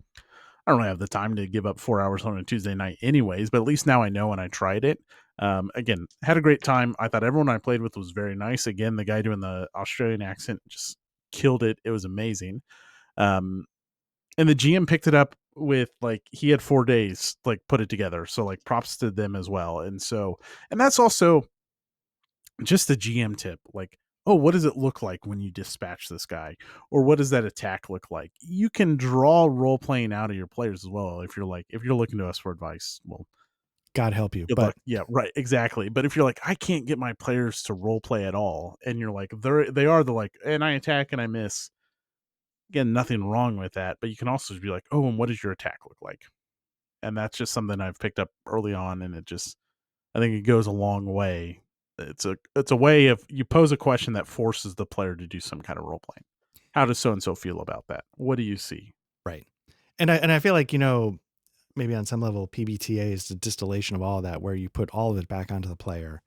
Speaker 2: I don't really have the time to give up 4 hours on a Tuesday night, anyways. But at least now I know, and I tried it. Again, had a great time. I thought everyone I played with was very nice. Again, the guy doing the Australian accent just killed it. It was amazing. Um, and the GM picked it up with, like, he had 4 days, like, put it together. So, like, props to them as well. And that's also just the GM tip. Like, oh, what does it look like when you dispatch this guy? Or what does that attack look like? You can draw role playing out of your players as well. If you're looking to us for advice, well,
Speaker 1: God help you.
Speaker 2: good
Speaker 1: But
Speaker 2: luck. Yeah, right, exactly. But if you're like, I can't get my players to role play at all, and you're like, they are the like, and I attack and I miss. Again, nothing wrong with that, but you can also be like, oh, and what does your attack look like? And that's just something I've picked up early on, and I think it goes a long way. It's a way of, you pose a question that forces the player to do some kind of role playing. How does so and so feel about that? What do you see?
Speaker 1: right. And I feel like, maybe on some level, PBTA is the distillation of all of that, where you put all of it back onto the player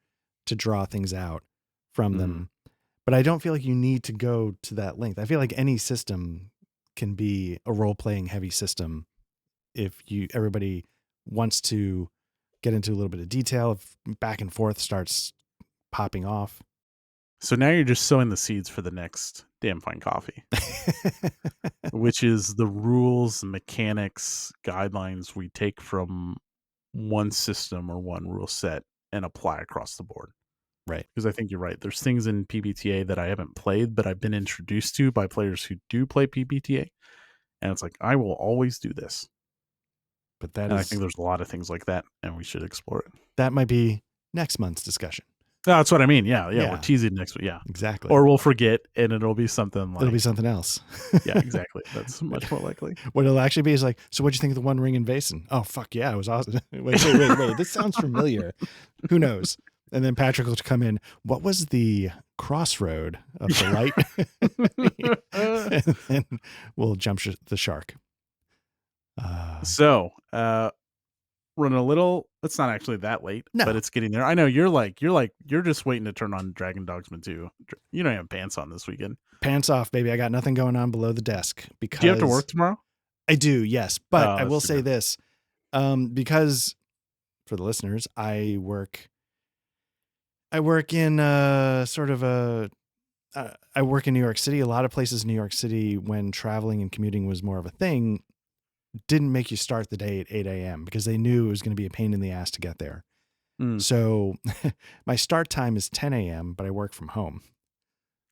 Speaker 1: to draw things out from them. But I don't feel like you need to go to that length. I feel like any system can be a role playing heavy system if everybody wants to get into a little bit of detail, if back and forth starts popping off.
Speaker 2: So now you're just sowing the seeds for the next Damn Fine Coffee, which is the rules, mechanics, guidelines we take from one system or one rule set and apply across the board.
Speaker 1: Right.
Speaker 2: Because I think you're right. There's things in PBTA that I haven't played, but I've been introduced to by players who do play PBTA. And it's like, I will always do this.
Speaker 1: But
Speaker 2: I think there's a lot of things like that, and we should explore it.
Speaker 1: that might be next month's discussion.
Speaker 2: No, that's what I mean. Yeah.
Speaker 1: Yeah.
Speaker 2: We're teasing next week. Yeah.
Speaker 1: Exactly.
Speaker 2: Or we'll forget, and it'll be something like...
Speaker 1: It'll be something else.
Speaker 2: Yeah, exactly. That's much more likely.
Speaker 1: What it'll actually be is like, so what'd you think of the One Ring in Vaesen? Oh, fuck yeah, it was awesome. wait. This sounds familiar. Who knows? And then Patrick will come in. What was the crossroad of the light? And we'll jump the shark.
Speaker 2: So, running a little... It's not actually that late, but it's getting there. I know you're just waiting to turn on Dragon Dogsman 2. You don't have pants on this weekend.
Speaker 1: Pants off, baby. I got nothing going on below the desk. Because
Speaker 2: do you have to work tomorrow?
Speaker 1: I do, yes. But I will say this, because for the listeners, I work in I work in New York City. A lot of places in New York City, when traveling and commuting was more of a thing, didn't make you start the day at 8 a.m. because they knew it was going to be a pain in the ass to get there. So my start time is 10 a.m., but I work from home.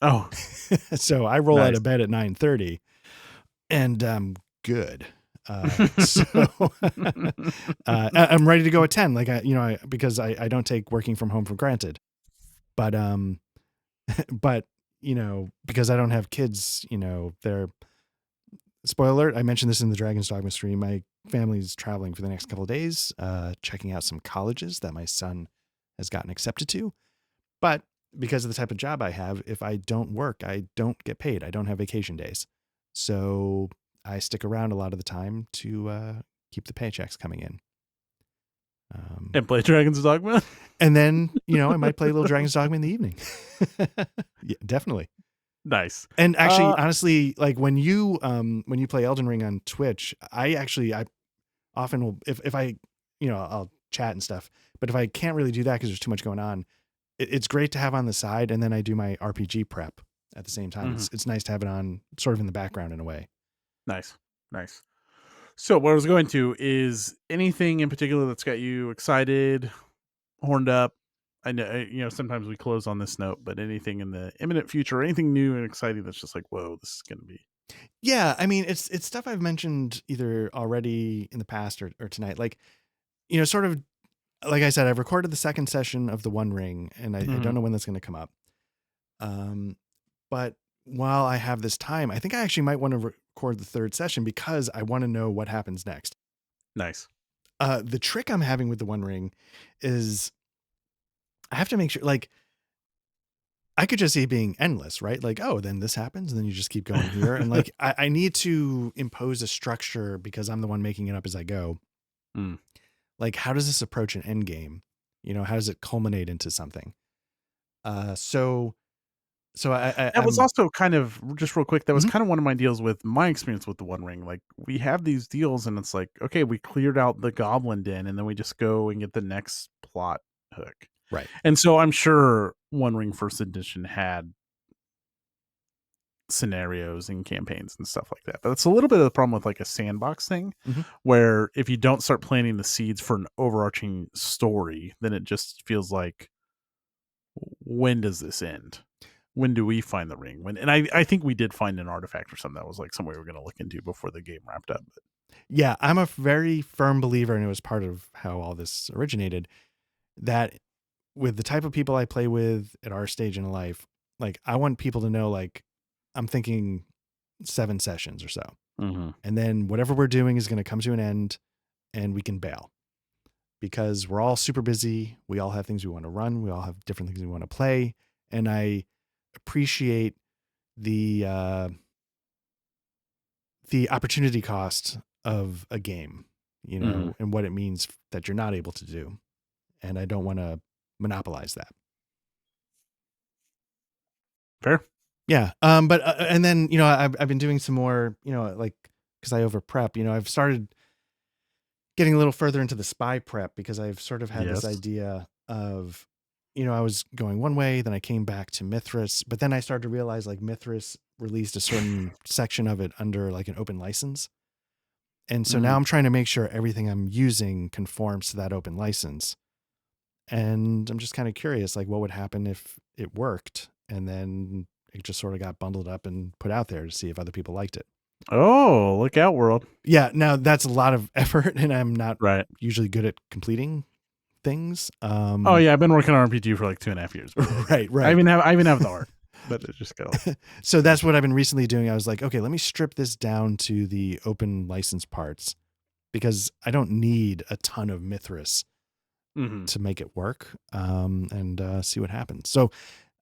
Speaker 2: Oh,
Speaker 1: so I roll out of bed at 9:30 and I'm good. So I'm ready to go at 10. Like because I don't take working from home for granted, but because I don't have kids, they're... Spoiler alert, I mentioned this in the Dragon's Dogma stream. My family's traveling for the next couple of days, checking out some colleges that my son has gotten accepted to. But because of the type of job I have, if I don't work, I don't get paid. I don't have vacation days. So I stick around a lot of the time to keep the paychecks coming in.
Speaker 2: And play Dragon's Dogma?
Speaker 1: And then, I might play a little Dragon's Dogma in the evening. Yeah, definitely.
Speaker 2: Nice.
Speaker 1: And actually, honestly, like when you play Elden Ring on Twitch, I often will, if I, I'll chat and stuff, but if I can't really do that because there's too much going on, it's great to have on the side. And then I do my RPG prep at the same time. It's nice to have it on sort of in the background in a way.
Speaker 2: Nice. So what I was going to is, anything in particular that's got you excited, horned up? I know, sometimes we close on this note, but anything in the imminent future, anything new and exciting that's just like, whoa, this is going to be...
Speaker 1: Yeah. I mean, it's stuff I've mentioned either already in the past or tonight. Like, sort of, like I said, I've recorded the second session of the One Ring, and I don't know when that's going to come up. But while I have this time, I think I actually might want to record the third session because I want to know what happens next.
Speaker 2: Nice.
Speaker 1: The trick I'm having with the One Ring is I have to make sure, like, I could just see it being endless, right? Like, oh, then this happens, and then you just keep going here. And like, I need to impose a structure because I'm the one making it up as I go.
Speaker 2: Mm.
Speaker 1: Like, how does this approach an end game? How does it culminate into something? So
Speaker 2: That was
Speaker 1: I'm
Speaker 2: also kind of just real quick, that was
Speaker 1: Mhm.
Speaker 2: kind of one of my deals with my experience with the One Ring. Like, we have these deals and it's like, okay, we cleared out the Goblin Den and then we just go and get the next plot hook.
Speaker 1: Right.
Speaker 2: And so I'm sure One Ring First Edition had scenarios and campaigns and stuff like that. But it's a little bit of the problem with like a sandbox thing,
Speaker 1: Mhm.
Speaker 2: where if you don't start planting the seeds for an overarching story, then it just feels like, when does this end? When do we find the ring? I think we did find an artifact or something that was like somewhere we were going to look into before the game wrapped up.
Speaker 1: Yeah, I'm a very firm believer, and it was part of how all this originated, that with the type of people I play with at our stage in life, like, I want people to know, like, I'm thinking 7 sessions or so.
Speaker 2: Mm-hmm.
Speaker 1: And then whatever we're doing is going to come to an end and we can bail because we're all super busy. We all have things we want to run. We all have different things we want to play. And I appreciate the opportunity cost of a game,
Speaker 2: Mm-hmm.
Speaker 1: and what it means that you're not able to do. And I don't want to monopolize that.
Speaker 2: Fair.
Speaker 1: Yeah. But and then I've been doing some more, like, because I over prep. I've started getting a little further into the spy prep because I've sort of had this
Speaker 2: Yes.
Speaker 1: idea of, I was going one way, then I came back to Mithras, but then I started to realize like Mithras released a certain section of it under like an open license. And so now
Speaker 2: Mm.
Speaker 1: I'm trying to make sure everything I'm using conforms to that open license. And I'm just kind of curious, like, what would happen if it worked? And then it just sort of got bundled up and put out there to see if other people liked it.
Speaker 2: Oh, look out, world.
Speaker 1: Yeah. Now that's a lot of effort and I'm not
Speaker 2: Right.
Speaker 1: usually good at completing things.
Speaker 2: Oh yeah, I've been working on RPG for like 2.5 years. But yeah,
Speaker 1: Right,
Speaker 2: I
Speaker 1: right.
Speaker 2: even have the art, but it just got like,
Speaker 1: So that's what I've been recently doing. I was like, okay, let me strip this down to the open license parts because I don't need a ton of Mithras
Speaker 2: mm-hmm.
Speaker 1: to make it work, and see what happens. So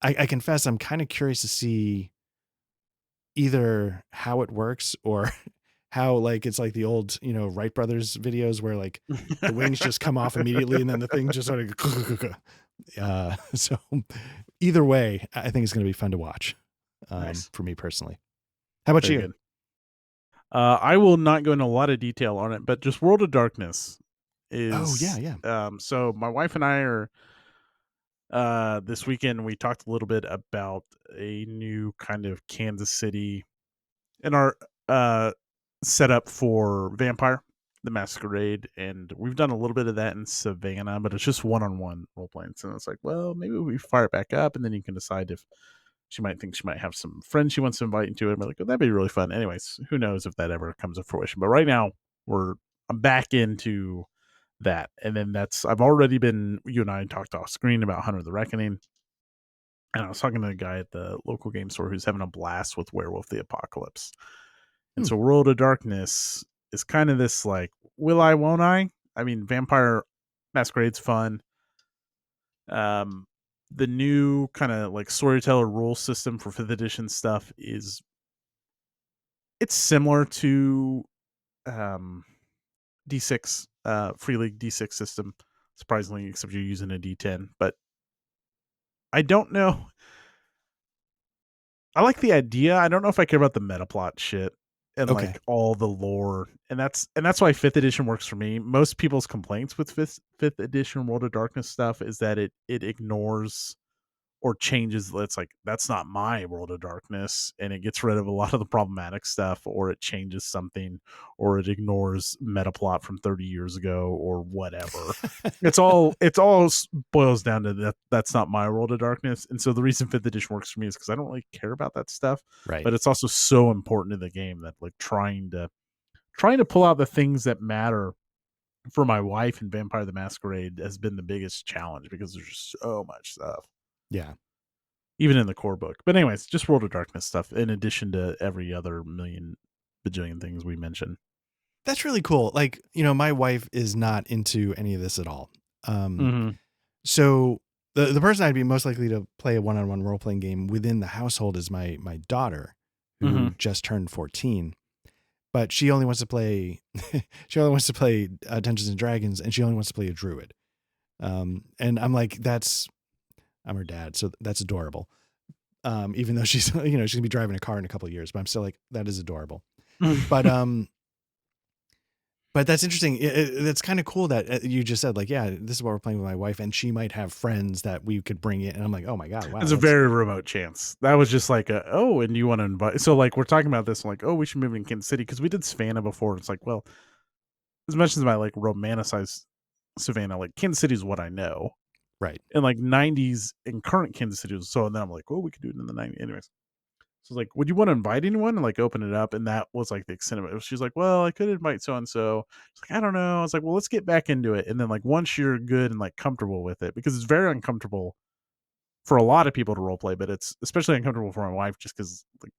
Speaker 1: I confess I'm kind of curious to see either how it works or how, like, it's like the old, Wright brothers videos where like the wings just come off immediately and then the thing just sort of so either way, I think it's going to be fun to watch,
Speaker 2: Nice.
Speaker 1: for me personally. How about
Speaker 2: Very
Speaker 1: you?
Speaker 2: good. I will not go into a lot of detail on it, but just World of Darkness
Speaker 1: Oh yeah,
Speaker 2: is
Speaker 1: yeah.
Speaker 2: so my wife and I are this weekend we talked a little bit about a new kind of Kansas City in our uh setup for Vampire the Masquerade, and we've done a little bit of that in Savannah, but it's just one-on-one role playing. So it's like, well, maybe we fire it back up and then you can decide if she might think she might have some friends she wants to invite into it. And we're like, oh, that'd be really fun. Anyways, who knows if that ever comes to fruition. But right now I'm back into that. And then I've already been, you and I talked off screen about Hunter the Reckoning. And I was talking to a guy at the local game store who's having a blast with Werewolf the Apocalypse. And
Speaker 1: Hmm.
Speaker 2: so World of Darkness is kind of this like, will I, won't I? I mean, Vampire Masquerade's fun. The new kind of like storyteller rule system for 5th edition stuff it's similar to um D6 free league D6 system, surprisingly, except you're using a D10. But I don't know, I like the idea. I don't know if I care about the meta plot shit and
Speaker 1: Okay.
Speaker 2: like all the lore. And that's why 5th edition works for me. Most people's complaints with fifth edition World of Darkness stuff is that it ignores or changes. It's like, that's not my World of Darkness, and it gets rid of a lot of the problematic stuff, or it changes something, or it ignores meta plot from 30 years ago or whatever. It's all boils down to that's not my World of Darkness. And so the reason 5th edition works for me is because I don't really care about that stuff,
Speaker 1: Right.
Speaker 2: but it's also so important to the game that like trying to pull out the things that matter for my wife in Vampire the Masquerade has been the biggest challenge, because there's just so much stuff
Speaker 1: Yeah.
Speaker 2: even in the core book. But anyways, just World of Darkness stuff in addition to every other million bajillion things we mentioned.
Speaker 1: That's really cool. Like, my wife is not into any of this at all. Um,
Speaker 2: Mm-hmm.
Speaker 1: so the person I'd be most likely to play a one-on-one role-playing game within the household is my daughter,
Speaker 2: Mm-hmm.
Speaker 1: who just turned 14. but she only wants to play she only wants to play Dungeons and Dragons, and she only wants to play a druid. And I'm like, I'm her dad, so that's adorable. Even though she's she's gonna be driving a car in a couple of years, but I'm still like, that is adorable. But but that's interesting. That's kind of cool that you just said, like, yeah, this is what we're playing with my wife, and she might have friends that we could bring in. And I'm like, oh my god, wow,
Speaker 2: It's a very remote chance. That was just like, and you want to invite? So like, we're talking about this, like, oh, we should move in Kansas City because we did Savannah before. It's like, well, as much as I like romanticize Savannah, like Kansas City is what I know,
Speaker 1: right.
Speaker 2: and like '90s and current Kansas City. So and then I'm like, oh, we could do it in the '90s, anyways. So like, would you want to invite anyone and like open it up? And that was like the extent of it. She's like, well, I could invite so and so. She's like, I don't know. I was like, well, let's get back into it. And then like once you're good and like comfortable with it, because it's very uncomfortable for a lot of people to role play, but it's especially uncomfortable for my wife just because like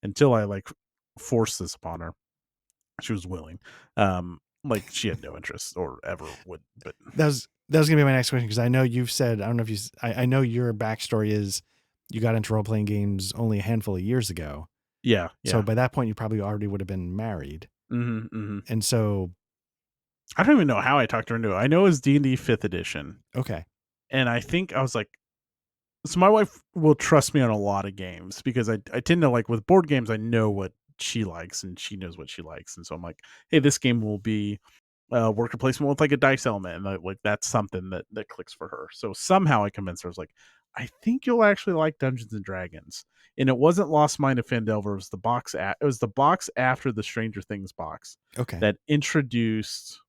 Speaker 2: until I like forced this upon her, she was willing. Like she had no interest or ever would. But
Speaker 1: That was gonna be my next question, because I know you've said, I don't know if I know your backstory is you got into role playing games only a handful of years ago.
Speaker 2: yeah,
Speaker 1: So by that point, you probably already would have been married,
Speaker 2: mm-hmm.
Speaker 1: and so
Speaker 2: I don't even know how I talked her into it. I know it's D&D 5th edition,
Speaker 1: okay,
Speaker 2: and I think I was like, so my wife will trust me on a lot of games because I tend to like with board games, I know what she likes and she knows what she likes. And so I'm like, hey, this game will be worker placement with like a dice element. And like that's something that clicks for her. So somehow I convinced her. I was like, I think you'll actually like Dungeons and Dragons. And it wasn't Lost Mine of Fandelver. It was the box it was the box after the Stranger Things box
Speaker 1: okay,
Speaker 2: that introduced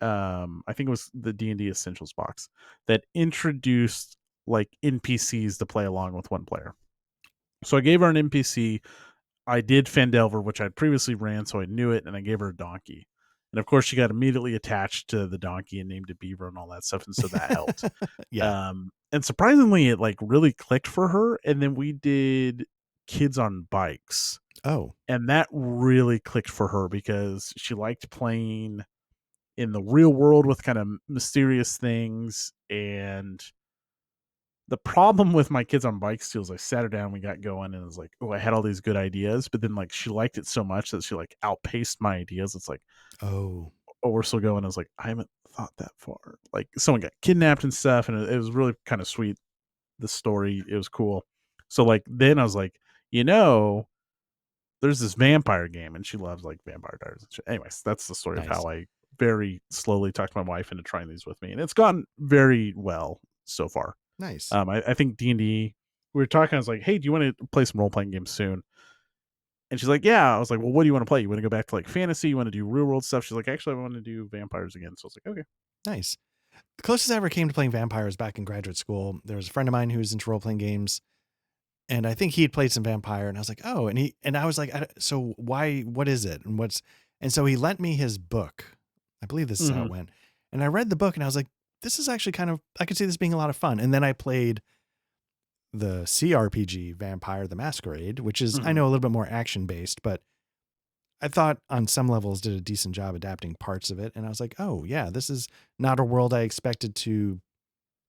Speaker 2: I think it was the D&D Essentials box that introduced like NPCs to play along with one player. So I gave her an NPC. I did Fandelver, which I'd previously ran, so I knew it, and I gave her a donkey. And of course, she got immediately attached to the donkey and named it Beaver and all that stuff, and so that helped.
Speaker 1: yeah,
Speaker 2: And surprisingly, it like really clicked for her. And then we did Kids on Bikes,
Speaker 1: oh,
Speaker 2: and that really clicked for her because she liked playing in the real world with kind of mysterious things. And the problem with my Kids on Bikes too is I sat her down, we got going, and it was like, oh, I had all these good ideas, but then like she liked it so much that she like outpaced my ideas. It's like,
Speaker 1: oh,
Speaker 2: oh, we're still going. I was like, I haven't thought that far. Like someone got kidnapped and stuff, and it was really kind of sweet. The story, it was cool. So like then I was like, there's this vampire game, and she loves like Vampire Diaries and shit. Anyways, that's the story of
Speaker 1: nice,
Speaker 2: how I very slowly talked my wife into trying these with me, and it's gone very well so far.
Speaker 1: nice,
Speaker 2: I think D&D. We were talking. I was like, "Hey, do you want to play some role playing games soon?" And she's like, "Yeah." I was like, "Well, what do you want to play? You want to go back to like fantasy? You want to do real world stuff?" She's like, "Actually, I want to do vampires again." So I was like, "Okay."
Speaker 1: nice. The closest I ever came to playing vampires back in graduate school, there was a friend of mine who was into role playing games, and I think he had played some vampire, and I was like, oh, and I was like, so why? What is it? And so he lent me his book. I believe this is how
Speaker 2: Mm-hmm.
Speaker 1: it went, and I read the book, and I was like, this is actually kind of, I could see this being a lot of fun. And then I played the CRPG Vampire the Masquerade, which is, I
Speaker 2: Mm-hmm.
Speaker 1: know, a little bit more action based, but I thought on some levels did a decent job adapting parts of it. And I was like, oh yeah, this is not a world I expected to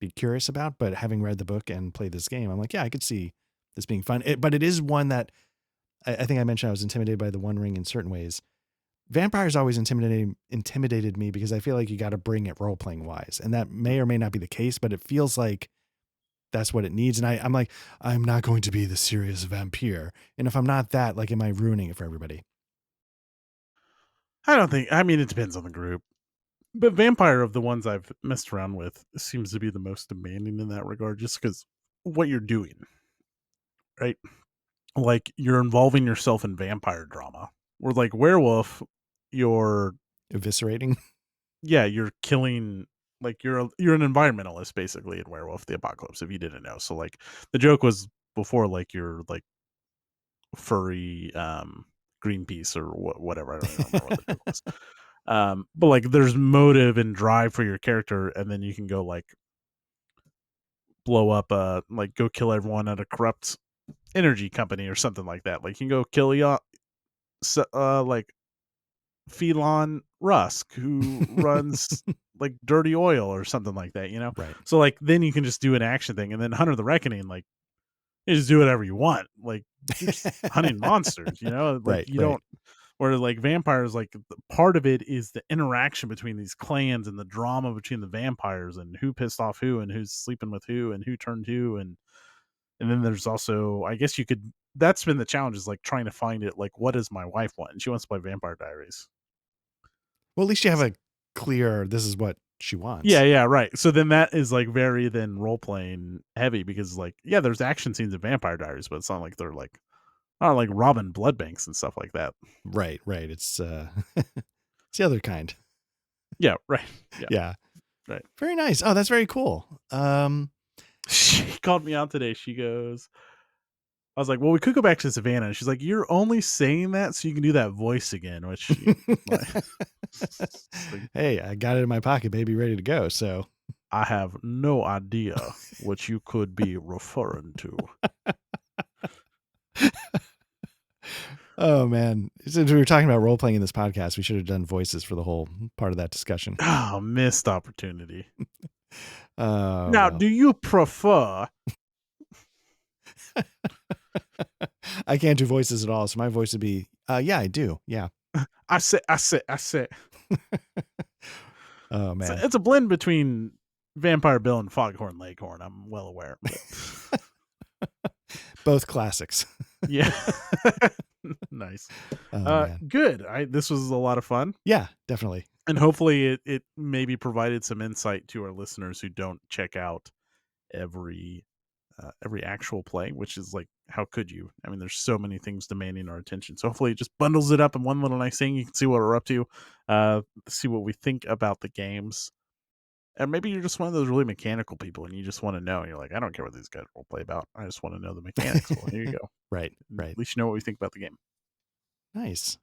Speaker 1: be curious about, but having read the book and played this game, I'm like, yeah, I could see this being fun. But it is one that I think I mentioned I was intimidated by the One Ring in certain ways. Vampires always intimidated me because I feel like you got to bring it role playing wise, and that may or may not be the case, but it feels like that's what it needs. And I'm like, I'm not going to be the serious vampire, and if I'm not that, like, am I ruining it for everybody?
Speaker 2: I don't think. I mean, it depends on the group. But vampire of the ones I've messed around with seems to be the most demanding in that regard, just because what you're doing, right? Like you're involving yourself in vampire drama. Where like werewolf, you're
Speaker 1: Eviscerating.
Speaker 2: you're killing like you're an environmentalist basically in Werewolf the Apocalypse, if you didn't know. So like the joke was before like you're like furry Greenpeace or whatever. I don't even remember what the joke was. But like there's motive and drive for your character, and then you can go like blow up like go kill everyone at a corrupt energy company or something like that. Like you can go kill like Phelon Rusk who runs like dirty oil or something like that, you know?
Speaker 1: Right.
Speaker 2: So like then you can just do an action thing, and then Hunter the Reckoning, like you just do whatever you want. Like you're just hunting monsters, you know? Like
Speaker 1: Right.
Speaker 2: you
Speaker 1: Right.
Speaker 2: don't Where like vampires, like part of it is the interaction between these clans and the drama between the vampires and who pissed off who and who's sleeping with who and who turned who, and then there's also, I guess you could. That's been the challenge, is like trying to find it. Like, what does my wife want? And she wants to play Vampire Diaries.
Speaker 1: Well, at least you have a clear, this is what she
Speaker 2: Yeah,
Speaker 1: wants.
Speaker 2: yeah, right. So then that is like very then role playing heavy, because like, yeah, there's action scenes in Vampire Diaries, but it's not like they're like, not like robbing blood banks and stuff like that.
Speaker 1: Right. It's it's the other kind.
Speaker 2: Yeah, right. Yeah,
Speaker 1: Yeah.
Speaker 2: right.
Speaker 1: Very nice. Oh, that's very cool.
Speaker 2: She called me out today. She goes, I was like, well, we could go back to Savannah. And she's like, you're only saying that so you can do that voice again, which like,
Speaker 1: Hey, I got it in my pocket, baby, ready to go. So
Speaker 2: I have no idea what you could be referring to.
Speaker 1: oh man. Since we were talking about role playing in this podcast, we should have done voices for the whole part of that discussion.
Speaker 2: Oh, missed opportunity.
Speaker 1: Oh
Speaker 2: Now,
Speaker 1: well.
Speaker 2: do you prefer?
Speaker 1: I can't do voices at all, so my voice would be yeah, I do. Yeah.
Speaker 2: I say.
Speaker 1: Oh man.
Speaker 2: It's a blend between Vampire Bill and Foghorn Leghorn. I'm well aware. But
Speaker 1: Both classics.
Speaker 2: yeah. Nice.
Speaker 1: Oh man.
Speaker 2: Good. This was a lot of fun.
Speaker 1: Yeah, definitely.
Speaker 2: And hopefully it maybe provided some insight to our listeners who don't check out every actual play, which is like, how could you? I mean, there's so many things demanding our attention. So hopefully it just bundles it up in one little nice thing. You can see what we're up to, see what we think about the games. And maybe you're just one of those really mechanical people and you just want to know. You're like, I don't care what these guys role play about. I just want to know the mechanics. Well, here you go.
Speaker 1: Right.
Speaker 2: At least you know what we think about the game.
Speaker 1: Nice.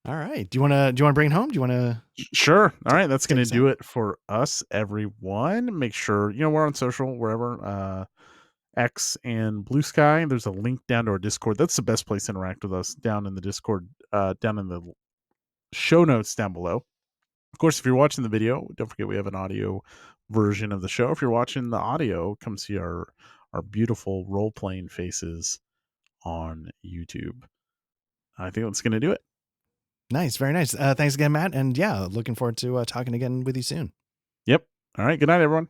Speaker 1: All right. Do you want to bring it home? Do you want to?
Speaker 2: Sure. All right. That's
Speaker 1: take
Speaker 2: going to
Speaker 1: us
Speaker 2: do
Speaker 1: out?
Speaker 2: it for us, everyone. Make sure, we're on social, wherever, X and Blue Sky. There's a link down to our Discord. That's the best place to interact with us, down in the Discord, down in the show notes down below. Of course, if you're watching the video, don't forget we have an audio version of the show. If you're watching the audio, come see our beautiful role-playing faces on YouTube. I think that's going to do it.
Speaker 1: Nice. Very nice. Thanks again, Matt. And yeah, looking forward to talking again with you soon.
Speaker 2: Yep. All right. Good night, everyone.